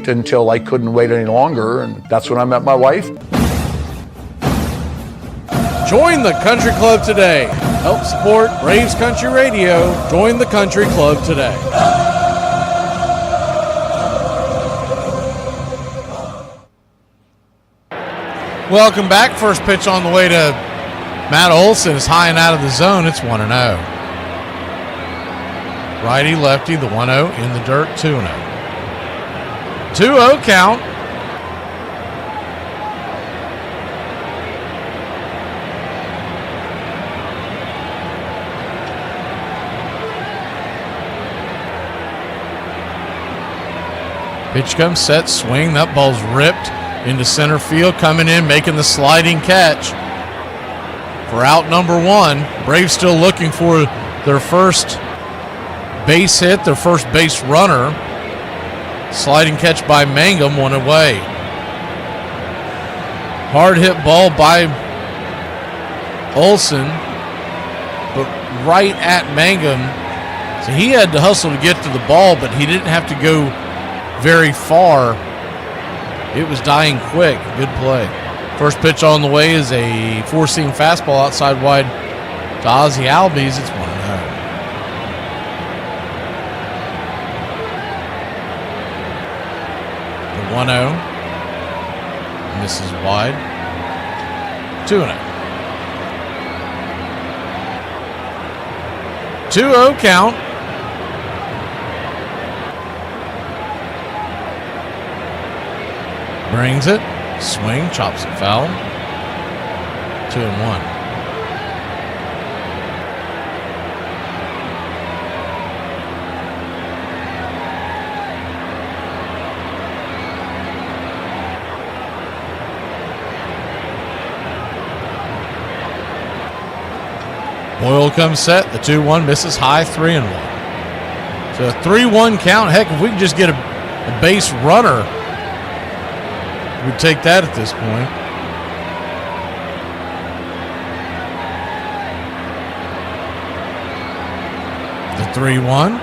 until I couldn't wait any longer, and that's when I met my wife. Join the Country Club today. Help support Braves Country Radio. Join the Country Club today. Welcome back. First pitch on the way to Matt Olson is high and out of the zone. It's 1-0. Righty, lefty, the 1-0 in the dirt, 2-0. 2-0 count. Pitch comes, set, swing. That ball's ripped into center field, coming in, making the sliding catch for out number one. Braves still looking for their first base hit, their first base runner. Sliding catch by Mangum, one away. Hard hit ball by Olson, but right at Mangum. So he had to hustle to get to the ball, but he didn't have to go very far. It was dying quick. Good play. First pitch on the way is a four-seam fastball outside wide to Ozzie Albies. It's 1-0. The 1-0 misses wide. 2-0. 2-0 count. Brings it, swing, chops it foul. 2-1. Boyle comes set, the 2-1 misses high, 3-1. So a 3-1 count. Heck, if we can just get a base runner, we'd take that at this point. The 3-1.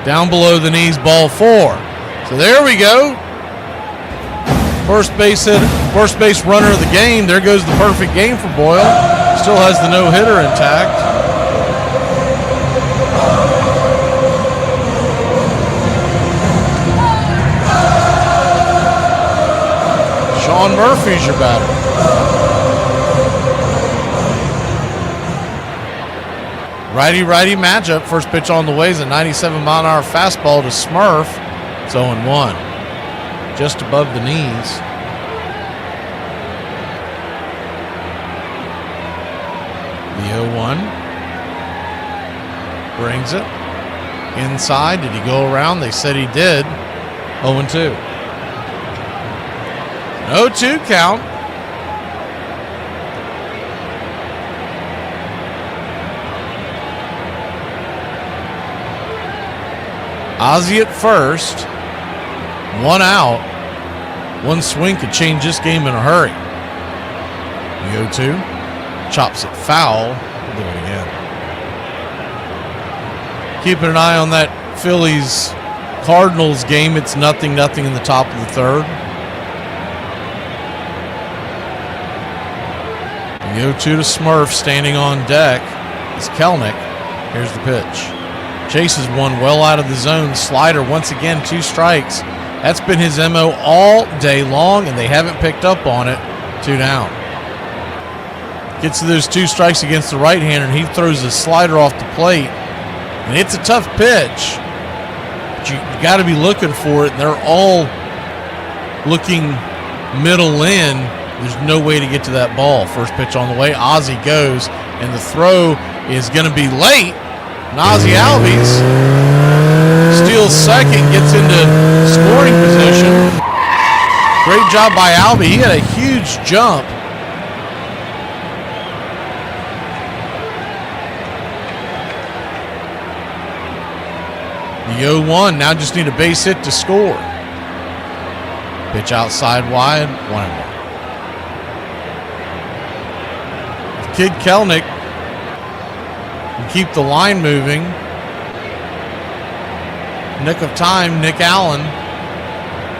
Down below the knees, ball 4. So there we go. First base hit, first base runner of the game. There goes the perfect game for Boyle. Still has the no-hitter intact. Sean Murphy's your batter. Righty-righty matchup. First pitch on the way is a 97-mile-an-hour fastball to Smurf. It's 0-1. Just above the knees. The 0-1. Brings it. Inside. Did he go around? They said he did. 0-2. 0-2 count. Ozzie at first. 1 out. 1 swing could change this game in a hurry. The 0-2. Chops it foul. We'll do it again. Keeping an eye on that Phillies Cardinals game. It's 0-0 in the top of the third. The 0-2 to Smurf, standing on deck is Kelnick. Here's the pitch. Chases one well out of the zone. Slider once again, 2 strikes. That's been his MO all day long, and they haven't picked up on it. 2 down. Gets to those 2 strikes against the right-hander, and he throws the slider off the plate. And it's a tough pitch, but you got to be looking for it, and they're all looking middle in. There's no way to get to that ball. First pitch on the way. Ozzie goes, and the throw is going to be late. And Ozzie Albies steals second, gets into scoring position. Great job by Albie. He had a huge jump. The 0-1 now just need a base hit to score. Pitch outside wide, 1-1. kid Kelnick can keep the line moving. Nick of time, Nick Allen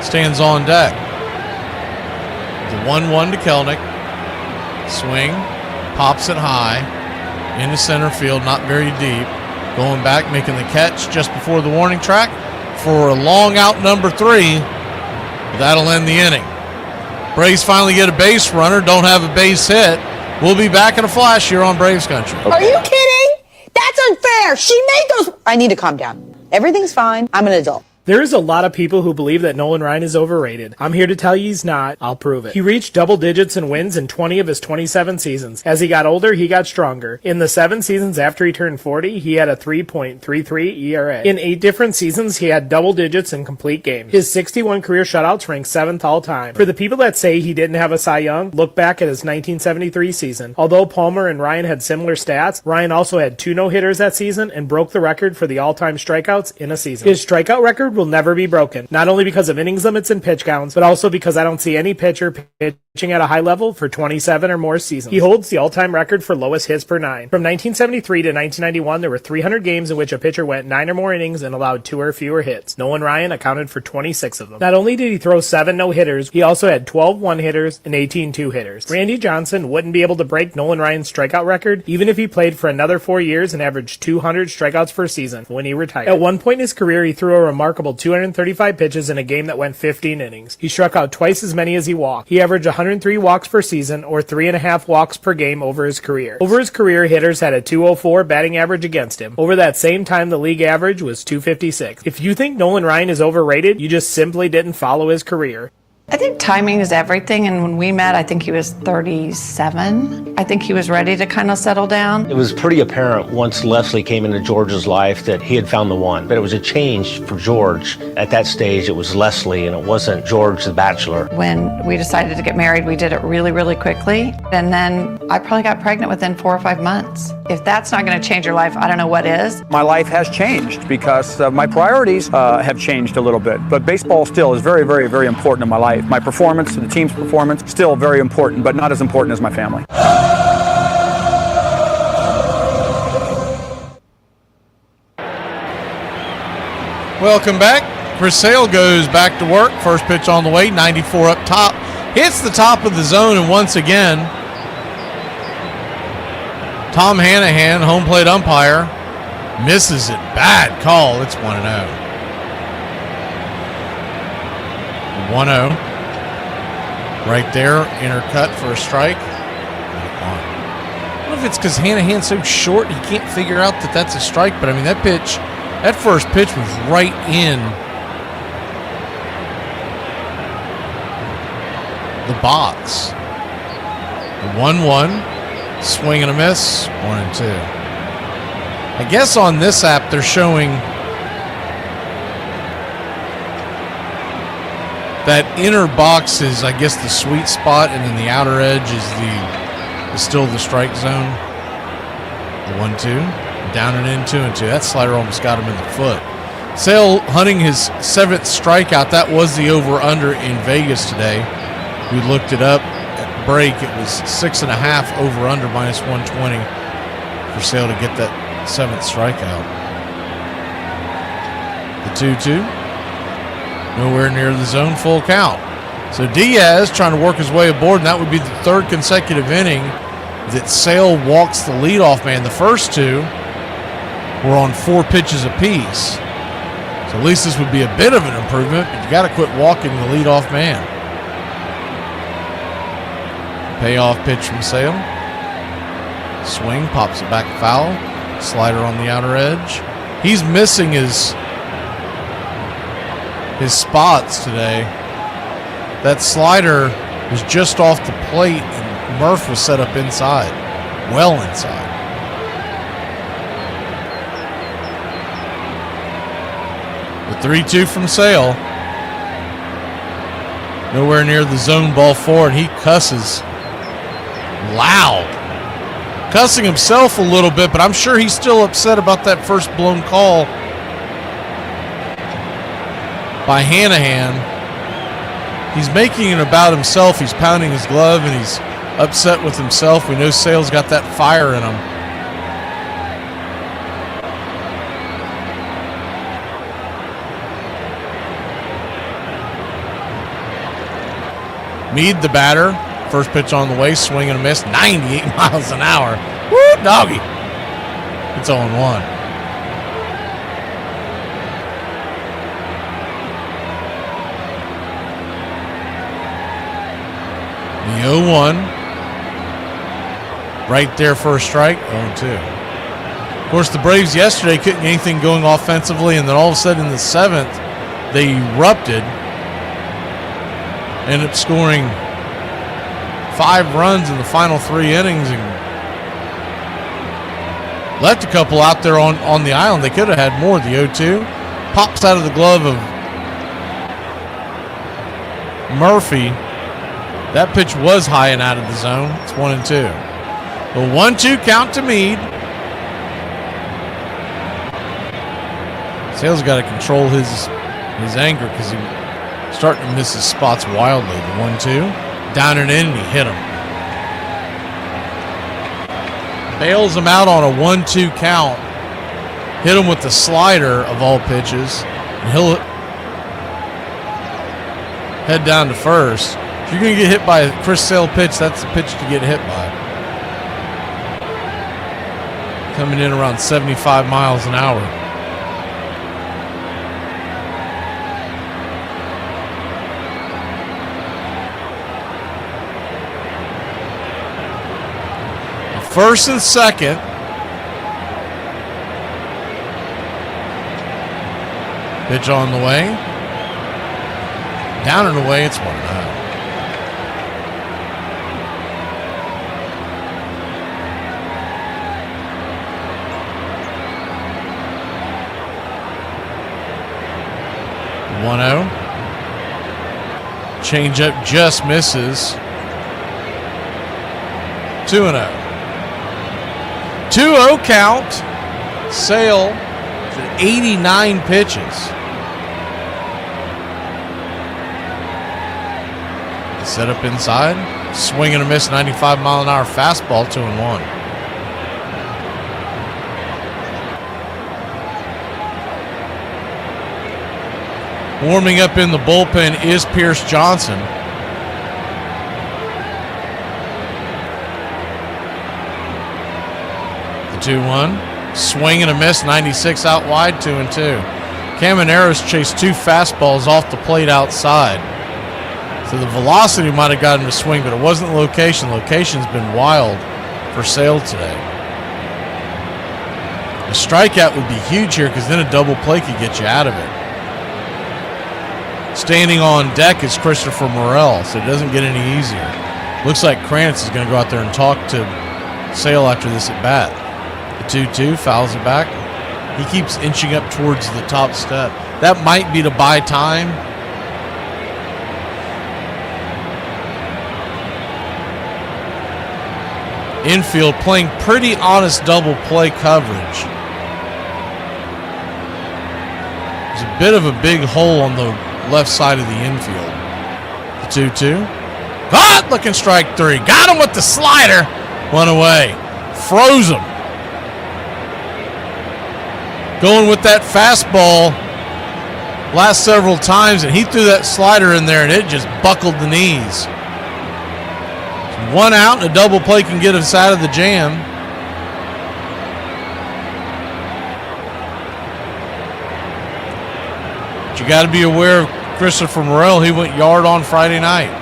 stands on deck. The 1-1 to Kelnick. Swing, pops it high into center field, not very deep. Going back, making the catch just before the warning track for a long out number 3. That'll end the inning. Braves finally get a base runner, don't have a base hit. We'll be back in a flash here on Braves Country. Are you kidding? That's unfair. She made those. I need to calm down. Everything's fine. I'm an adult. There is a lot of people who believe that Nolan Ryan is overrated. I'm here to tell you he's not. I'll prove it. He reached double digits in wins in 20 of his 27 seasons. As he got older, he got stronger. In the 7 seasons after he turned 40, he had a 3.33 ERA. In 8 different seasons, he had double digits in complete games. His 61 career shutouts ranked 7th all time. For the people that say he didn't have a Cy Young, look back at his 1973 season. Although Palmer and Ryan had similar stats, Ryan also had 2 no-hitters that season and broke the record for the all-time strikeouts in a season. His strikeout record will never be broken, not only because of innings limits and pitch counts, but also because I don't see any pitcher pitching at a high level for 27 or more seasons. He holds the all-time record for lowest hits per 9. From 1973 to 1991, there were 300 games in which a pitcher went 9 or more innings and allowed 2 or fewer hits. Nolan Ryan accounted for 26 of them. Not only did he throw 7 no-hitters, he also had 12 one-hitters and 18 two-hitters. Randy Johnson wouldn't be able to break Nolan Ryan's strikeout record even if he played for another 4 years and averaged 200 strikeouts per season when he retired. At one point in his career, he threw a remarkable 235 pitches in a game that went 15 innings. He struck out twice as many as he walked. He averaged 103 walks per season, or 3.5 walks per game over his career. Over his career, hitters had a 204 batting average against him. Over that same time, the league average was 256. If you think Nolan Ryan is overrated, you just simply didn't follow his career. I think timing is everything, and when we met, I think he was 37. I think he was ready to kind of settle down. It was pretty apparent once Leslie came into George's life that he had found the one, but it was a change for George. At that stage, it was Leslie, and it wasn't George the bachelor. When we decided to get married, we did it really, really quickly, and then I probably got pregnant within 4 or 5 months. If that's not going to change your life, I don't know what is. My life has changed because my priorities have changed a little bit, but baseball still is very, very, very important in my life. My performance, the team's performance, still very important, but not as important as my family. Welcome back. Chris Sale goes back to work. First pitch on the way, 94 up top. Hits the top of the zone, and once again, Tom Hanahan, home plate umpire, misses it. Bad call. It's 1-0. 1-0. Right there, intercut for a strike. I don't know if it's because Hanahan's so short he can't figure out that that's a strike, but I mean that first pitch was right in the box. The 1-1, swing and a miss, 1-2. I guess on this app they're showing that inner box is, I guess, the sweet spot, and then the outer edge is still the strike zone. The 1-2, down and in, 2-2. That slider almost got him in the foot. Sale hunting his 7th strikeout. That was the over/under in Vegas today. We looked it up at break. It was 6.5 over/under -120 for Sale to get that 7th strikeout. The 2-2. Nowhere near the zone, full count. So Diaz trying to work his way aboard, and that would be the 3rd consecutive inning that Sale walks the leadoff man. The first 2 were on 4 pitches apiece. So at least this would be a bit of an improvement, but you got to quit walking the leadoff man. Payoff pitch from Sale. Swing, pops it back foul. Slider on the outer edge. He's missing his spots today. That slider was just off the plate, and Murph was set up inside, well inside. The 3-2 from Sale. Nowhere near the zone, ball 4, and he cusses loud. Cussing himself a little bit, but I'm sure he's still upset about that first blown call by Hanahan. He's making it about himself. He's pounding his glove, and he's upset with himself. We know Sale's got that fire in him. Meade, the batter. First pitch on the way, swing and a miss, 98 miles an hour. Woo, doggy. It's 0-1. The 0-1. Right there for a strike, 0-2. Of course, the Braves yesterday couldn't get anything going offensively, and then all of a sudden in the 7th, they erupted. Ended up scoring 5 runs in the final 3 innings and left a couple out there on the island. They could have had more. The 0-2 pops out of the glove of Murphy. That pitch was high and out of the zone. It's 1-2. The 1-2 count to Meade. Sale's got to control his anger because he's starting to miss his spots wildly. The 1-2. Down and in, and he hit him. Bails him out on a 1-2 count. Hit him with the slider of all pitches. And he'll head down to first. If you're going to get hit by a Chris Sale pitch, that's the pitch to get hit by. Coming in around 75 miles an hour. First and second. Pitch on the way. Down and away, it's 1-0. Changeup just misses. 2-0. 2-0 count. Sale to 89 pitches. Set up inside. Swing and a miss, 95 mile an hour fastball, 2-1. Warming up in the bullpen is Pierce Johnson. The 2-1. Swing and a miss, 96 out wide, 2-2. Camaneros chased 2 fastballs off the plate outside. So the velocity might have got him to swing, but it wasn't the location. Location's been wild for Sale today. A strikeout would be huge here because then a double play could get you out of it. Standing on deck is Christopher Morel, so it doesn't get any easier. Looks like Krantz is going to go out there and talk to Sale after this at bat. The 2-2 fouls it back. He keeps inching up towards the top step. That might be to buy time. Infield playing pretty honest double play coverage. There's a bit of a big hole on the left side of the infield. The 2-2. Hot looking strike 3. Got him with the slider. 1 away. Froze him. Going with that fastball last several times, and he threw that slider in there, and it just buckled the knees. 1 out, and a double play can get us out of the jam. But you got to be aware of Christopher Morel. He went yard on Friday night.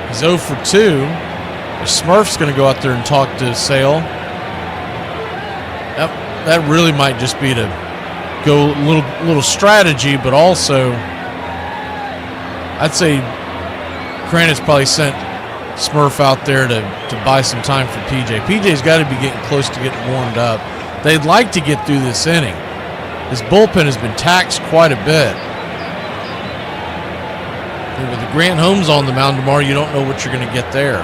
He's 0 for 2. The Smurf's going to go out there and talk to Sale. That really might just be to go a little strategy, but also I'd say Krantz probably sent Smurf out there to buy some time for PJ. PJ's got to be getting close to getting warmed up. They'd like to get through this inning. This bullpen has been taxed quite a bit. And with the Grant Holmes on the mound tomorrow, you don't know what you're going to get there.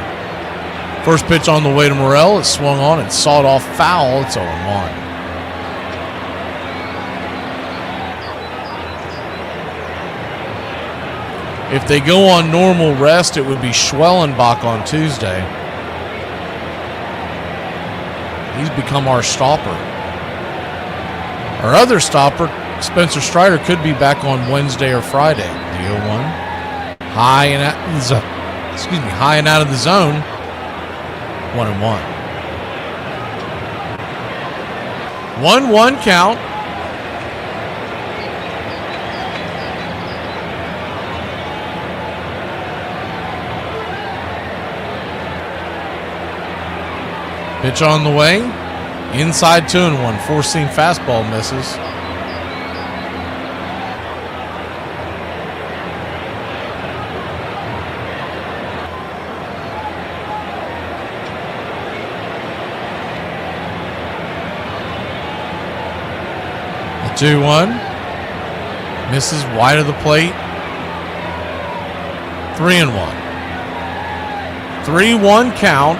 First pitch on the way to Morel. It's swung on and sawed off foul. It's 0-1. If they go on normal rest, it would be Schwellenbach on Tuesday. He's become our stopper. Our other stopper, Spencer Strider, could be back on Wednesday or Friday. The 0-1. High and out of the zone. 1-1. 1-1 count. Pitch on the way. Inside 2-1. Four-seam fastball misses. The 2-1. Misses wide of the plate. 3-1. 3-1 count.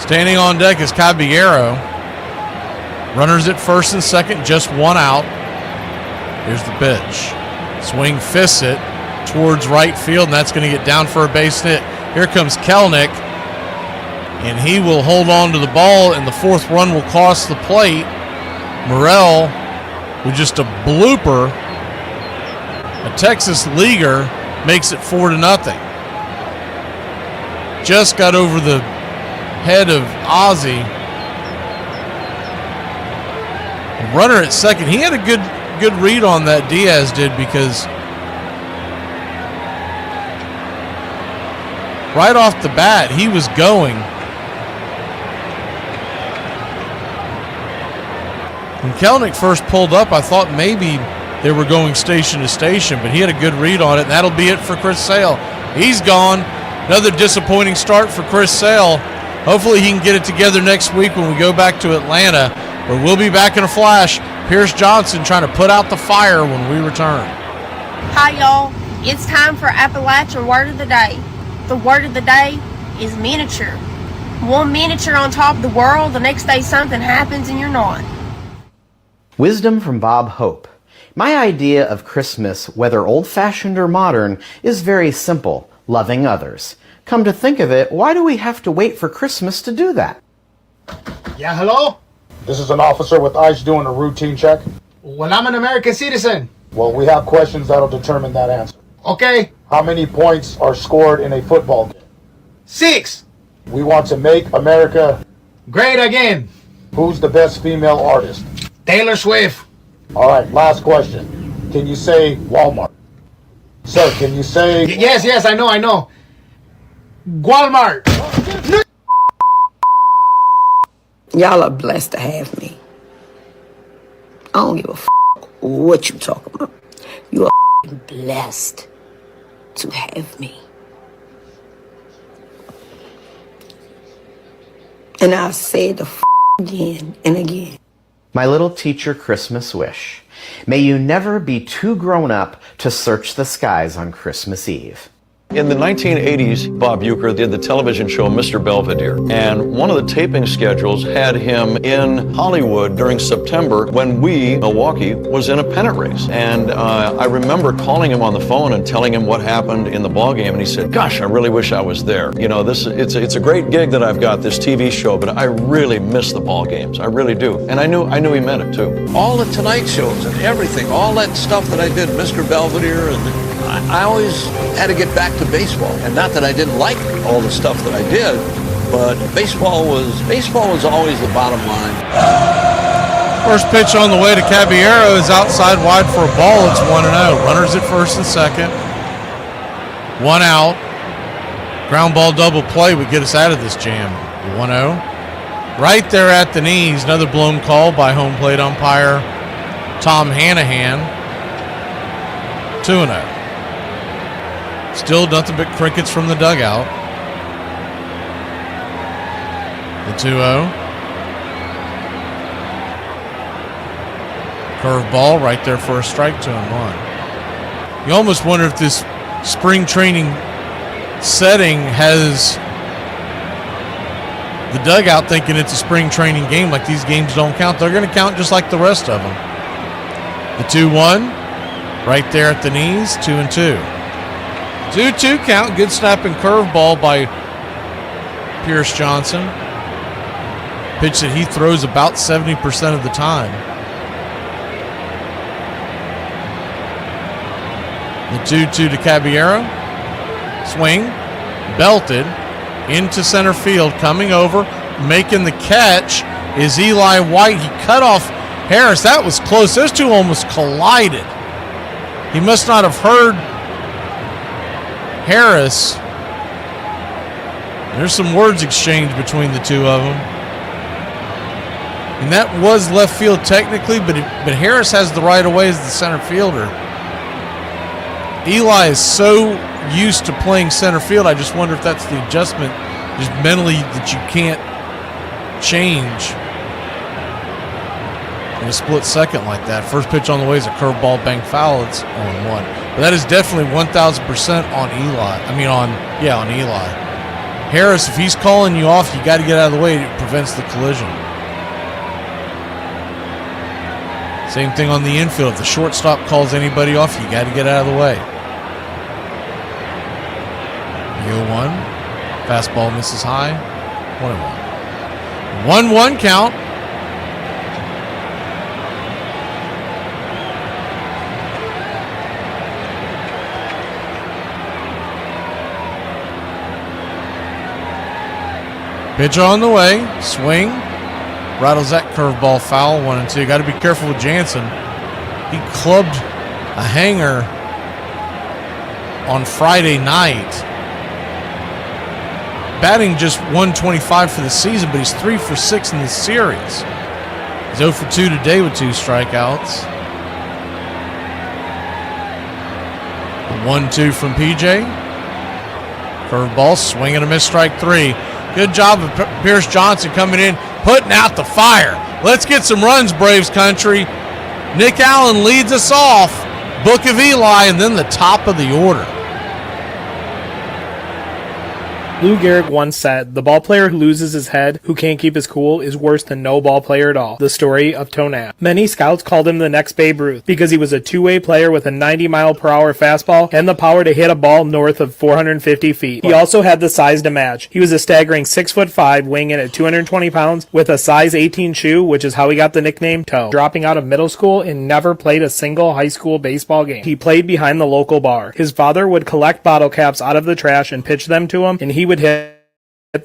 Standing on deck is Caballero. Runners at first and second, just one out. Here's the pitch. Swing fists it towards right field, and that's going to get down for a base hit. Here comes Kelnick, and he will hold on to the ball, and the fourth run will cross the plate. Morrell, with just a blooper, a Texas leaguer, makes it 4-0. Just got over the head of Ozzie. Runner at second. He had a good read on that, Diaz did, because right off the bat he was going. When Kelnick first pulled up, I thought maybe they were going station to station, but he had a good read on it, and that'll be it for Chris Sale. He's gone. Another disappointing start for Chris Sale. Hopefully he can get it together next week when we go back to Atlanta. But we'll be back in a flash. Pierce Johnson trying to put out the fire when we return. Hi, y'all. It's time for Appalachian Word of the Day. The word of the day is miniature. One miniature on top of the world, the next day something happens and you're not. Wisdom from Bob Hope. My idea of Christmas, whether old-fashioned or modern, is very simple: loving others. Come to think of it, why do we have to wait for Christmas to do that? Yeah, hello? This is an officer with ICE doing a routine check. Well, I'm an American citizen. Well, we have questions that'll determine that answer. Okay. How many points are scored in a football game? 6. We want to make America great again. Who's the best female artist? Taylor Swift. All right, last question. Can you say Walmart? Sir, can you say... Yes, I know. Walmart. Y'all are blessed to have me. I don't give a what you talking about. You are blessed to have me. And I'll say it again and again. My little teacher Christmas wish. May you never be too grown up to search the skies on Christmas Eve. In the 1980s, Bob Uecker did the television show Mr. Belvedere, and one of the taping schedules had him in Hollywood during September when Milwaukee, was in a pennant race. And I remember calling him on the phone and telling him what happened in the ball game, and he said, "Gosh, I really wish I was there. You know, it's a great gig that I've got, this TV show, but I really miss the ball games. I really do." And I knew he meant it too. All the Tonight shows and everything, all that stuff that I did, Mr. Belvedere, and I always had to get back to baseball. And not that I didn't like all the stuff that I did, but baseball was always the bottom line. First pitch on the way to Caballero is outside wide for a ball. It's 1-0. Runners at first and second. One out. Ground ball double play would get us out of this jam. 1-0. Right there at the knees. Another blown call by home plate umpire Tom Hanahan. 2-0. Still nothing but crickets from the dugout. The 2-0. Curve ball right there for a strike, 2-1. You almost wonder if this spring training setting has the dugout thinking it's a spring training game, like these games don't count. They're going to count just like the rest of them. The 2-1, right there at the knees, 2-2. 2-2 count, good snapping curveball by Pierce Johnson. Pitch that he throws about 70% of the time. The 2-2 to Caballero. Swing, belted, into center field, coming over, making the catch is Eli White. He cut off Harris. That was close. Those two almost collided. He must not have heard Harris. There's some words exchanged between the two of them. And that was left field technically, but Harris has the right of way as the center fielder. Eli is so used to playing center field, I just wonder if that's the adjustment just mentally that you can't change in a split second like that. First pitch on the way is a curveball, bang foul. It's 0-1. But that is definitely 1,000% on Eli. On Eli. Harris, if he's calling you off, you got to get out of the way. It prevents the collision. Same thing on the infield. If the shortstop calls anybody off, you got to get out of the way. The 0-1. Fastball misses high. 1-1. 1-1 count. Pitcher on the way. Swing. Rattles that curveball foul. 1-2. Got to be careful with Jansen. He clubbed a hanger on Friday night. Batting just 125 for the season, but he's 3 for 6 in the series. He's 0 for 2 today with 2 strikeouts. 1-2 from PJ. Curveball, swing and a miss, strike 3. Good job of Pierce Johnson coming in, putting out the fire. Let's get some runs, Braves country. Nick Allen leads us off. Book of Eli, and then the top of the order. Lou Gehrig once said, "The ball player who loses his head, who can't keep his cool, is worse than no ball player at all." The story of Tonap. Many scouts called him the next Babe Ruth because he was a two-way player with a 90-mile-per-hour fastball and the power to hit a ball north of 450 feet. He also had the size to match. He was a staggering 6'5", weighing in at 220 pounds, with a size 18 shoe, which is how he got the nickname Toe. Dropping out of middle school and never played a single high school baseball game. He played behind the local bar. His father would collect bottle caps out of the trash and pitch them to him, and he would hit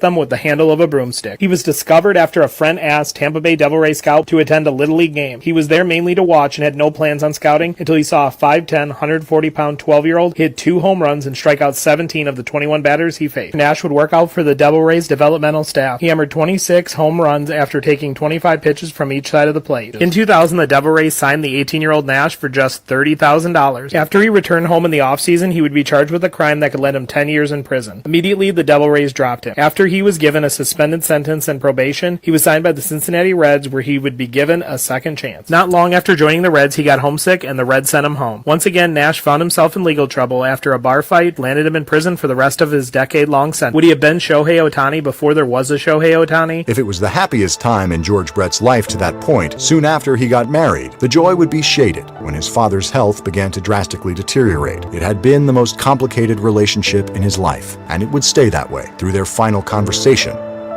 them with the handle of a broomstick. He was discovered after a friend asked Tampa Bay Devil Rays scout to attend a Little League game. He was there mainly to watch and had no plans on scouting until he saw a 5'10", 140-pound 12-year-old hit 2 home runs and strike out 17 of the 21 batters he faced. Nash would work out for the Devil Rays developmental staff. He hammered 26 home runs after taking 25 pitches from each side of the plate. In 2000, the Devil Rays signed the 18-year-old Nash for just $30,000. After he returned home in the offseason, he would be charged with a crime that could land him 10 years in prison. Immediately, the Devil Rays dropped him. After he was given a suspended sentence and probation, he was signed by the Cincinnati Reds, where he would be given a second chance. Not long after joining the Reds, he got homesick and the Reds sent him home. Once again, Nash found himself in legal trouble after a bar fight landed him in prison for the rest of his decade-long sentence. Would he have been Shohei Ohtani before there was a Shohei Ohtani? If it was the happiest time in George Brett's life to that point, soon after he got married, the joy would be shaded when his father's health began to drastically deteriorate. It had been the most complicated relationship in his life, and it would stay that way through their final conversation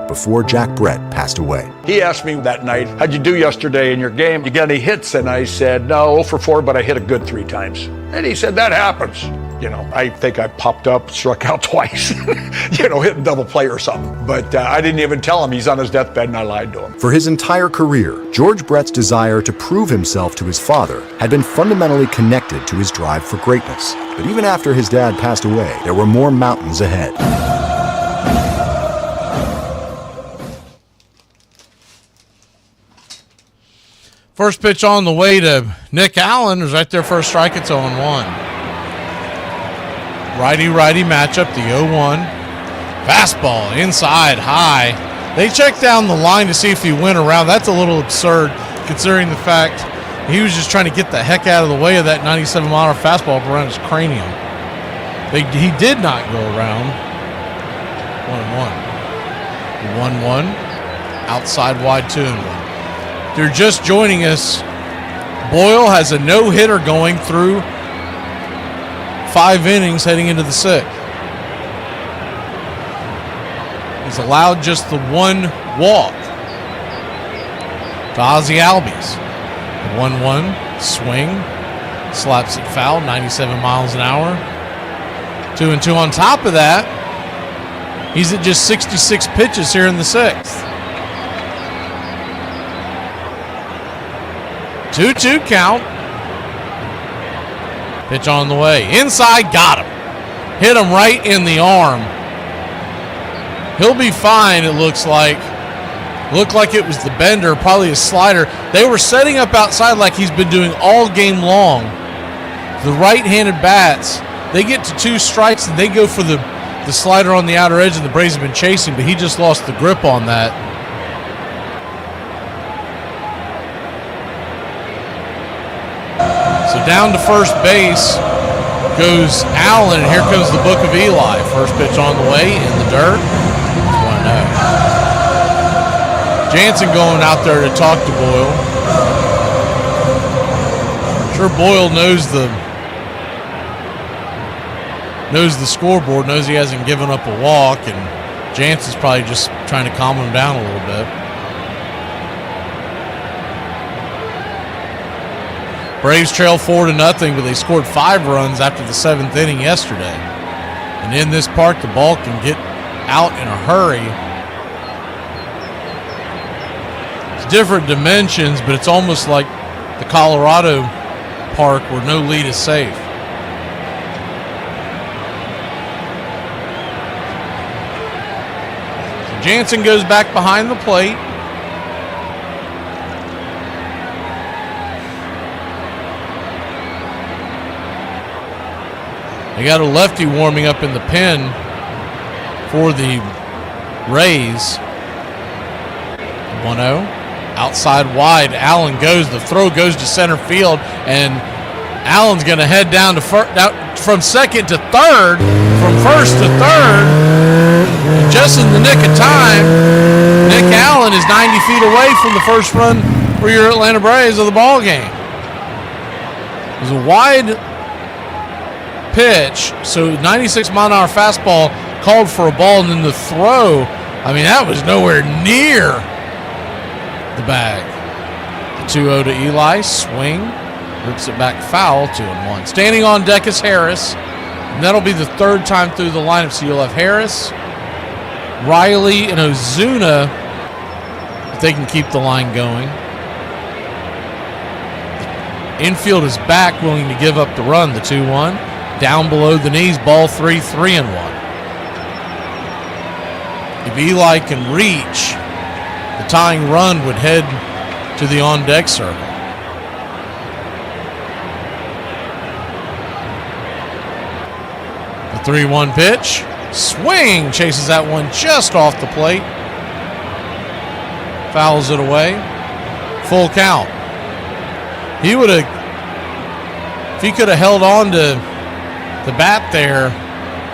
before Jack Brett passed away. He asked me that night, "How'd you do yesterday in your game? You got any hits?" And I said, "No, 0 for 4, but I hit a good 3 times. And he said, "That happens." I think I popped up, struck out twice, hitting double play or something. But I didn't even tell him he's on his deathbed, and I lied to him. For his entire career, George Brett's desire to prove himself to his father had been fundamentally connected to his drive for greatness. But even after his dad passed away, there were more mountains ahead. First pitch on the way to Nick Allen was right there for a strike. It's 0-1. Righty-righty matchup, the 0-1. Fastball inside, high. They checked down the line to see if he went around. That's a little absurd considering the fact he was just trying to get the heck out of the way of that 97-mile-an-hour fastball around his cranium. He did not go around. 1-1. 1-1. Outside wide 2-1. If you're just joining us, Boyle has a no-hitter going through 5 innings heading into the 6th. He's allowed just the 1 walk to Ozzie Albies. 1-1 swing, slaps it foul, 97 miles an hour. 2-2 on top of that. He's at just 66 pitches here in the 6th. 2-2 count. Pitch on the way. Inside, got him. Hit him right in the arm. He'll be fine, it looks like. Looked like it was the bender, probably a slider. They were setting up outside like he's been doing all game long. The right-handed bats, they get to 2 strikes and they go for the slider on the outer edge, and the Braves have been chasing, but he just lost the grip on that. So down to first base goes Allen, and here comes the Book of Eli. First pitch on the way in the dirt. It's 1-0. Jansen going out there to talk to Boyle. I'm sure Boyle knows the scoreboard, knows he hasn't given up a walk, and Jansen's probably just trying to calm him down a little bit. Braves trail 4-0, but they scored 5 runs after the 7th inning yesterday. And in this park, the ball can get out in a hurry. It's different dimensions, but it's almost like the Colorado park where no lead is safe. So Jansen goes back behind the plate. They got a lefty warming up in the pen for the Rays. 1-0. Outside wide. Allen goes. The throw goes to center field. And Allen's going to head down to from second to third. From first to third. And just in the nick of time, Nick Allen is 90 feet away from the first run for your Atlanta Braves of the ball game. It was a wide pitch, so 96-mile-an-hour fastball called for a ball, and then the throw, I mean, that was nowhere near the bag. The 2-0 to Eli, swing, rips it back foul, 2-1. Standing on deck is Harris, and that'll be the 3rd time through the lineup, so you'll have Harris, Riley, and Ozuna, if they can keep the line going. Infield is back, willing to give up the run, the 2-1. Down below the knees, ball 3, 3-1. If Eli can reach, the tying run would head to the on-deck circle. The 3-1 pitch. Swing, chases that one just off the plate. Fouls it away. Full count. He would have, if he could have held on to the bat there,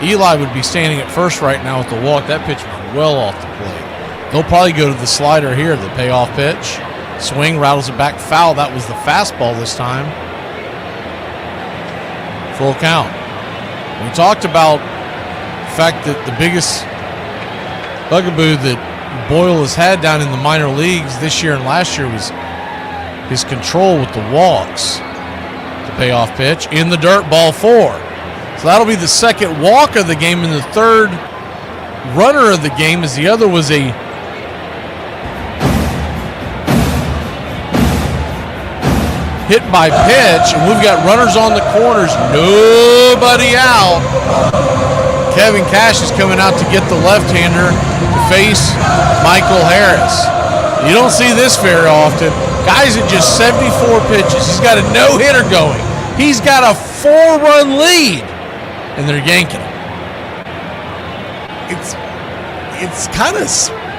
Eli would be standing at first right now with the walk. That pitch was well off the plate. They'll probably go to the slider here, the payoff pitch. Swing, rattles it back, foul. That was the fastball this time. Full count. We talked about the fact that the biggest bugaboo that Boyle has had down in the minor leagues this year and last year was his control with the walks. The payoff pitch in the dirt, ball 4. So that'll be the 2nd walk of the game, and the 3rd runner of the game, as the other was a hit by pitch, and we've got runners on the corners, nobody out. Kevin Cash is coming out to get the left-hander to face Michael Harris. You don't see this very often. Guys at just 74 pitches. He's got a no-hitter going. He's got a 4-run lead, and they're yanking him. It's kind of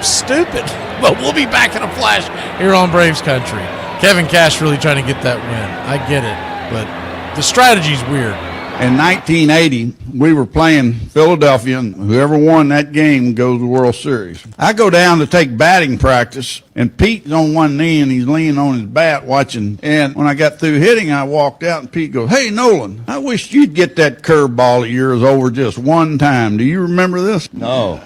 stupid, but we'll be back in a flash here on Braves Country. Kevin Cash really trying to get that win. I get it, but the strategy's weird. In 1980, we were playing Philadelphia, and whoever won that game goes to the World Series. I go down to take batting practice, and Pete's on one knee, and he's leaning on his bat watching. And when I got through hitting, I walked out, and Pete goes, "Hey, Nolan, I wish you'd get that curveball of yours over just one time." Do you remember this? No.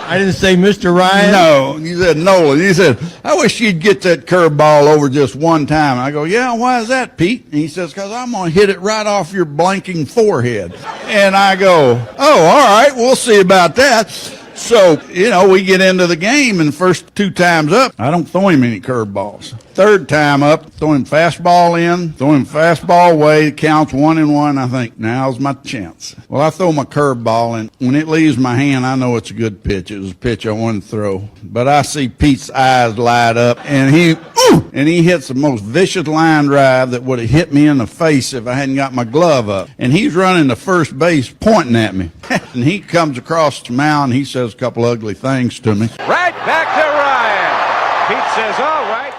I didn't say Mr. Ryan? No, you said Nolan. You said, "I wish you'd get that curveball over just one time." I go, "Yeah, why is that, Pete?" And he says, "Because I'm going to hit it right off your blanking forehead." And I go, "Oh, all right, we'll see about that." So, we get into the game, and the first 2 times up, I don't throw him any curveballs. Third time up, throw him fastball in, throw him fastball away, counts 1-1. I think, now's my chance. Well, I throw my curveball, and when it leaves my hand, I know it's a good pitch. It was a pitch I wanted to throw. But I see Pete's eyes light up, and he hits the most vicious line drive that would have hit me in the face if I hadn't got my glove up. And he's running to first base, pointing at me. And he comes across the mound, and he says a couple ugly things to me. Right back to Ryan. Pete says, "All right."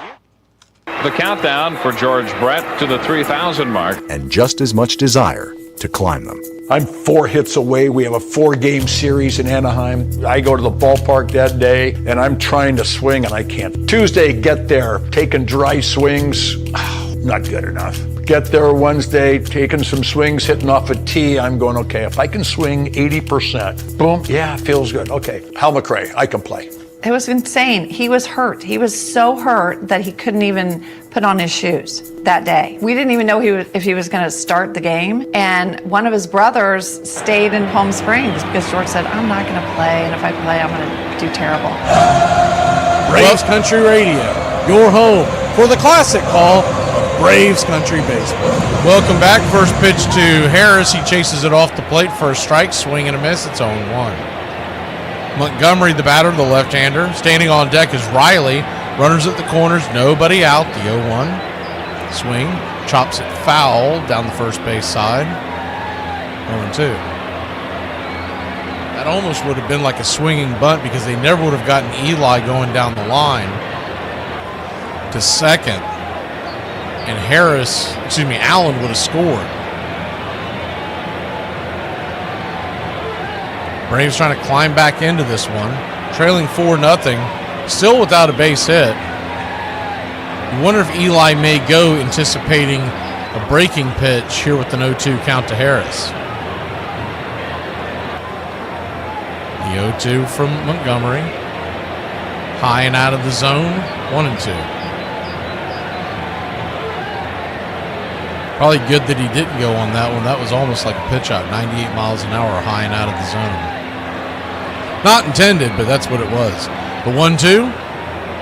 The countdown for George Brett to the 3,000 mark. And just as much desire to climb them. I'm 4 hits away. We have a 4-game series in Anaheim. I go to the ballpark that day, and I'm trying to swing, and I can't. Tuesday, get there, taking dry swings. Not good enough. Get there Wednesday, taking some swings, hitting off a tee. I'm going, okay, if I can swing 80%, boom, yeah, feels good. Okay, Hal McRae, I can play. It was insane. He was hurt. He was so hurt that he couldn't even put on his shoes that day. We didn't even know if he was going to start the game. And one of his brothers stayed in Palm Springs because George said, "I'm not going to play, and if I play, I'm going to do terrible." Braves Country Radio, your home for the classic call of Braves Country Baseball. Welcome back. First pitch to Harris. He chases it off the plate for a strike. Swing and a miss. It's 0-1. Montgomery, the batter, the left-hander. Standing on deck is Riley. Runners at the corners, nobody out. The 0-1. Swing, chops it foul down the first base side. 0-2. That almost would have been like a swinging bunt because they never would have gotten Eli going down the line to second. And Allen would have scored. Braves trying to climb back into this one. Trailing 4-0. Still without a base hit. You wonder if Eli may go anticipating a breaking pitch here with an 0-2 count to Harris. The 0-2 from Montgomery. High and out of the zone. 1-2. Probably good that he didn't go on that one. That was almost like a pitch out. 98 miles an hour, high and out of the zone. Not intended, but that's what it was. The 1-2.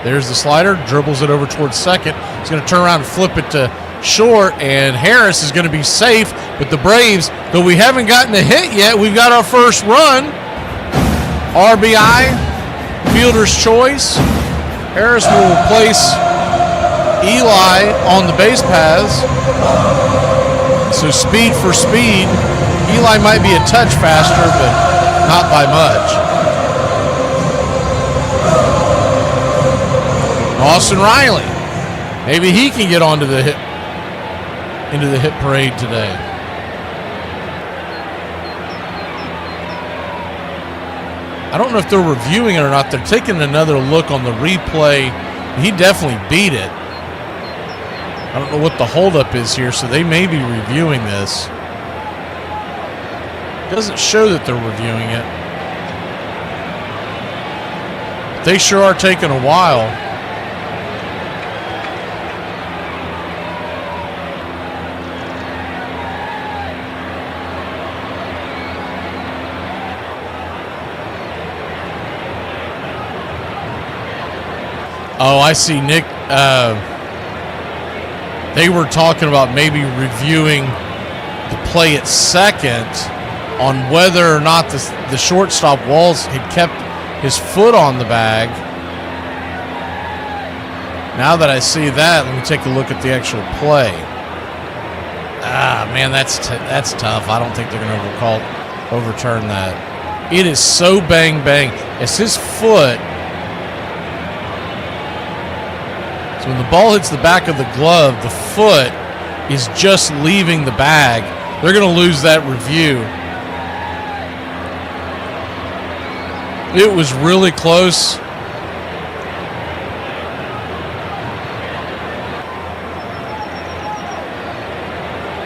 There's the slider. Dribbles it over towards second. He's going to turn around and flip it to short, and Harris is going to be safe. But the Braves, though we haven't gotten a hit yet, we've got our first run. RBI, fielder's choice. Harris will replace Eli on the base paths. So speed for speed. Eli might be a touch faster, but not by much. Austin Riley. Maybe he can get into the hit parade today. I don't know if they're reviewing it or not. They're taking another look on the replay. He definitely beat it. I don't know what the holdup is here, so they may be reviewing this. It doesn't show that they're reviewing it. They sure are taking a while. Oh, I see, Nick. They were talking about maybe reviewing the play at second on whether or not the shortstop Walls had kept his foot on the bag. Now that I see that, let me take a look at the actual play. Ah, man, that's tough. I don't think they're going to overturn that. It is so bang bang. It's his foot. So when the ball hits the back of the glove, the foot is just leaving the bag. They're going to lose that review. It was really close.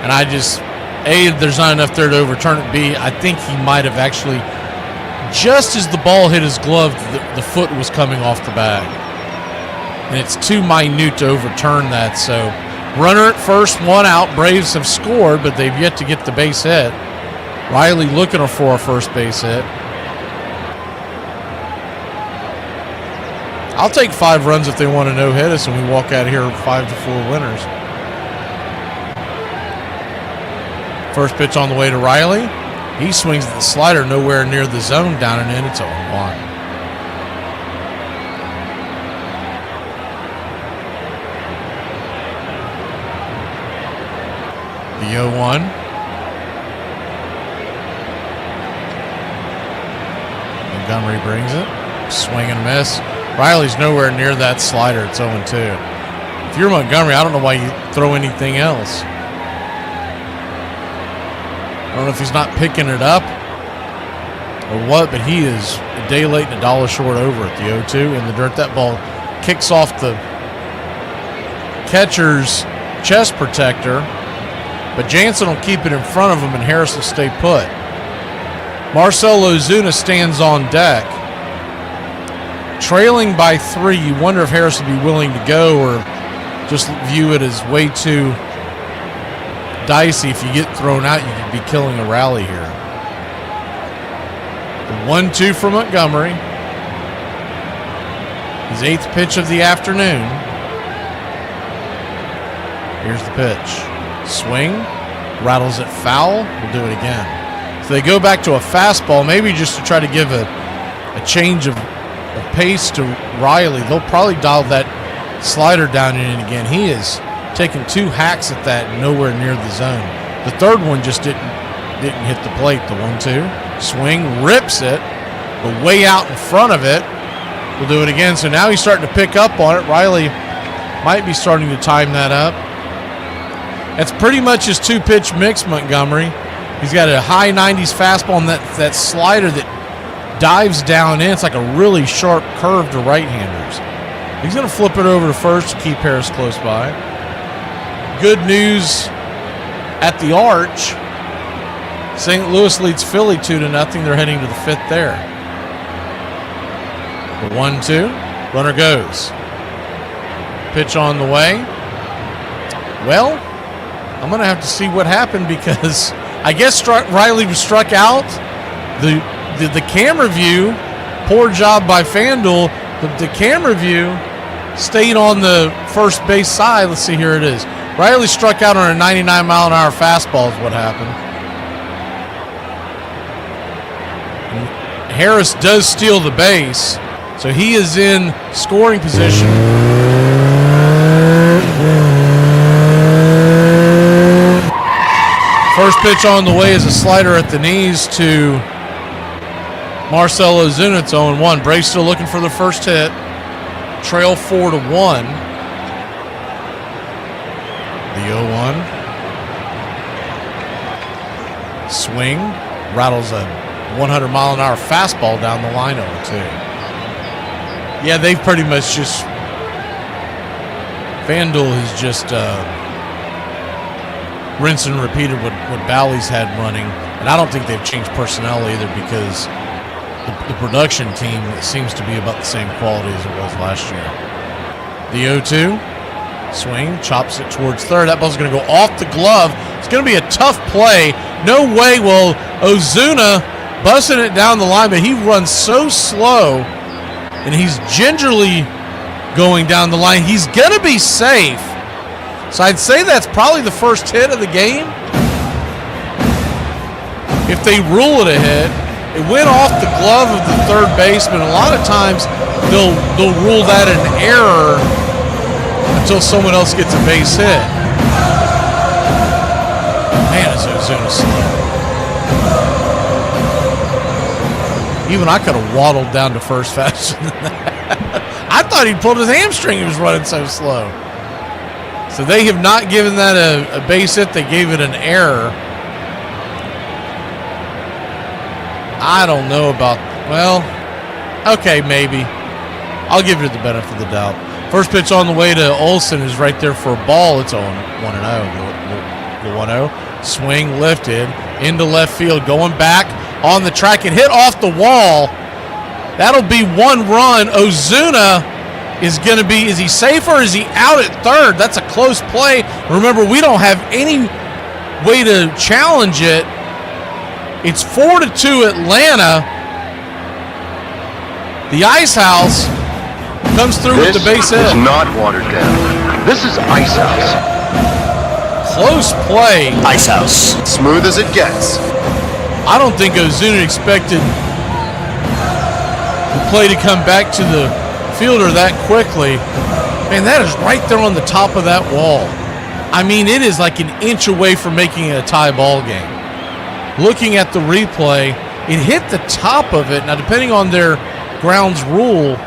And I just, A, there's not enough there to overturn it. B, I think he might have actually, just as the ball hit his glove, the foot was coming off the bag. And it's too minute to overturn that. So runner at first, one out. Braves have scored, but they've yet to get the base hit. Riley looking for a first base hit. I'll take 5 runs if they want to no-hit us and we walk out of here 5-4 winners. First pitch on the way to Riley. He swings at the slider nowhere near the zone, down and in. It's 0-1. The 0-1. Montgomery brings it. Swing and miss. Riley's nowhere near that slider. It's 0-2. If you're Montgomery, I don't know why you throw anything else. I don't know if he's not picking it up or what, but he is a day late and a dollar short over at the 0-2 in the dirt. That ball kicks off the catcher's chest protector, but Jansen will keep it in front of him and Harris will stay put. Marcell Ozuna stands on deck. Trailing by 3, you wonder if Harris would be willing to go or just view it as way too dicey. If you get thrown out, you could be killing a rally here. The 1-2 from Montgomery. His 8th pitch of the afternoon. Here's the pitch. Swing. Rattles it foul. We'll do it again. So they go back to a fastball, maybe just to try to give a change of pace to Riley. They'll probably dial that slider down in again. He is taking 2 hacks at that, nowhere near the zone. The third one just didn't hit the plate. The 1-2 swing, rips it, but way out in front of it. We'll do it again. So now he's starting to pick up on it. Riley might be starting to time that up. That's pretty much his 2-pitch mix, Montgomery. He's got a high 90s fastball and that slider that dives down in. It's like a really sharp curve to right-handers. He's going to flip it over to first to keep Harris close by. Good news at the Arch. St. Louis leads Philly 2-0. They're heading to the 5th there. The 1-2. Runner goes. Pitch on the way. Well, I'm going to have to see what happened because I guess Riley was struck out. The camera view, poor job by FanDuel. The camera view stayed on the first base side. Let's see, here it is. Riley struck out on a 99-mile-an-hour fastball is what happened. And Harris does steal the base, so he is in scoring position. First pitch on the way is a slider at the knees to Marcell Ozuna. It's 0-1. Braves still looking for the first hit. Trail 4-1. The 0-1. Swing. Rattles a 100-mile-an-hour fastball down the line 0-2. Yeah, they've pretty much just... FanDuel has just rinsed and repeated what Bally's had running. And I don't think they've changed personnel either because the production team seems to be about the same quality as it was last year. The 0-2. Swing, chops it towards third. That ball's going to go off the glove. It's going to be a tough play. No way will Ozuna busting it down the line, but he runs so slow, and he's gingerly going down the line. He's going to be safe. So I'd say that's probably the first hit of the game. If they rule it a hit, it went off the glove of the third baseman. A lot of times they'll rule that an error until someone else gets a base hit. Man, is Ozuna slow. Even I could have waddled down to first faster than that. I thought he'd pulled his hamstring. He was running so slow. So they have not given that a base hit. They gave it an error. I don't know about, well, okay, maybe. I'll give it the benefit of the doubt. First pitch on the way to Olsen is right there for a ball. It's on 1-0. The 1-0. Swing lifted into left field. Going back on the track and hit off the wall. That'll be 1 run. Ozuna is going to be, is he safe or is he out at third? That's a close play. Remember, we don't have any way to challenge it. It's 4-2 Atlanta. The Ice House comes through with the base hit. This is not watered down. This is Ice House. Close play. Ice House. Smooth as it gets. I don't think Ozuna expected the play to come back to the fielder that quickly. Man, that is right there on the top of that wall. I mean, it is like an inch away from making it a tie ball game. Looking at the replay, it hit the top of it. Now, depending on their grounds rule,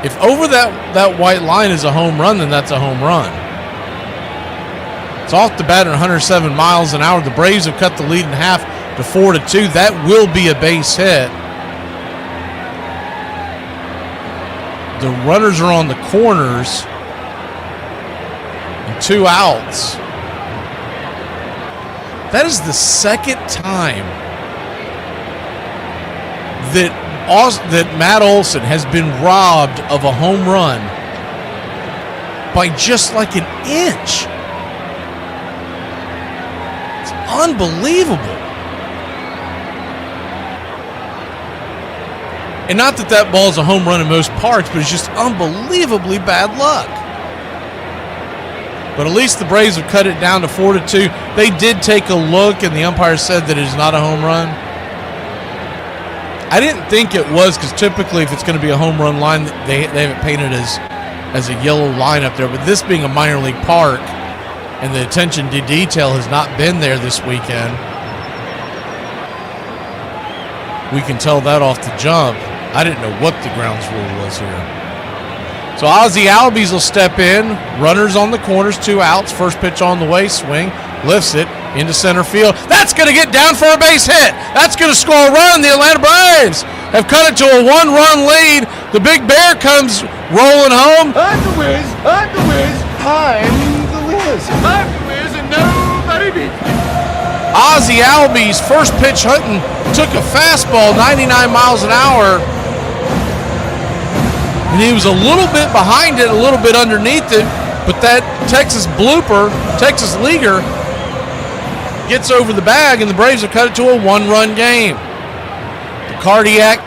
if over that white line is a home run, then that's a home run. It's off the bat at 107 miles an hour. The Braves have cut the lead in half to 4-2. That will be a base hit. The runners are on the corners. And 2 outs. That is the second time that Matt Olson has been robbed of a home run by just like an inch. It's unbelievable. And not that ball is a home run in most parts, but it's just unbelievably bad luck. But at least the Braves have cut it down to 4-2. They did take a look, and the umpire said that it is not a home run. I didn't think it was, because typically if it's going to be a home run line, they have it painted as a yellow line up there. But this being a minor league park, and the attention to detail has not been there this weekend, we can tell that off the jump. I didn't know what the grounds rule was here. So Ozzie Albies will step in. Runners on the corners, 2 outs. First pitch on the way, swing, lifts it into center field. That's going to get down for a base hit. That's going to score a run. The Atlanta Braves have cut it to a 1-run lead. The Big Bear comes rolling home. I'm the Wiz. I'm the Wiz. I'm the Wiz. I'm the Wiz, and nobody beats me. Ozzie Albies, first pitch hunting, took a fastball 99 miles an hour. And he was a little bit behind it, a little bit underneath it, but that Texas leaguer gets over the bag, and the Braves have cut it to a 1-run game. The Cardiac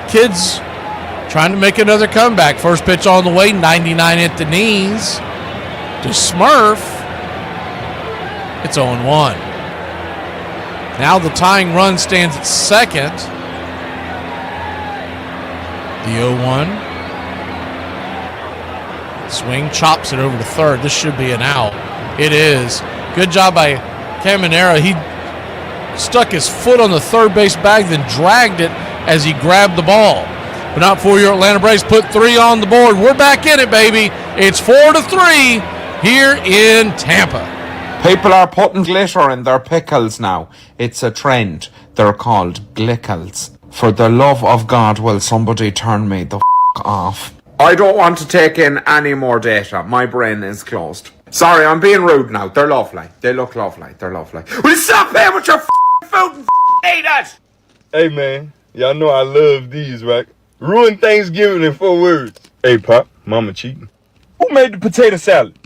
kids trying to make another comeback. First pitch on the way, 99 at the knees to Smurf. It's 0-1. Now the tying run stands at second. The 0-1. Swing, chops it over to third. This should be an out. It is. Good job by Caminero. He stuck his foot on the third base bag, then dragged it as he grabbed the ball. But not for your Atlanta Braves. Put 3 on the board. We're back in it, baby. It's 4-3 here in Tampa. People are putting glitter in their pickles now. It's a trend. They're called glickles. For the love of God, will somebody turn me the off? I don't want to take in any more data. My brain is closed. Sorry, I'm being rude now. They're lovely. They look lovely. They're lovely. Will you stop playing with your food and eat it? Hey, man. Y'all know I love these, right? Ruin Thanksgiving in 4 words. Hey, Pop. Mama cheating. Who made the potato salad?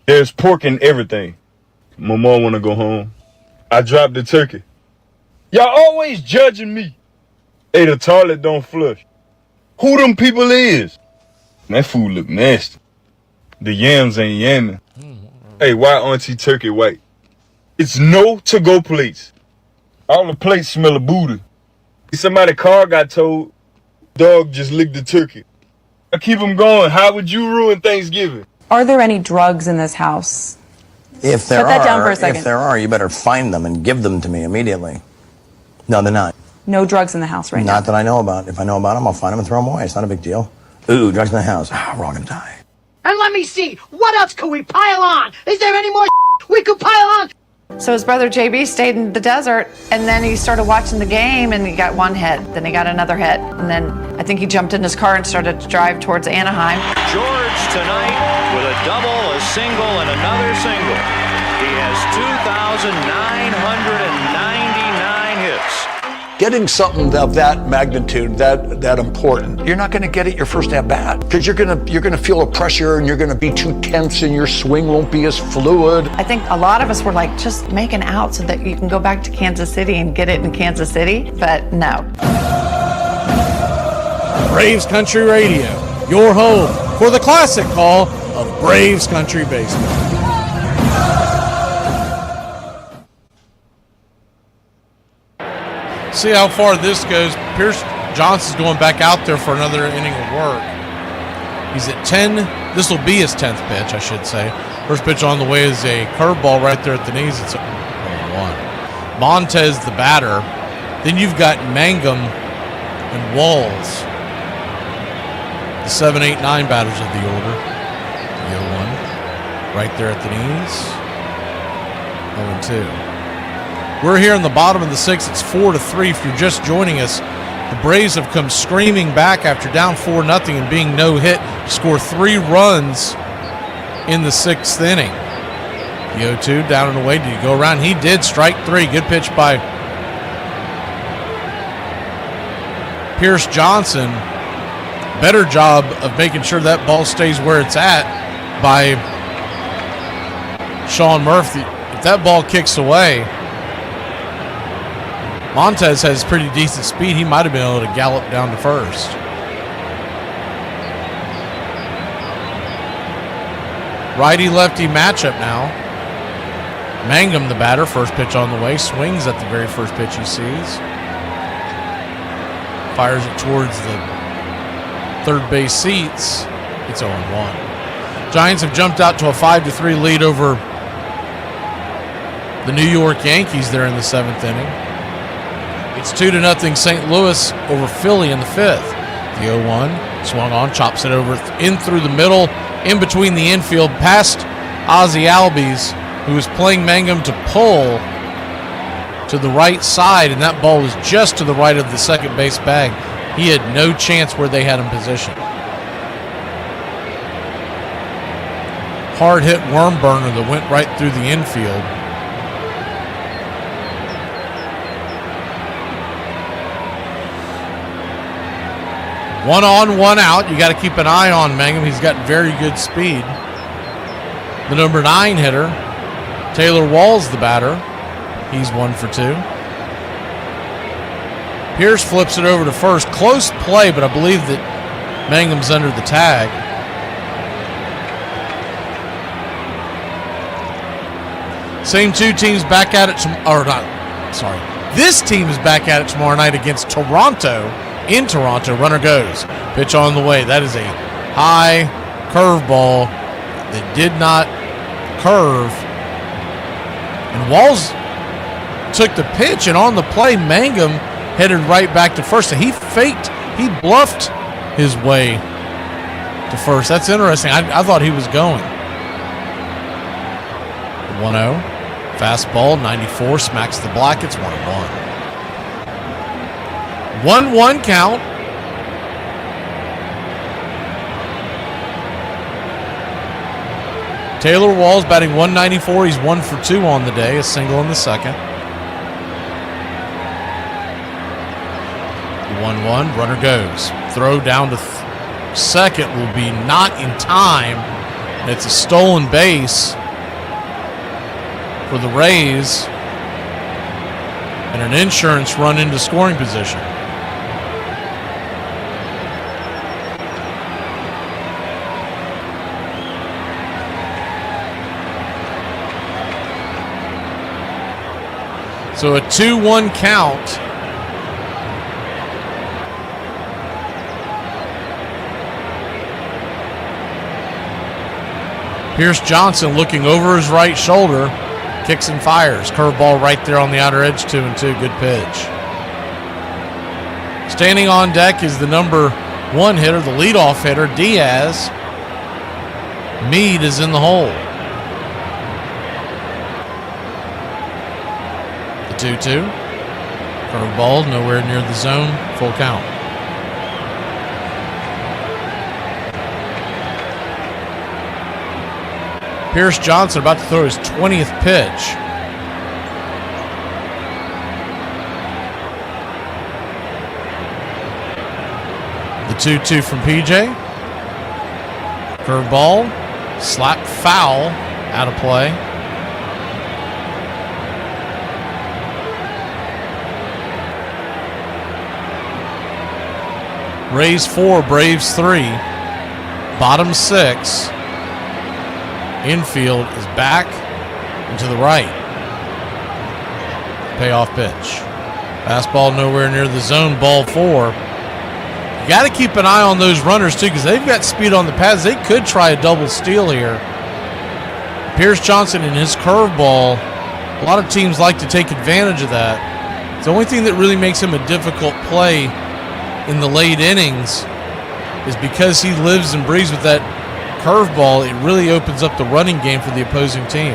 There's pork in everything. My mom wanna go home. I dropped the turkey. Y'all always judging me. Hey, the toilet don't flush. Who them people is? That food look nasty. The yams ain't yamming. Hey, why Auntie Turkey white? It's no to-go plates. All the plates smell of booty. Somebody's car got towed. Dog just licked the turkey. I keep them going. How would you ruin Thanksgiving? Are there any drugs in this house? If there Set that down for a second. If there are, you better find them and give them to me immediately. No, they're not. No drugs in the house right now? Not that I know about. If I know about them, I'll find them and throw them away. It's not a big deal. Ooh, drugs in the house. We're all gonna die. And let me see, what else could we pile on? Is there any more we could pile on? So his brother JB stayed in the desert, and then he started watching the game, and he got one hit. Then he got another hit. And then I think he jumped in his car and started to drive towards Anaheim. George tonight with a double, a single, and another single. He has 2,999 hits. Getting something of that magnitude, that important, you're not going to get it your first at bat because you're going to feel a pressure and you're going to be too tense and your swing won't be as fluid. I think a lot of us were like, just make an out so that you can go back to Kansas City and get it in Kansas City, but no. Braves Country Radio, your home for the classic call of Braves Country Baseball. See how far this goes. Pierce Johnson's going back out there for another inning of work. He's at 10. This will be his 10th pitch, I should say. First pitch on the way is a curveball right there at the knees. It's 1. Montez, the batter. Then you've got Mangum and Walls, the 7, 8, 9 batters of the order. The 0-1 right there at the knees. 0-2. We're here in the bottom of the 6th. It's 4-3. If you're just joining us, the Braves have come screaming back after down 4-0 and being no hit to score 3 runs in the 6th inning. The 0-2 down and away. Did he go around? He did. Strike 3. Good pitch by Pierce Johnson. Better job of making sure that ball stays where it's at by Sean Murphy. If that ball kicks away, Montez has pretty decent speed. He might have been able to gallop down to first. Righty-lefty matchup now. Mangum, the batter, first pitch on the way. Swings at the very first pitch he sees. Fires it towards the third base seats. It's 0-1. Giants have jumped out to a 5-3 lead over the New York Yankees there in the 7th inning. It's 2-0 St. Louis over Philly in the 5th. The 0-1 swung on, chops it over in through the middle, in between the infield, past Ozzie Albies, who was playing Mangum to pull to the right side, and that ball was just to the right of the second base bag. He had no chance where they had him positioned. Hard hit worm burner that went right through the infield. One on, one out. You got to keep an eye on Mangum. He's got very good speed. The number 9 hitter, Taylor Walls, the batter. He's 1 for 2. Pierce flips it over to first. Close play, but I believe that Mangum's under the tag. Same 2 teams back at it. This team is back at it tomorrow night against Toronto. In Toronto, runner goes. Pitch on the way. That is a high curveball that did not curve. And Walls took the pitch, and on the play, Mangum headed right back to first. So he bluffed his way to first. That's interesting. I thought he was going. 1-0. Fastball, 94, smacks the block. It's 1-1. 1-1 count. Taylor Walls batting 194. He's 1 for 2 on the day. A single in the second. 1-1. Runner goes. Throw down to second will be not in time. And it's a stolen base for the Rays. And an insurance run into scoring position. So a 2-1 count. Pierce Johnson looking over his right shoulder, kicks and fires. Curveball right there on the outer edge, 2-2. Good pitch. Standing on deck is the number 1 hitter, the leadoff hitter, Diaz. Meade is in the hole. The 2-2. Curveball, nowhere near the zone. Full count. Pierce Johnson about to throw his 20th pitch. The 2-2 from PJ. Curveball. Slap foul. Out of play. Rays 4, Braves 3. Bottom 6. Infield is back and to the right. Payoff pitch. Fastball nowhere near the zone. Ball 4. You got to keep an eye on those runners too, because they've got speed on the pads. They could try a double steal here. Pierce Johnson and his curveball, a lot of teams like to take advantage of that. The only thing that really makes him a difficult play in the late innings is because he lives and breathes with that curveball. It really opens up the running game for the opposing team.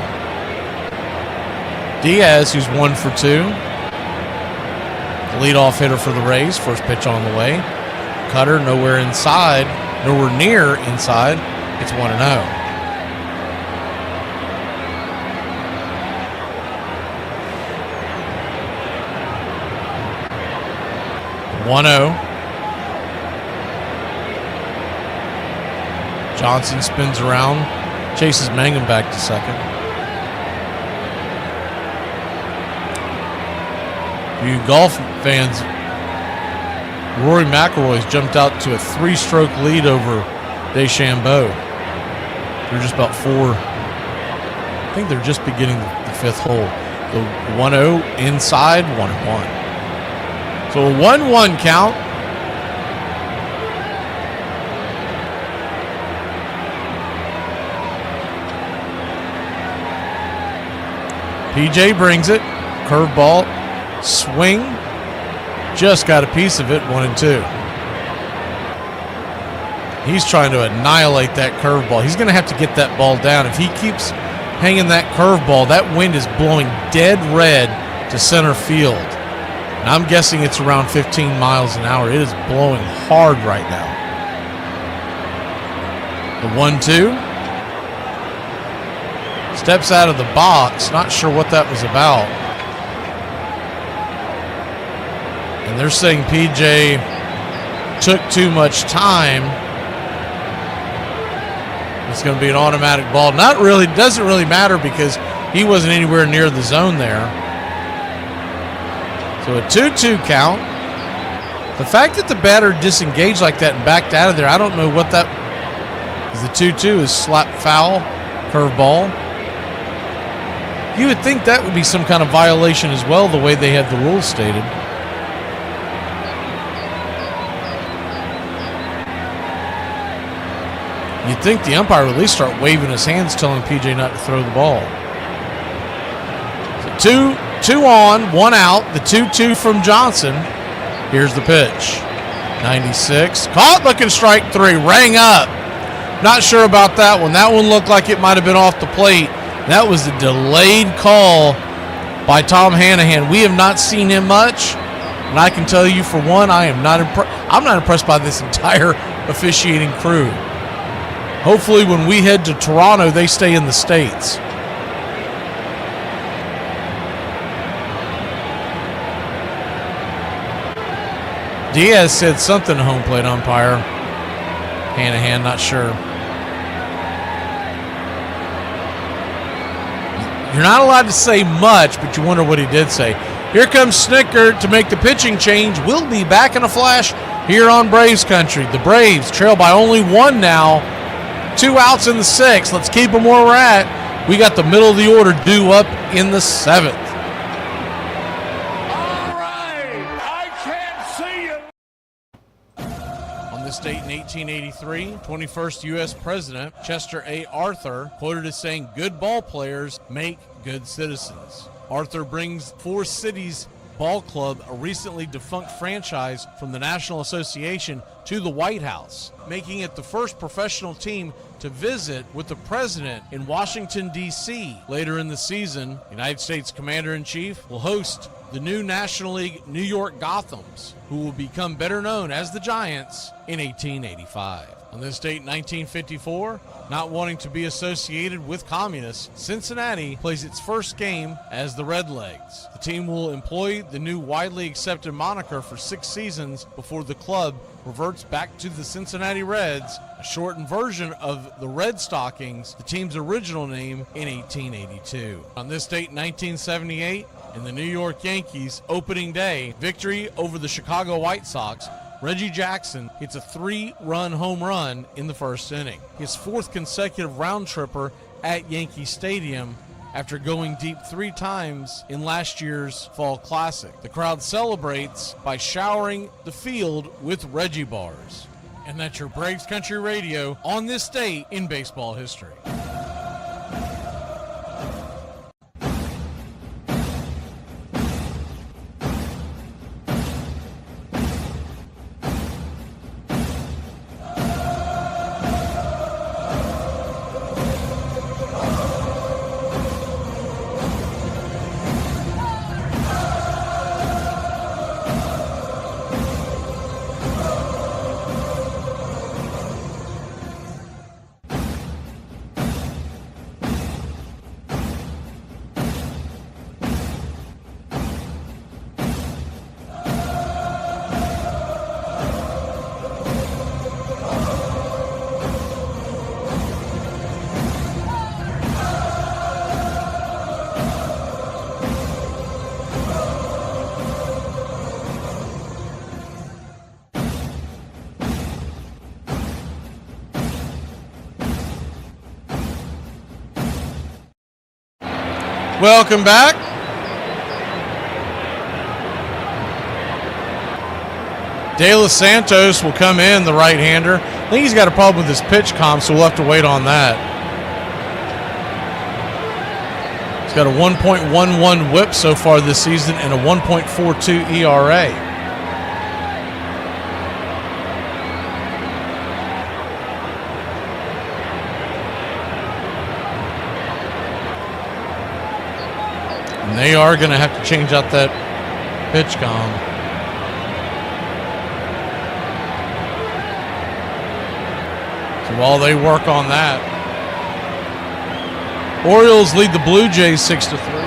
Diaz, who's 1 for 2. The leadoff hitter for the Rays. First pitch on the way. Cutter nowhere inside, nowhere near inside. It's 1-0. Johnson spins around, chases Mangum back to second. You golf fans, Rory McIlroy's jumped out to a 3-stroke lead over DeChambeau. They're just about 4. I think they're just beginning the 5th hole. The 1-0 inside, 1-1. So a 1-1 count. PJ brings it. Curveball. Swing. Just got a piece of it. 1-2. He's trying to annihilate that curveball. He's going to have to get that ball down. If he keeps hanging that curveball, that wind is blowing dead red to center field. And I'm guessing it's around 15 miles an hour. It is blowing hard right now. The 1-2. Steps out of the box. Not sure what that was about. And they're saying PJ took too much time. It's going to be an automatic ball. Not really. Doesn't really matter because he wasn't anywhere near the zone there. So a 2-2 count. The fact that the batter disengaged like that and backed out of there, I don't know what that is. The 2-2 is slap foul, curveball. You would think that would be some kind of violation as well, the way they had the rules stated. You'd think the umpire would at least start waving his hands telling PJ not to throw the ball. So 2 on, 1 out. The 2-2 from Johnson. Here's the pitch. 96. Caught, looking strike 3. Rang up. Not sure about that one. That one looked like it might have been off the plate. That was a delayed call by Tom Hanahan. We have not seen him much. And I can tell you, for one, I'm not impressed by this entire officiating crew. Hopefully when we head to Toronto, they stay in the States. Diaz said something to home plate umpire. Hanahan, not sure. You're not allowed to say much, but you wonder what he did say. Here comes Snicker to make the pitching change. We'll be back in a flash here on Braves Country. The Braves trail by only 1 now. 2 outs in the 6th. Let's keep them where we're at. We got the middle of the order due up in the 7th. This date in 1883, 21st U.S. President Chester A. Arthur quoted as saying, "Good ball players make good citizens." Arthur brings 4 Cities Ball Club, a recently defunct franchise from the National Association, to the White House, making it the first professional team to visit with the president in Washington, D.C. Later in the season, United States Commander-in-Chief will host the new National League New York Gothams, who will become better known as the Giants in 1885. On this date, 1954, not wanting to be associated with communists, Cincinnati plays its first game as the Redlegs. The team will employ the new widely accepted moniker for 6 seasons before the club reverts back to the Cincinnati Reds, a shortened version of the Red Stockings, the team's original name, in 1882. On this date, 1978, in the New York Yankees' opening day victory over the Chicago White Sox, Reggie Jackson hits a 3-run home run in the first inning, his 4th consecutive round tripper at Yankee Stadium after going deep 3 times in last year's Fall Classic. The crowd celebrates by showering the field with Reggie bars. And that's your Braves Country Radio on this date in baseball history. Welcome back. De Los Santos will come in, the right-hander. I think he's got a problem with his pitch comp, so we'll have to wait on that. He's got a 1.11 whip so far this season and a 1.42 ERA. And they are going to have to change out that pitch comp. So while they work on that, Orioles lead the Blue Jays 6-3.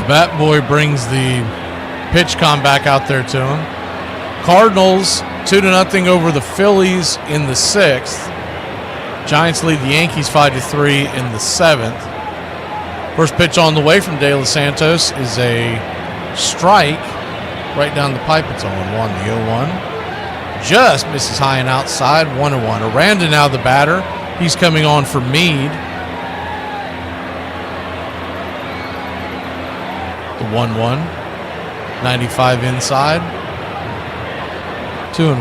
Bat Boy brings the pitch com back out there to him. Cardinals 2-0 over the Phillies in the 6th. Giants lead the Yankees 5-3 in the 7th. First pitch on the way from De Los Santos is a strike right down the pipe. It's 0-1, the 0-1. Just misses high and outside, 1-1. Aranda now the batter. He's coming on for Meade. The 1-1, 95 inside, 2-1.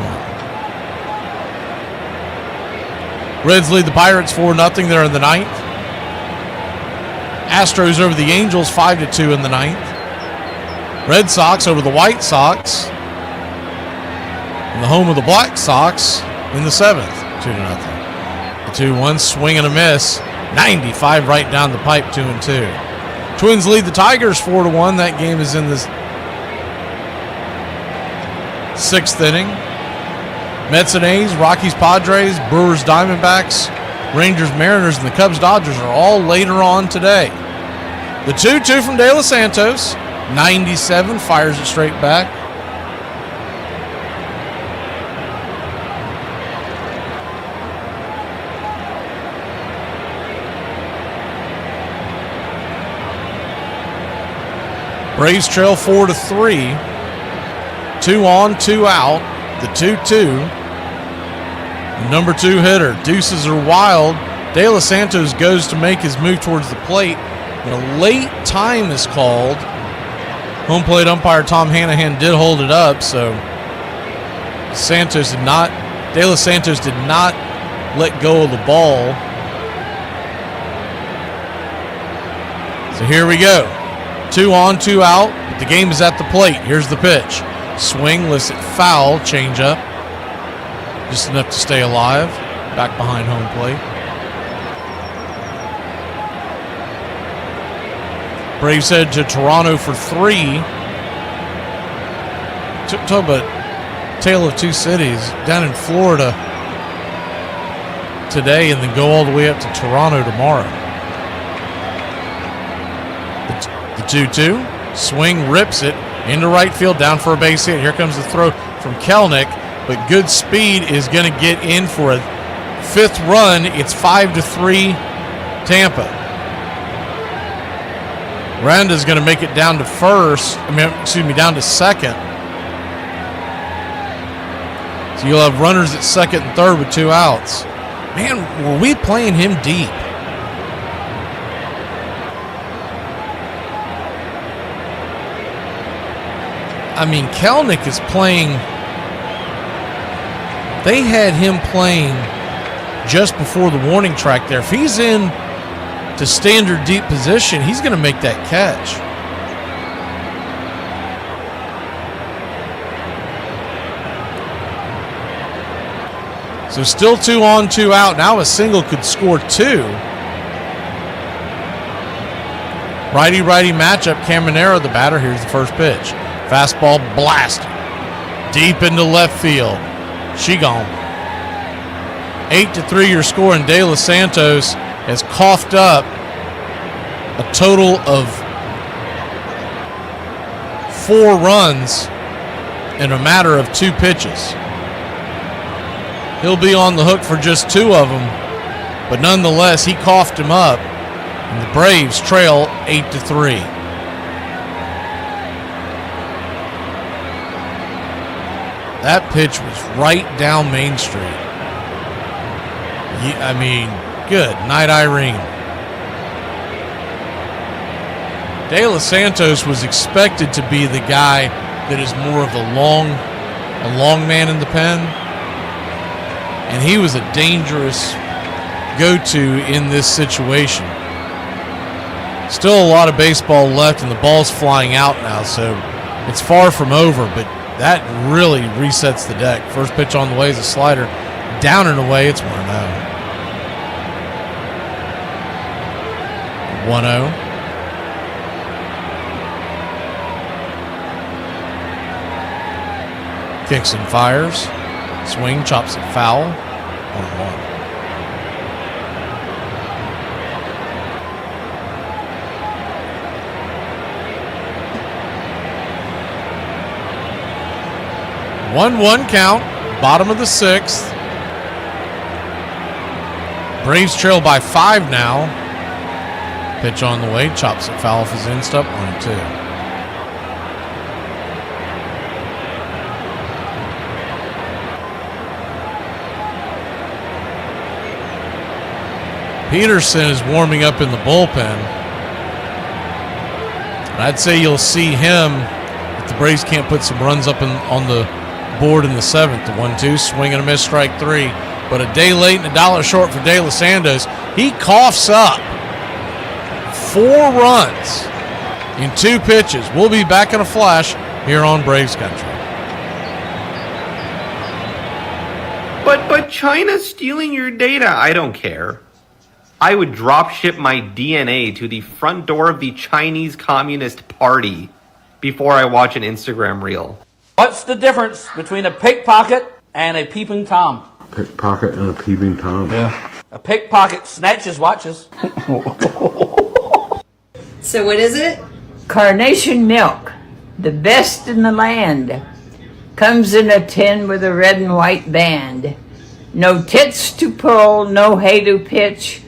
Reds lead the Pirates 4-0 there in the 9th. Astros over the Angels 5-2 in the 9th. Red Sox over the White Sox in the home of the Black Sox in the 7th, 2-0. The 2-1, swing and a miss, 95 right down the pipe, 2-2. Twins lead the Tigers 4-1. That game is in the 6th inning. Mets and A's, Rockies, Padres, Brewers, Diamondbacks, Rangers, Mariners, and the Cubs, Dodgers are all later on today. The 2-2 from De Los Santos, 97, fires it straight back. Braves trail 4-3. 2 on, 2 out. The 2-2. Number 2 hitter. Deuces are wild. De Los Santos goes to make his move towards the plate. But a late time is called. Home plate umpire Tom Hanahan did hold it up, so De Los Santos did not let go of the ball. So here we go. 2 on, 2 out. But the game is at the plate. Here's the pitch. Swing, lifts it foul, change up. Just enough to stay alive. Back behind home plate. Braves head to Toronto for 3. Talk about tale of two cities. Down in Florida today and then go all the way up to Toronto tomorrow. The 2-2. Swing, rips it into right field, down for a base hit. Here comes the throw from Kelenic, but good speed is going to get in for a 5th run. It's 5-3 Tampa. Randa's going to make it down to down to second. So you'll have runners at second and third with 2 outs. Man, were we playing him deep? I mean, Kelenic is playing. They had him playing just before the warning track there. If he's in to standard deep position, he's going to make that catch. So still 2 on, 2 out. Now a single could score 2. Righty-righty matchup. Caminero, the batter. Here's the first pitch. Fastball blasted deep into left field. She gone. 8-3 your score, and De Los Santos has coughed up a total of 4 runs in a matter of 2 pitches. He'll be on the hook for just 2 of them, but nonetheless, he coughed him up, and the Braves trail 8-3. That pitch was right down Main Street. I mean, good night, Irene. De Los Santos was expected to be the guy that is more of a long man in the pen, and he was a dangerous go-to in this situation. Still a lot of baseball left, and the ball's flying out now, so it's far from over, but that really resets the deck. First pitch on the way is a slider. Down and away, it's 1-0. 1-0. Kicks and fires. Swing, chops it foul. 1-1. One count, bottom of the 6th. Braves trail by 5 now. Pitch on the way, chops it foul off his in step, 1-2. Peterson is warming up in the bullpen. And I'd say you'll see him if the Braves can't put some runs up on the board in the 7th. The 1-2, swing and a miss, strike 3. But a day late and $1 short for De Los Santos. He coughs up 4 runs in 2 pitches. We'll be back in a flash here on Braves Country. But China's stealing your data. I don't care. I would drop ship my DNA to the front door of the Chinese Communist Party before I watch an Instagram reel. What's the difference between a pickpocket and a peeping Tom? Pickpocket and a peeping Tom. Yeah. A pickpocket snatches watches. So what is it? Carnation milk, the best in the land. Comes in a tin with a red and white band. No tits to pull, no hay to pitch.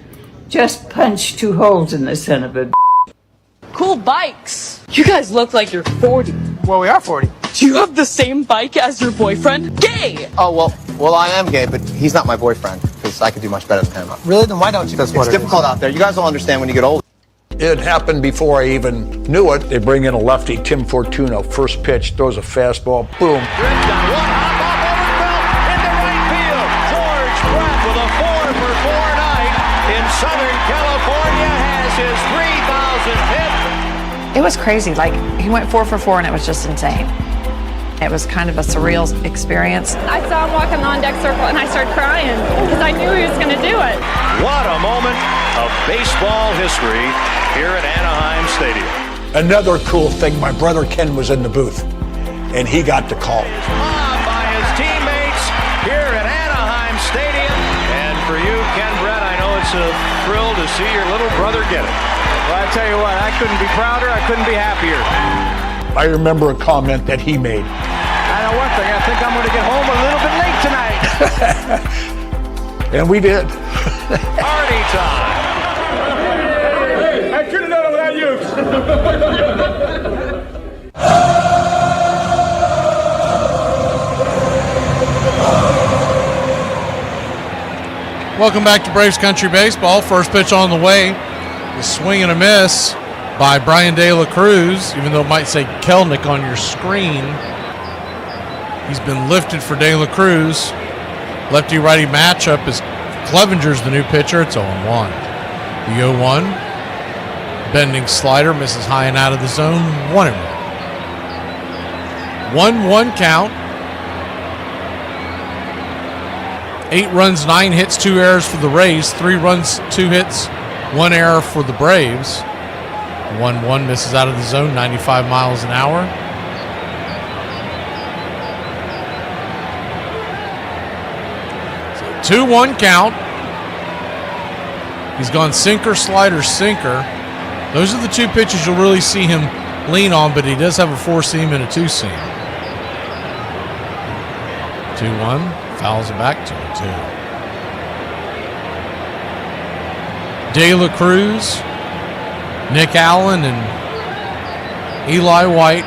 Just punch 2 holes in the son of a Cool bikes. You guys look like you're 40. Well, we are 40. Do you have the same bike as your boyfriend? Gay! Oh, well, I am gay, but he's not my boyfriend, because I could do much better than him. Really? Then why don't you? It's difficult out there. You guys will understand when you get older. It happened before I even knew it. They bring in a lefty, Tim Fortuna, first pitch, throws a fastball, boom. Got one hop off over It was crazy. Like, he went 4 for 4, and it was just insane. It was kind of a surreal experience. I saw him walk in the on-deck circle, and I started crying because I knew he was going to do it. What a moment of baseball history here at Anaheim Stadium. Another cool thing, my brother Ken was in the booth, and he got the call. Mobbed by his teammates here at Anaheim Stadium. And for you, Ken Brett, I know it's a thrill to see your little brother get it. Well, I tell you what, I couldn't be prouder, I couldn't be happier. I remember a comment that he made. I know one thing, I think I'm going to get home a little bit late tonight. And we did. Party time. Hey, I could have done it without you. Welcome back to Braves Country Baseball. First pitch on the way. The swing and a miss by Brian De La Cruz, even though it might say Kelnick on your screen. He's been lifted for De La Cruz. Lefty-righty matchup is Clevenger's the new pitcher. It's 0-1. The 0-1. Bending slider misses high and out of the zone. 1-1. 1-1 count. 8 runs, 9 hits, 2 errors for the Rays. 3 runs, 2 hits, 1 error for the Braves. 1-1 misses out of the zone, 95 miles an hour. So 2-1 count. He's gone sinker, slider, sinker. Those are the 2 pitches you'll really see him lean on, but he does have a 4-seam and a 2-seam. 2-1, fouls it back, 2-2. De La Cruz, Nick Allen, and Eli White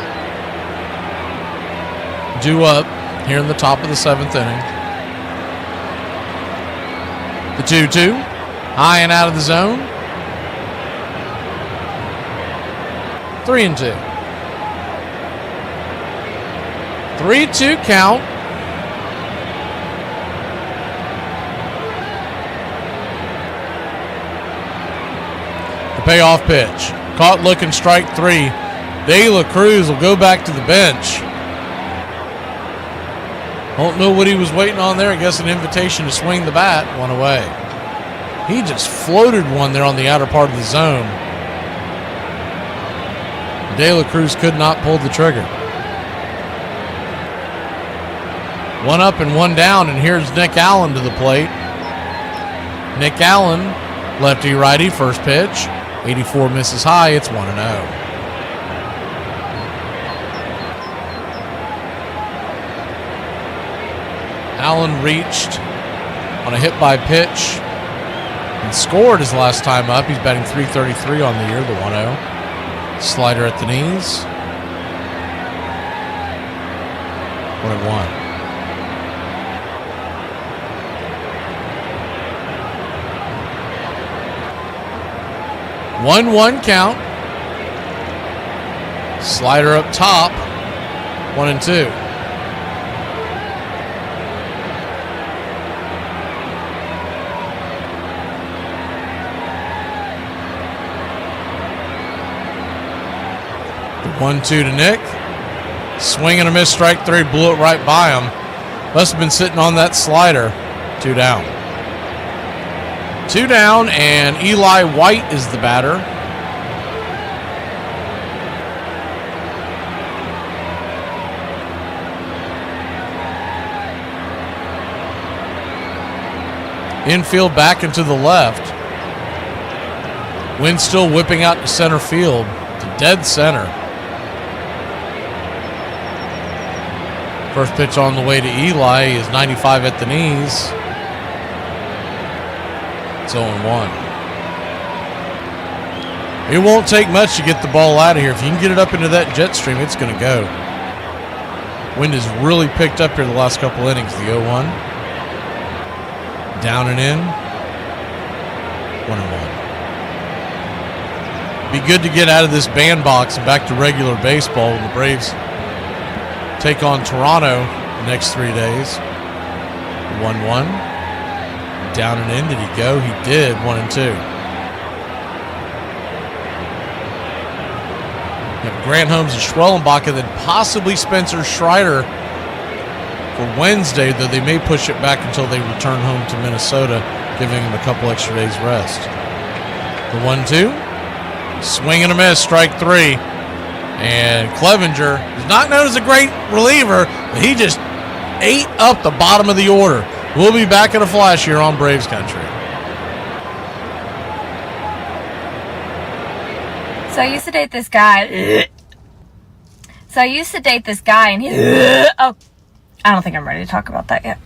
due up here in the top of the 7th inning. The 2-2, high and out of the zone. 3-2. 3-2 count. The payoff pitch. Caught looking, strike 3. De La Cruz will go back to the bench. Don't know what he was waiting on there. I guess an invitation to swing the bat. 1 away. He just floated one there on the outer part of the zone. De La Cruz could not pull the trigger. 1 up and 1 down, and here's Nick Allen to the plate. Nick Allen, lefty-righty, first pitch. 84 misses high, it's 1-0. Allen reached on a hit by pitch and scored his last time up. He's batting .333 on the year, the 1-0. Slider at the knees. 1-1. One count. Slider up top. 1-2. The 1-2 to Nick. Swing and a miss, strike 3. Blew it right by him. Must have been sitting on that slider. 2 down. 2 down, and Eli White is the batter. Infield back and to the left. Wind still whipping out to center field, to dead center. First pitch on the way to Eli is 95 at the knees. It's 0-1. It won't take much to get the ball out of here. If you can get it up into that jet stream, it's going to go. Wind has really picked up here the last couple innings. The 0-1. Down and in. 1-1. Be good to get out of this bandbox and back to regular baseball when the Braves take on Toronto the next 3 days. 1-1. Down and in. Did he go? He did. 1-2. You have Grant Holmes and Schwellenbach, and then possibly Spencer Strider for Wednesday, though they may push it back until they return home to Minnesota, giving them a couple extra days rest. The 1-2. Swing and a miss, strike 3. And Clevenger is not known as a great reliever, but he just ate up the bottom of the order. We'll be back in a flash here on Braves Country. So I used to date this guy. And he's... Oh, I don't think I'm ready to talk about that yet.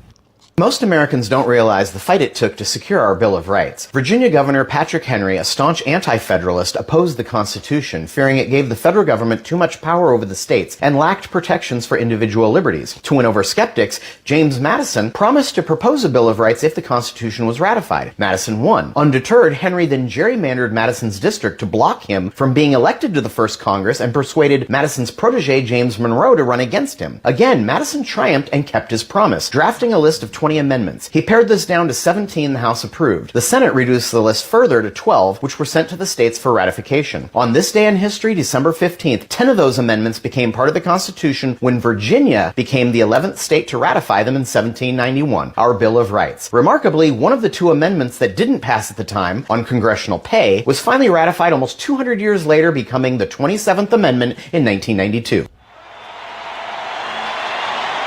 Most Americans don't realize the fight it took to secure our Bill of Rights. Virginia Governor Patrick Henry, a staunch anti-federalist, opposed the Constitution, fearing it gave the federal government too much power over the states and lacked protections for individual liberties. To win over skeptics, James Madison promised to propose a Bill of Rights if the Constitution was ratified. Madison won. Undeterred, Henry then gerrymandered Madison's district to block him from being elected to the first Congress and persuaded Madison's protege James Monroe to run against him. Again, Madison triumphed and kept his promise, drafting a list of 20 amendments. He pared this down to 17 the House approved. The Senate reduced the list further to 12, which were sent to the states for ratification. On this day in history, December 15th, 10 of those amendments became part of the Constitution when Virginia became the 11th state to ratify them in 1791, our Bill of Rights. Remarkably, one of the 2 amendments that didn't pass at the time, on congressional pay, was finally ratified almost 200 years later, becoming the 27th Amendment in 1992.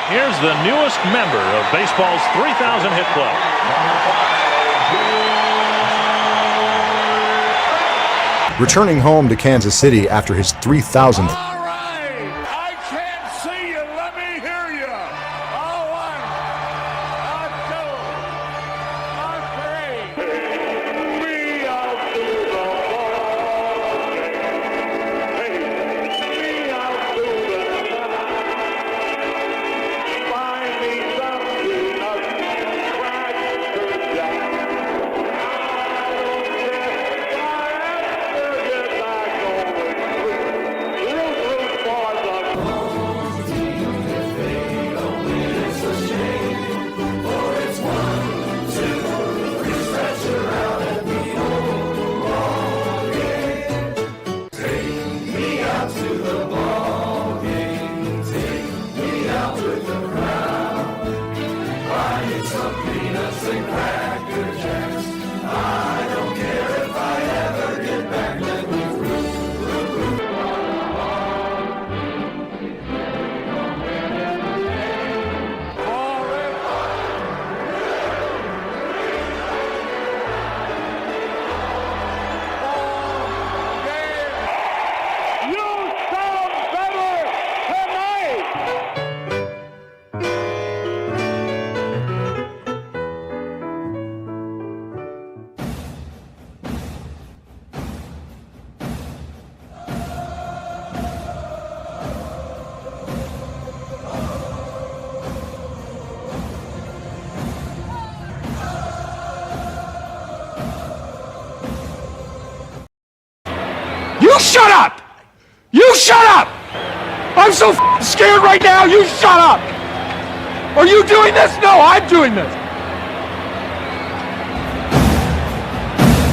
Here's the newest member of baseball's 3,000 hit club. Returning home to Kansas City after his 3,000th. You shut up! You shut up! I'm so scared right now, you shut up! Are you doing this? No, I'm doing this!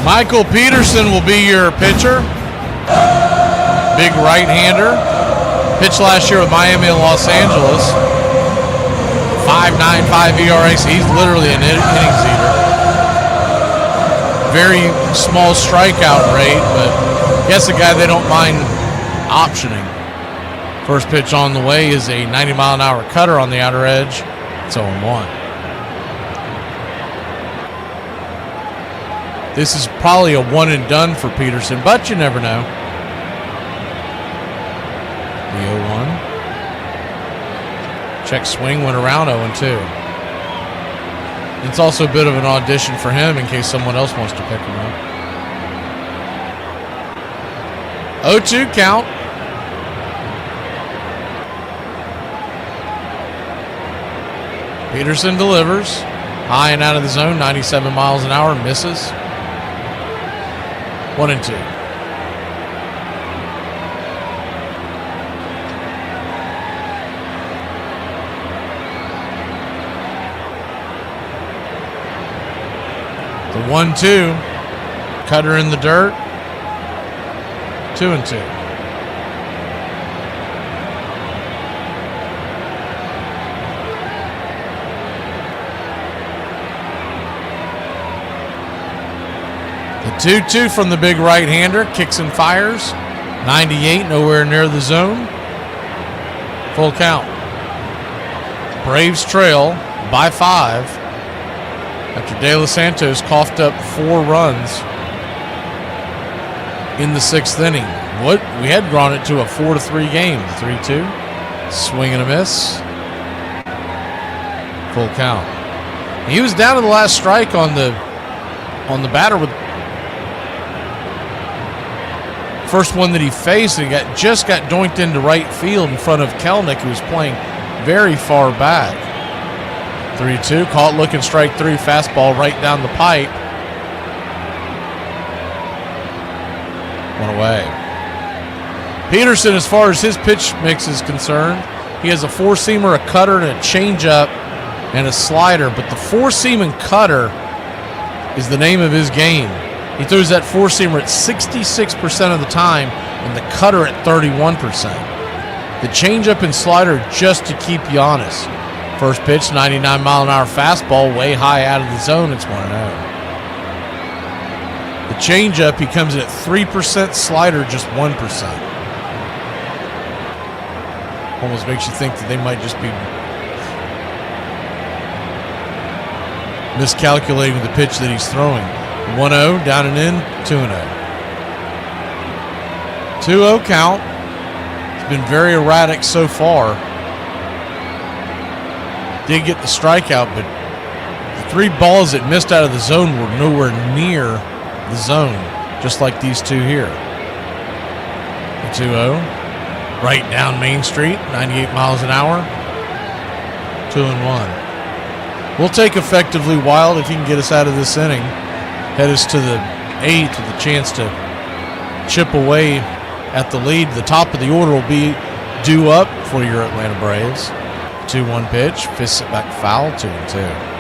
Michael Peterson will be your pitcher. Big right-hander. Pitched last year with Miami and Los Angeles. 5.95 ERA, so he's literally an innings eater. Very small strikeout rate, but that's a guy they don't mind optioning. First pitch on the way is a 90-mile-an-hour cutter on the outer edge. It's 0-1. This is probably a one-and-done for Peterson, but you never know. The 0-1. Check swing went around 0-2. It's also a bit of an audition for him in case someone else wants to pick him up. 0-2 count. Peterson delivers. High and out of the zone, 97 miles an hour, misses. 1-2. The 1-2. Cutter in the dirt. 2-2. 2-2 from the big right-hander. Kicks and fires. 98, nowhere near the zone. Full count. Braves trail by 5 after De Los Santos coughed up 4 runs in the 6th inning. We had drawn it to a 4-3 game. 3-2. Swing and a miss. Full count. He was down to the last strike on the batter with first one that he faced, and he just got doinked into right field in front of Kelnick, who was playing very far back. 3-2, caught looking, strike 3, fastball right down the pipe. 1 away. Peterson, as far as his pitch mix is concerned, he has a 4-seamer, a cutter, and a changeup, and a slider, but the 4-seam and cutter is the name of his game. He throws that 4-seamer at 66% of the time and the cutter at 31%. The changeup and slider just to keep you honest. First pitch, 99-mile-an-hour fastball, way high out of the zone. It's 1-0. The changeup, he comes in at 3%, slider just 1%. Almost makes you think that they might just be miscalculating the pitch that he's throwing. 1-0, down and in, 2-0. 2-0 count. It's been very erratic so far. Did get the strikeout, but the 3 balls that missed out of the zone were nowhere near the zone, just like these 2 here. The 2-0, right down Main Street, 98 miles an hour. 2-1. We'll take effectively Wild if he can get us out of this inning. Head us to the 8th with a chance to chip away at the lead. The top of the order will be due up for your Atlanta Braves. 2-1 pitch, fists it back foul, 2-2.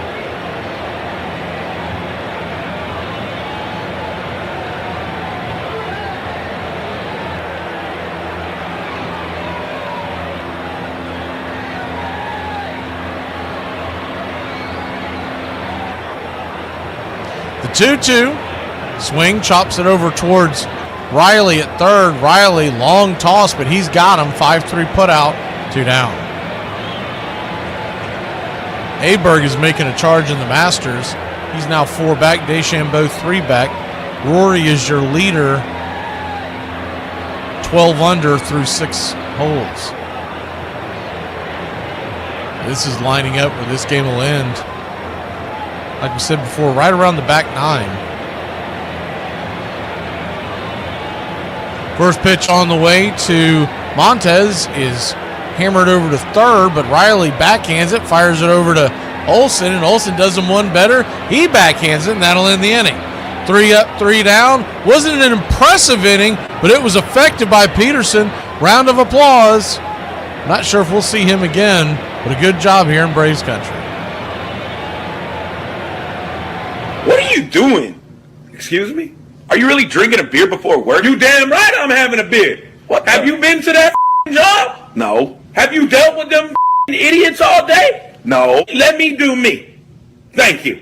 The 2-2, swing, chops it over towards Riley at third. Riley, long toss, but he's got him. 5-3 put out, 2 down. Aberg is making a charge in the Masters. He's now 4 back, DeChambeau 3 back. Rory is your leader, 12 under through 6 holes. This is lining up where this game will end. Like we said before, right around the back 9. First pitch on the way to Montez is hammered over to third, but Riley backhands it, fires it over to Olsen, and Olsen does him one better. He backhands it, and that'll end the inning. 3 up, 3 down. Wasn't an impressive inning, but it was effective by Peterson. Round of applause. Not sure if we'll see him again, but a good job here in Braves country. What are you doing? Excuse me? Are you really drinking a beer before work? You damn right I'm having a beer. What? Have you been to that job? No. Have you dealt with them idiots all day? No. Let me do me. Thank you.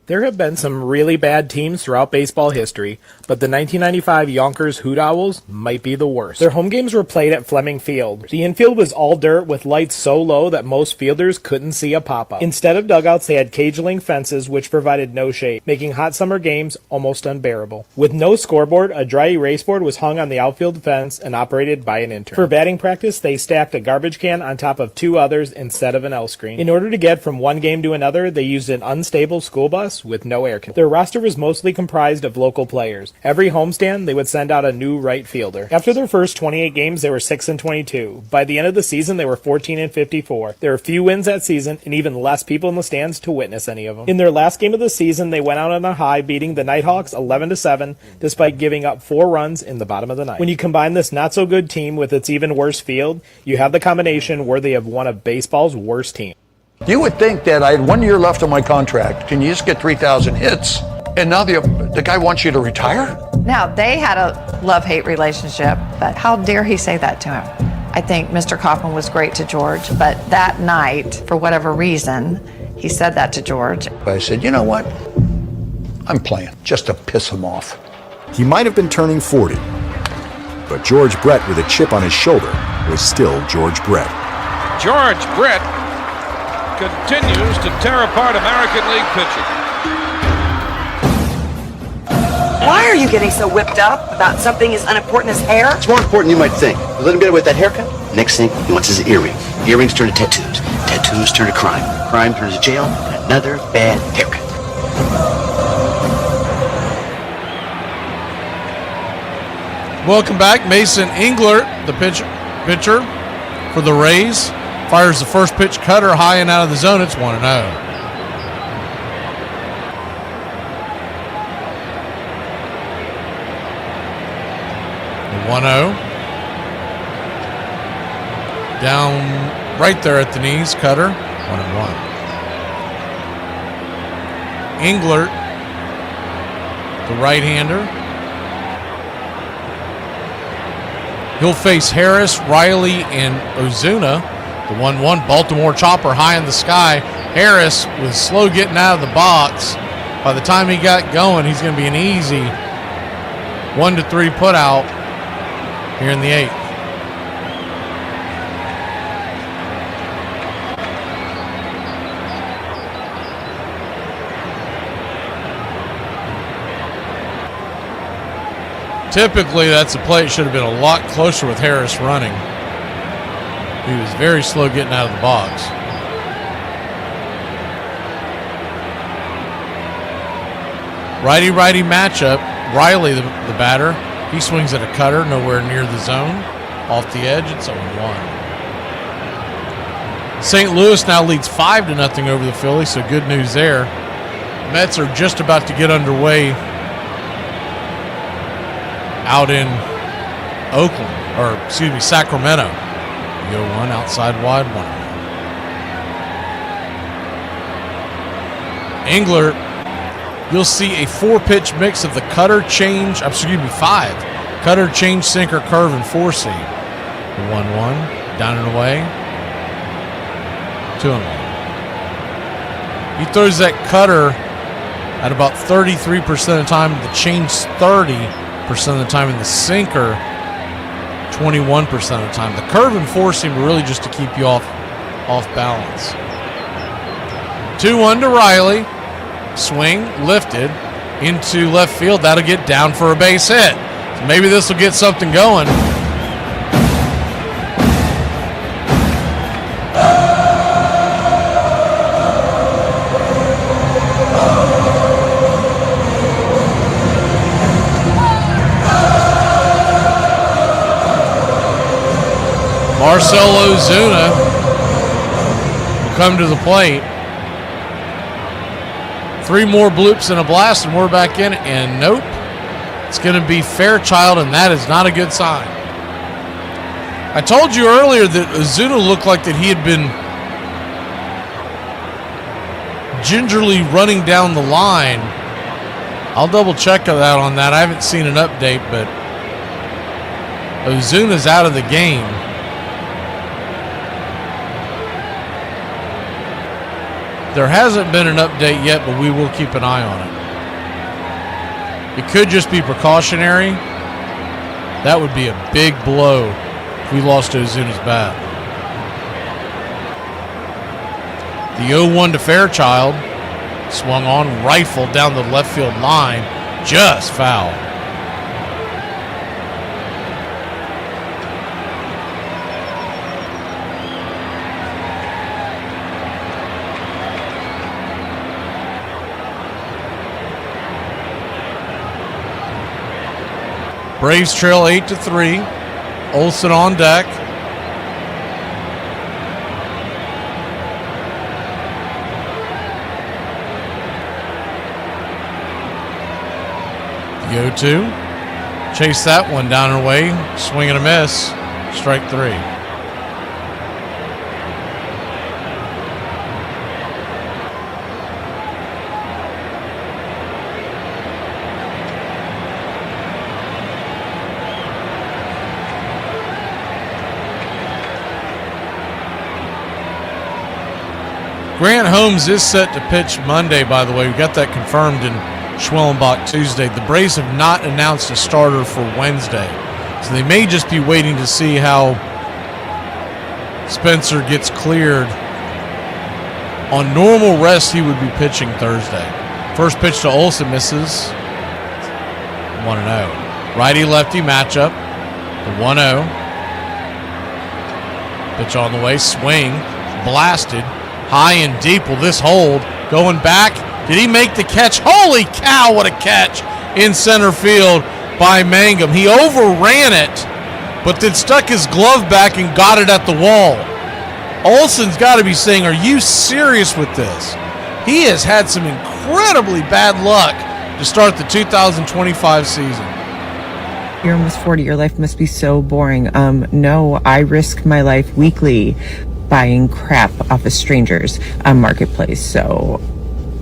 There have been some really bad teams throughout baseball history, but the 1995 Yonkers Hoot Owls might be the worst. Their home games were played at Fleming Field. The infield was all dirt with lights so low that most fielders couldn't see a pop-up. Instead of dugouts, they had cage-link fences which provided no shade, making hot summer games almost unbearable. With no scoreboard, a dry erase board was hung on the outfield fence and operated by an intern. For batting practice, they stacked a garbage can on top of 2 others instead of an L screen. In order to get from one game to another, they used an unstable school bus with no air conditioning. Their roster was mostly comprised of local players. Every homestand, they would send out a new right fielder. After their first 28 games, they were 6-22. By the end of the season, they were 14-54. There were few wins that season, and even less people in the stands to witness any of them. In their last game of the season, they went out on a high, beating the Nighthawks 11-7, despite giving up 4 runs in the bottom of the ninth. When you combine this not-so-good team with its even worse field, you have the combination worthy of one of baseball's worst teams. You would think that I had 1 year left on my contract. Can you just get 3,000 hits? And now the guy wants you to retire? Now, they had a love-hate relationship, but how dare he say that to him? I think Mr. Kaufman was great to George, but that night, for whatever reason, he said that to George. I said, you know what? I'm playing just to piss him off. He might have been turning 40, but George Brett with a chip on his shoulder was still George Brett. George Brett continues to tear apart American League pitching. Why are you getting so whipped up about something as unimportant as hair? It's more important than you might think. You let him get away with that haircut. Next thing he wants is earrings. Earrings turn to tattoos. Tattoos turn to crime. Crime turns to jail. And another bad haircut. Welcome back. Mason Englert, the pitcher for the Rays, fires the first pitch cutter high and out of the zone. It's 1-0. The 1-0. Down right there at the knees, cutter, 1-1. Englert, the right-hander. He'll face Harris, Riley, and Ozuna. The 1-1 Baltimore chopper high in the sky. Harris was slow getting out of the box. By the time he got going, he's going to be an easy 1-3 put out here in the 8th. Typically, that's a play. It should have been a lot closer with Harris running. He was very slow getting out of the box. Righty-righty matchup. Riley, the batter, he swings at a cutter, nowhere near the zone. Off the edge, it's 0-1. St. Louis now leads 5-0 over the Phillies, so good news there. Mets are just about to get underway out in Sacramento. The 0-1 outside wide, 1-0. Englert, you'll see a 4-pitch mix of the cutter change, 5. Cutter, change, sinker, curve, and 4-seam. 1-1, down and away. 2-1. He throws that cutter at about 33% of the time, the change 30% of the time, and the sinker 21% of the time. The curve and 4-seam are really just to keep you off balance. 2-1 to Riley. Swing, lifted into left field. That'll get down for a base hit. So maybe this will get something going. Marcell Ozuna will come to the plate. 3 more bloops and a blast, and we're back in. And nope, it's going to be Fairchild, and that is not a good sign. I told you earlier that Ozuna looked like that he had been gingerly running down the line. I'll double check that on that. I haven't seen an update, but Ozuna's out of the game. There hasn't been an update yet, but we will keep an eye on it. It could just be precautionary. That would be a big blow if we lost Ozuna's bat. The 0-1 to Fairchild. Swung on, rifled down the left field line. Just foul. Braves trail 8-3. Olsen on deck. The 0-2. Chase that one down and away. Swing and a miss. Strike 3. Grant Holmes is set to pitch Monday, by the way. We got that confirmed, and Schwellenbach Tuesday. The Braves have not announced a starter for Wednesday, so they may just be waiting to see how Spencer gets cleared. On normal rest, he would be pitching Thursday. First pitch to Olsen misses. 1-0. Righty-lefty matchup. The 1-0. Pitch on the way. Swing. Blasted. High and deep. Will this hold? Going back. Did he make the catch? Holy cow, what a catch in center field by Mangum. He overran it, but then stuck his glove back and got it at the wall. Olsen's got to be saying, are you serious with this? He has had some incredibly bad luck to start the 2025 season. You're almost 40. Your life must be so boring. No, I risk my life weekly buying crap off of strangers on Marketplace, so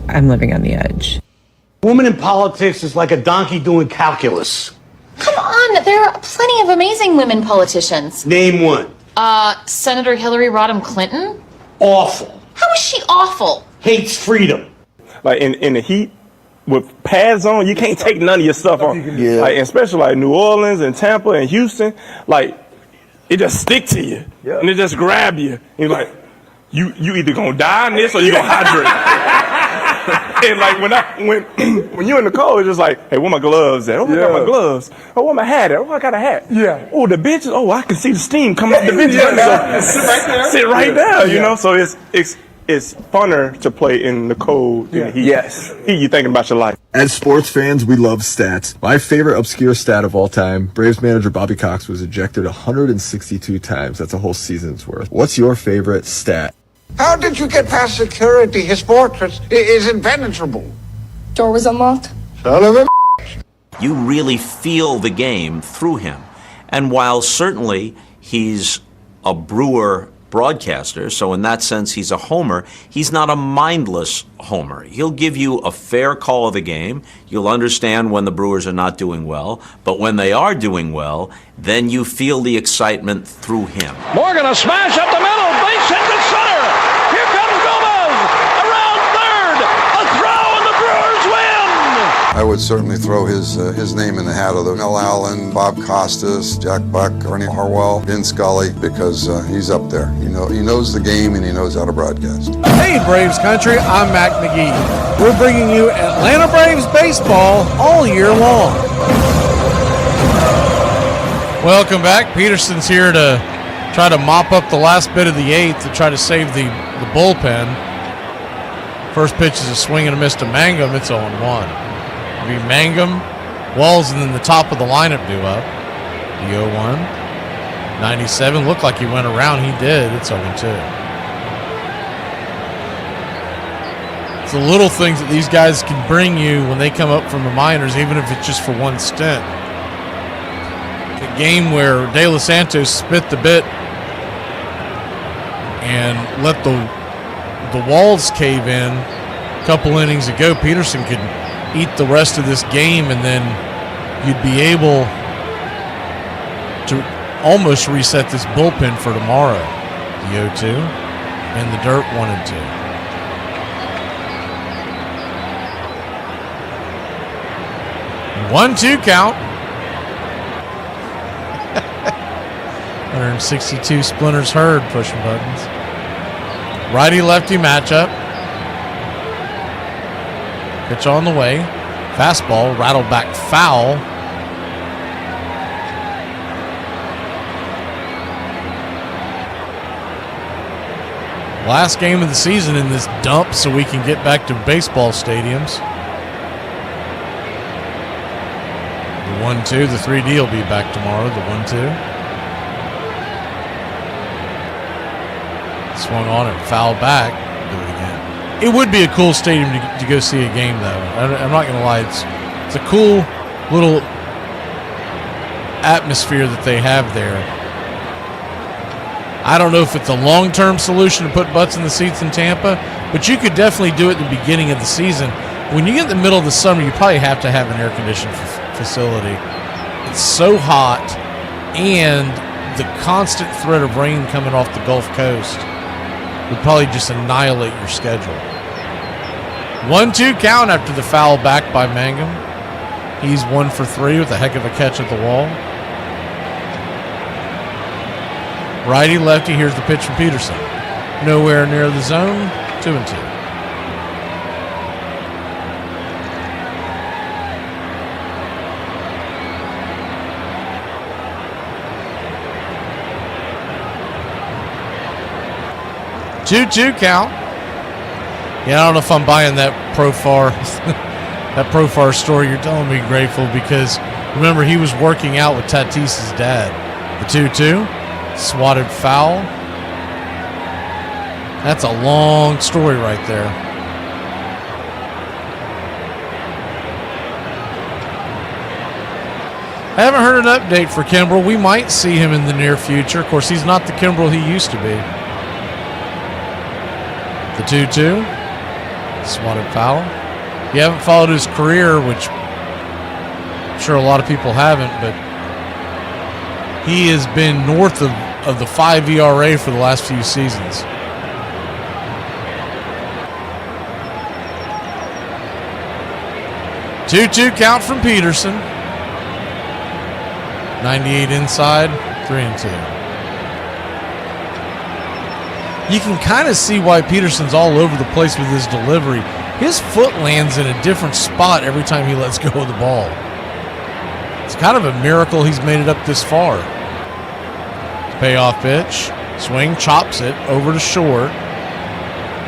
I'm living on the edge. Woman in politics is like a donkey doing calculus. Come on, there are plenty of amazing women politicians. Name one. Senator Hillary Rodham Clinton? Awful. How is she awful? Hates freedom. Like in the heat with pads on, you can't take none of your stuff off. Yeah. Like especially like New Orleans and Tampa and Houston, like it just stick to you and it just grab you. And you're like, you either gonna die in this or you gonna hydrate. And like when you're in the cold, it's just like, hey, where my gloves at? Oh, I got my gloves. Oh, where my hat at? Oh, I got a hat. Yeah. Oh, the benches. Oh, I can see the steam coming up the benches. So, sit right there. You know. So it's funner to play in the cold than the heat. Yes. You thinking about your life. As sports fans, we love stats. My favorite obscure stat of all time, Braves manager Bobby Cox was ejected 162 times. That's a whole season's worth. What's your favorite stat? How did you get past security? His portrait is impenetrable. Door was unlocked. Son of a... You really feel the game through him. And while certainly he's a Brewer broadcaster, so in that sense he's a homer, he's not a mindless homer. He'll give you a fair call of the game. You'll understand when the Brewers are not doing well, but when they are doing well, then you feel the excitement through him. Morgan, a smash up the middle, base hit to center. Here comes Gomez, around third, a throw, and the Brewers win. I would certainly throw his name in the hat of the Mel Allen, Bob Costas, Jack Buck, Ernie Harwell, Vin Scully, because he's up there. He knows the game and he knows how to broadcast. Hey, Braves Country, I'm Mac McGee. We're bringing you Atlanta Braves baseball all year long. Welcome back. Peterson's here to try to mop up the last bit of the eighth to try to save the bullpen. First pitch is a swing and a miss to Mangum. It's 0-1. It'll be Mangum, Walls, and then the top of the lineup due up. The 0-1. 97 looked like he went around. He did. It's 0-2. It's the little things that these guys can bring you when they come up from the minors, even if it's just for one stint. The game where De Los Santos spit the bit and let the walls cave in a couple innings ago, Peterson could eat the rest of this game, and then you'd be able to almost reset this bullpen for tomorrow. The 0-2 and the dirt 1-2. One-two count. 162 splinters heard pushing buttons. Righty-lefty matchup. Pitch on the way. Fastball, rattled back foul. Last game of the season in this dump so we can get back to baseball stadiums. The 1-2, the 3D will be back tomorrow, the 1-2. Swung on it, foul back. Do it again. It would be a cool stadium to go see a game, though. I'm not going to lie. It's a cool little atmosphere that they have there. I don't know if it's a long-term solution to put butts in the seats in Tampa, but you could definitely do it at the beginning of the season. When you get in the middle of the summer, you probably have to have an air-conditioned facility. It's so hot, and the constant threat of rain coming off the Gulf Coast would probably just annihilate your schedule. 1-2 count after the foul back by Mangum. He's 1 for 3 with a heck of a catch at the wall. Righty, lefty, here's the pitch from Peterson. Nowhere near the zone, 2-2. Two count. Yeah, I don't know if I'm buying that Profar story you're telling me, Grateful, because remember he was working out with Tatis's dad. The 2-2, swatted foul. That's a long story right there. I haven't heard an update for Kimbrel. We might see him in the near future. Of course, he's not the Kimbrel he used to be. The 2-2, swatted foul. You haven't followed his career, which I'm sure a lot of people haven't, but he has been north of the 5 ERA for the last few seasons. Two count from Peterson. 98 inside, 3-2. You can kind of see why Peterson's all over the place with his delivery. His foot lands in a different spot every time he lets go of the ball. It's kind of a miracle he's made it up this far. Payoff pitch. Swing, chops it over to short.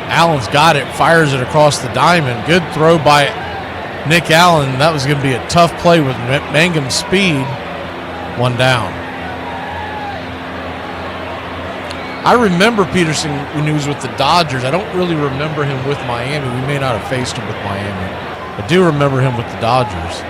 Allen's got it, fires it across the diamond. Good throw by Nick Allen. That was going to be a tough play with Mangum's speed. 1 down. I remember Peterson when he was with the Dodgers. I don't really remember him with Miami. We may not have faced him with Miami. I do remember him with the Dodgers.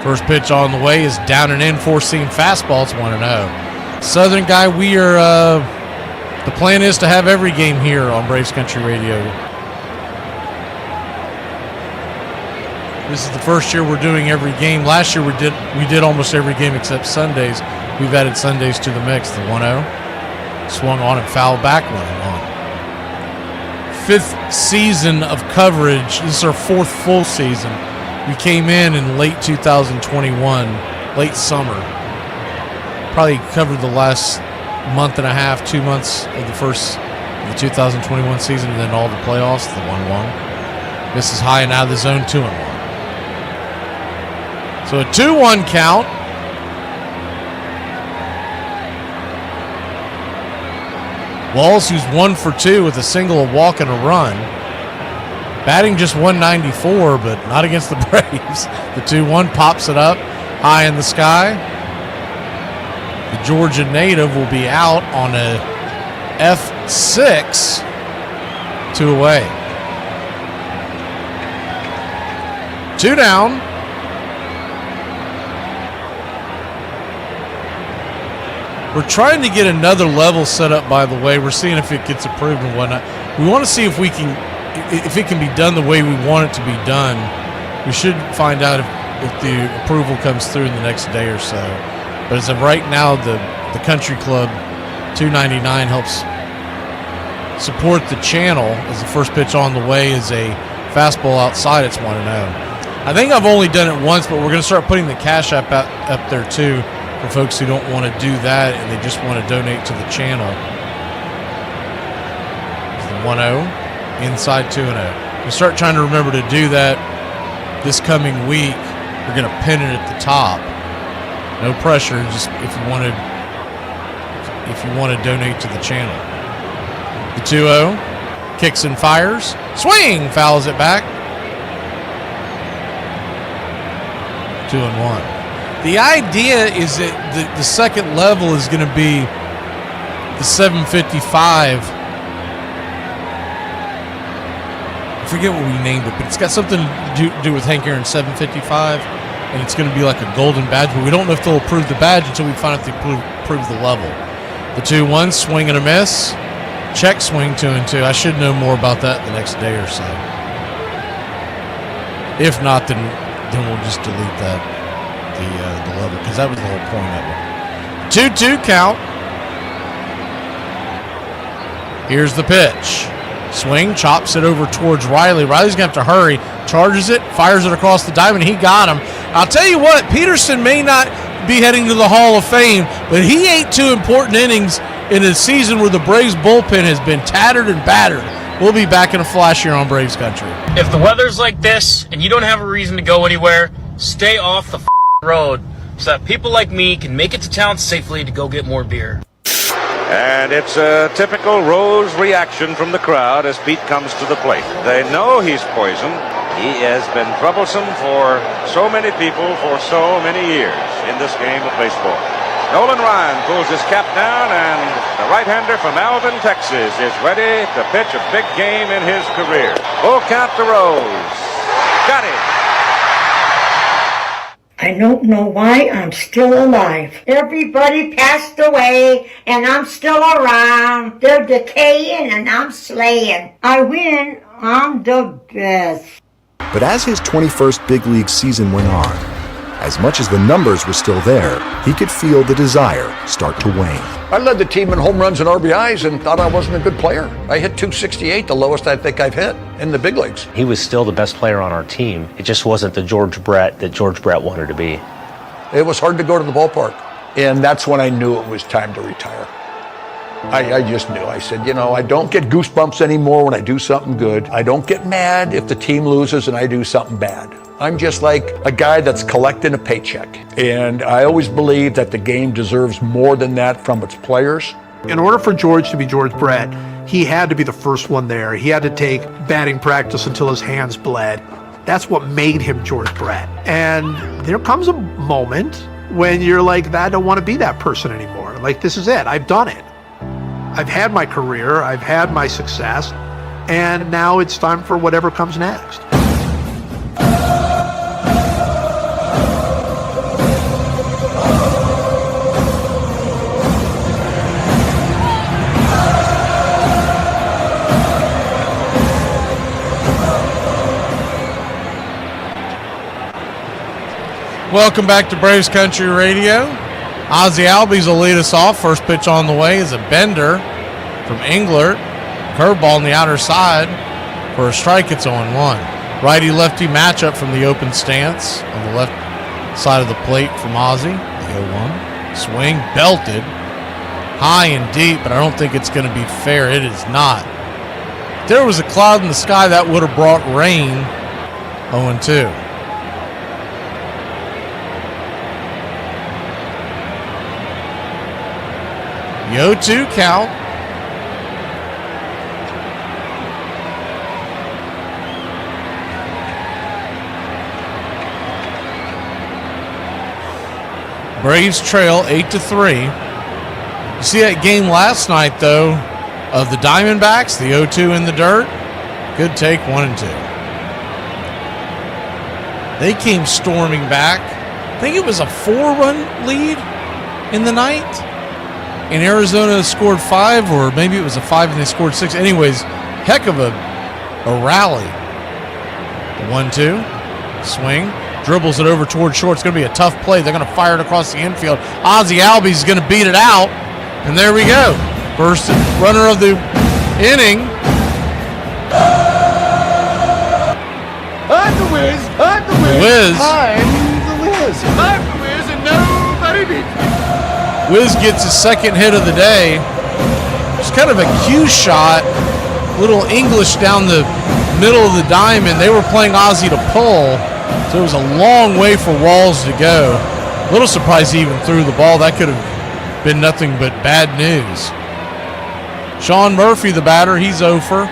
First pitch on the way is down and in, 4-seam fastball. It's 1-0. Southern guy, we are, the plan is to have every game here on Braves Country Radio. This is the first year we're doing every game. Last year we did almost every game except Sundays. We've added Sundays to the mix. The 1-0. Swung on and fouled back, 1-1. 5th season of coverage. This is our 4th full season. We came in late 2021, late summer. Probably covered the last month and a half, 2 months of the 2021 season, and then all the playoffs, the 1-1. This is high and out of the zone, 2-1. So a 2-1 count. Walls, who's 1 for 2 with a single, a walk, and a run. Batting just 194, but not against the Braves. The 2-1 pops it up high in the sky. The Georgia native will be out on a F6, 2 away. 2 down. We're trying to get another level set up, by the way. We're seeing if it gets approved and whatnot. We want to see if it can be done the way we want it to be done. We should find out if the approval comes through in the next day or so. But as of right now, the Country Club $2.99 helps support the channel, as the first pitch on the way is a fastball outside. It's 1-0. I think I've only done it once, but we're going to start putting the Cash App up there too for folks who don't want to do that and they just want to donate to the channel. It's the 1-0, inside 2-0. We start trying to remember to do that this coming week. We're going to pin it at the top. No pressure, just if you want to donate to the channel. The 2-0, kicks and fires. Swing, fouls it back. 2-1. The idea is that the second level is going to be the 755. I forget what we named it, but it's got something to do with Hank Aaron 755, and it's going to be like a golden badge, but we don't know if they'll approve the badge until we find out if they approve the level. The 2-1, swing and a miss. Check swing, 2-2. I should know more about that the next day or so. If not, then we'll just delete that. the level, because that was the whole point of it. 2-2 count. Here's the pitch. Swing, chops it over towards Riley. Riley's going to have to hurry. Charges it, fires it across the diamond. He got him. I'll tell you what, Peterson may not be heading to the Hall of Fame, but he ate 2 important innings in a season where the Braves bullpen has been tattered and battered. We'll be back in a flash here on Braves Country. If the weather's like this and you don't have a reason to go anywhere, stay off the road so that people like me can make it to town safely to go get more beer. And it's a typical Rose reaction from the crowd as Pete comes to the plate. They know he's poison. He has been troublesome for so many people for so many years in this game of baseball. Nolan Ryan pulls his cap down, and the right-hander from Alvin, Texas is ready to pitch a big game in his career. Full count to Rose. Got it. I don't know why I'm still alive. Everybody passed away and I'm still around. They're decaying and I'm slaying. I win. I'm the best. But as his 21st big league season went on, as much as the numbers were still there, he could feel the desire start to wane. I led the team in home runs and RBIs and thought I wasn't a good player. I hit .268, the lowest I think I've hit in the big leagues. He was still the best player on our team. It just wasn't the George Brett that George Brett wanted to be. It was hard to go to the ballpark. And that's when I knew it was time to retire. I just knew. I said, I don't get goosebumps anymore when I do something good. I don't get mad if the team loses and I do something bad. I'm just like a guy that's collecting a paycheck. And I always believe that the game deserves more than that from its players. In order for George to be George Brett, he had to be the first one there. He had to take batting practice until his hands bled. That's what made him George Brett. And there comes a moment when you're like, I don't want to be that person anymore. Like, this is it. I've done it. I've had my career. I've had my success. And now it's time for whatever comes next. Welcome back to Braves Country Radio. Ozzie Albies will lead us off. First pitch on the way is a bender from Englert. Curveball on the outer side for a strike. It's 0-1. Righty-lefty matchup from the open stance on the left side of the plate from Ozzie. The 0-1. Swing belted high and deep, but I don't think it's going to be fair. It is not. If there was a cloud in the sky, that would have brought rain. 0-2. The 0-2 count. Braves trail 8-3. You see that game last night, though, of the Diamondbacks, the 0-2 in the dirt? Good take, 1-2. They came storming back. I think it was a 4-run lead in the night. And Arizona scored 5, or maybe it was a 5 and they scored 6. Anyways, heck of a rally. The 1-2. Swing. Dribbles it over towards short. It's going to be a tough play. They're going to fire it across the infield. Ozzie Albies is going to beat it out. And there we go. First runner of the inning. I'm the Wiz. I'm the Wiz. Wiz. I'm the Wiz. I'm the Wiz, and nobody beats me. Wiz gets his second hit of the day. It's kind of a cue shot. Little English down the middle of the diamond. They were playing Ozzie to pull, so it was a long way for Walls to go. A little surprised he even threw the ball. That could have been nothing but bad news. Sean Murphy, the batter, he's 0 for.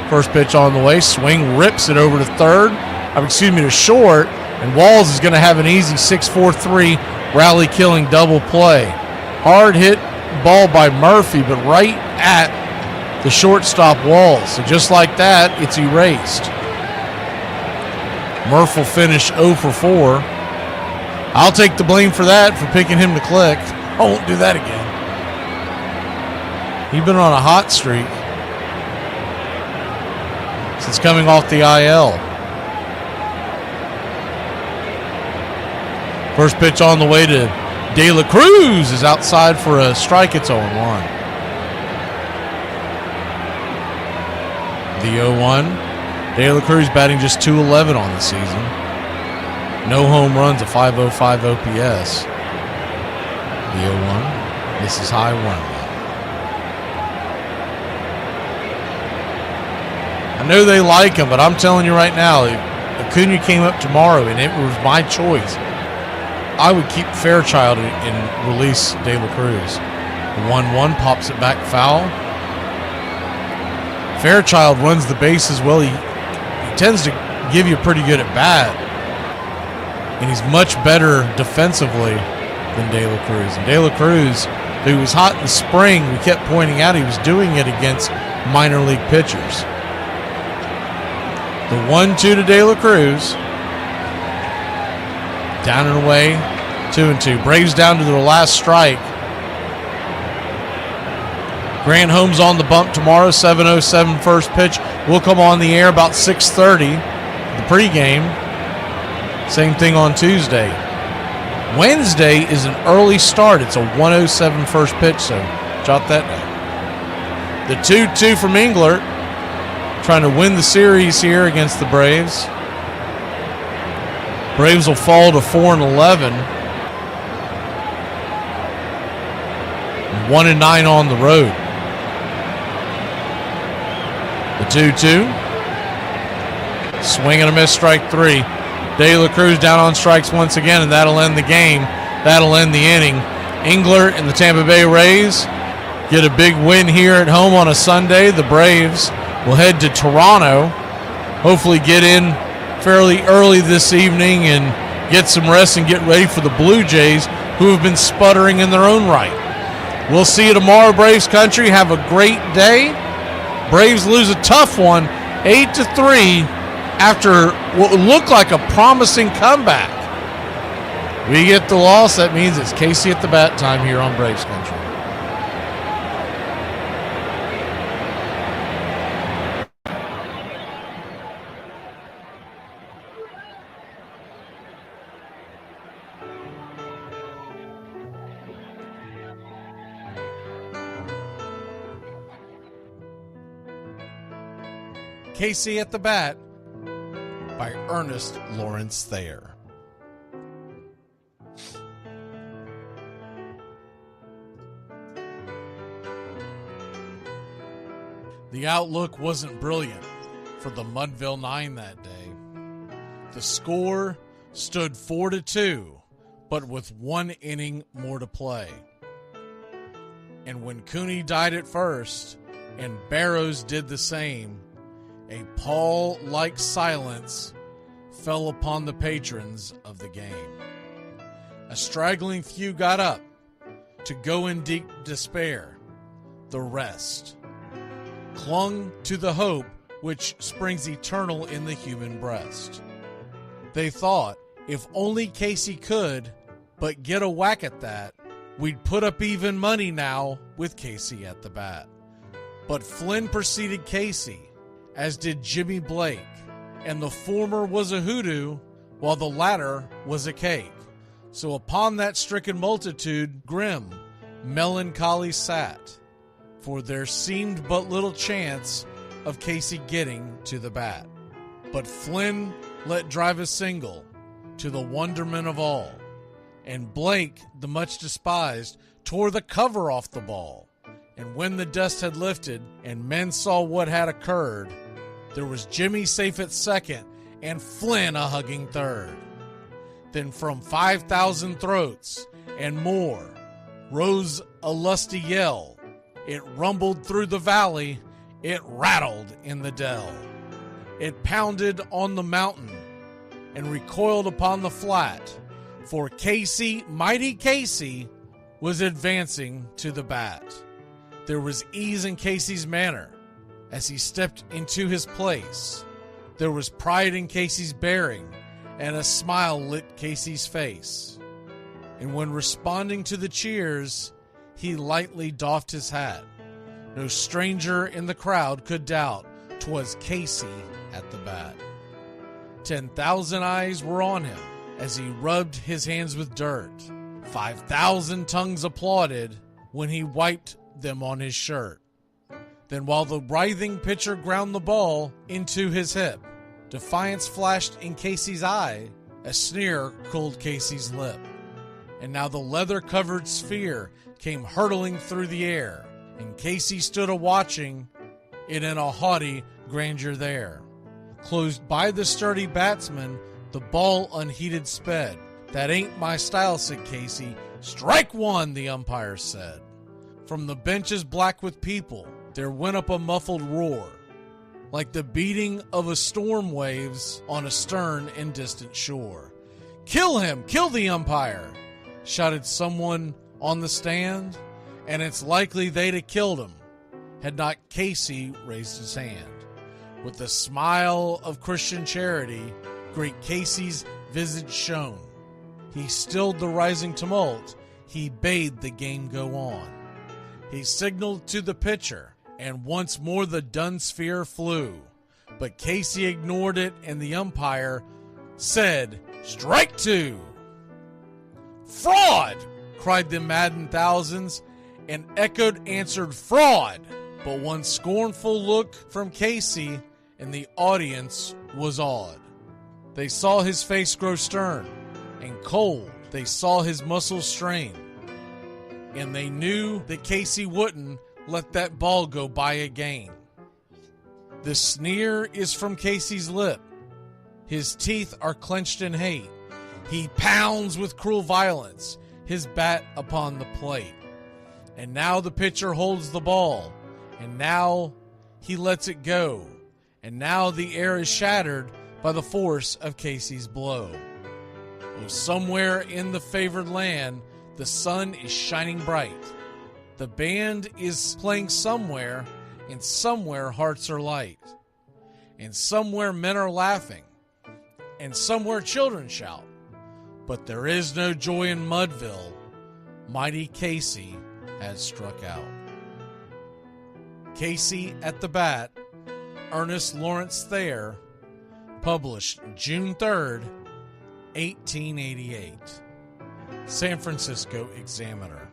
First pitch on the way. Swing, rips it over to to short, and Walls is going to have an easy 6-4-3 rally-killing double play. Hard hit ball by Murphy, but right at the shortstop Walls. So just like that, it's erased. Murph will finish 0 for 4. I'll take the blame for that, for picking him to click. I won't do that again. He's been on a hot streak since coming off the IL. First pitch on the way to De La Cruz is outside for a strike. It's 0-1. The 0-1. De La Cruz batting just .211 on the season. No home runs, a .505 OPS. The 0-1. This is high 1. I know they like him, but I'm telling you right now, if Acuna came up tomorrow and it was my choice, I would keep Fairchild and release De La Cruz. The 1-1 pops it back foul. Fairchild runs the bases well. He tends to give you pretty good at bat, and he's much better defensively than De La Cruz. And De La Cruz, who was hot in the spring, we kept pointing out he was doing it against minor league pitchers. The 1-2 to De La Cruz. Down and away, 2-2. Braves down to their last strike. Grant Holmes on the bump tomorrow, 7:07 first pitch. We'll come on the air about 6:30, the pregame. Same thing on Tuesday. Wednesday is an early start. It's a 1:07 first pitch, so jot that down. The 2-2 from Englert, trying to win the series here against the Braves. Braves will fall to 4-11. 1-9 on the road. The 2-2. Swing and a miss, strike 3. De La Cruz down on strikes once again, and that'll end the game. That'll end the inning. Englert and the Tampa Bay Rays get a big win here at home on a Sunday. The Braves will head to Toronto, hopefully get in fairly early this evening and get some rest and get ready for the Blue Jays, who have been sputtering in their own right. We'll see you tomorrow, Braves country. Have a great day. Braves lose a tough one, 8-3, after what would look like a promising comeback. We get the loss. That means it's Casey at the bat time here on Braves country. Casey at the Bat by Ernest Lawrence Thayer. The outlook wasn't brilliant for the Mudville Nine that day. The score stood 4-2, but with 1 inning more to play. And when Cooney died at first and Barrows did the same, a pall-like silence fell upon the patrons of the game. A straggling few got up to go in deep despair. The rest clung to the hope which springs eternal in the human breast. They thought, if only Casey could but get a whack at that, we'd put up even money now with Casey at the bat. But Flynn preceded Casey, as did Jimmy Blake, and the former was a hoodoo, while the latter was a cake. So upon that stricken multitude, grim, melancholy sat, for there seemed but little chance of Casey getting to the bat. But Flynn let drive a single, to the wonderment of all, and Blake, the much despised, tore the cover off the ball. And when the dust had lifted, and men saw what had occurred, there was Jimmy safe at second, and Flynn a hugging third. Then from 5,000 throats and more rose a lusty yell. It rumbled through the valley, it rattled in the dell. It pounded on the mountain and recoiled upon the flat, for Casey, mighty Casey, was advancing to the bat. There was ease in Casey's manner as he stepped into his place. There was pride in Casey's bearing, and a smile lit Casey's face. And when responding to the cheers, he lightly doffed his hat. No stranger in the crowd could doubt 'twas Casey at the bat. 10,000 eyes were on him as he rubbed his hands with dirt. 5,000 tongues applauded when he wiped them on his shirt. Then while the writhing pitcher ground the ball into his hip, defiance flashed in Casey's eye, a sneer cooled Casey's lip. And now the leather-covered sphere came hurtling through the air, and Casey stood a-watching it in a haughty grandeur there. Closed by the sturdy batsman, the ball unheeded sped. "That ain't my style," said Casey. "Strike one," the umpire said. From the benches black with people, there went up a muffled roar, like the beating of a storm waves on a stern and distant shore. "Kill him! Kill the umpire!" shouted someone on the stand, and it's likely they'd have killed him had not Casey raised his hand. With the smile of Christian charity, great Casey's visage shone. He stilled the rising tumult, he bade the game go on. He signaled to the pitcher, and once more the dun sphere flew. But Casey ignored it, and the umpire said, "Strike two!" "Fraud!" cried the maddened thousands, and echoed answered, "Fraud!" But one scornful look from Casey, and the audience was awed. They saw his face grow stern and cold. They saw his muscles strain. And they knew that Casey wouldn't let that ball go by again. The sneer is from Casey's lip. His teeth are clenched in hate. He pounds with cruel violence his bat upon the plate. And now the pitcher holds the ball. And now he lets it go. And now the air is shattered by the force of Casey's blow. Oh, somewhere in the favored land, the sun is shining bright. The band is playing somewhere, and somewhere hearts are light. And somewhere men are laughing, and somewhere children shout. But there is no joy in Mudville. Mighty Casey has struck out. Casey at the Bat, Ernest Lawrence Thayer, published June 3rd, 1888. San Francisco Examiner.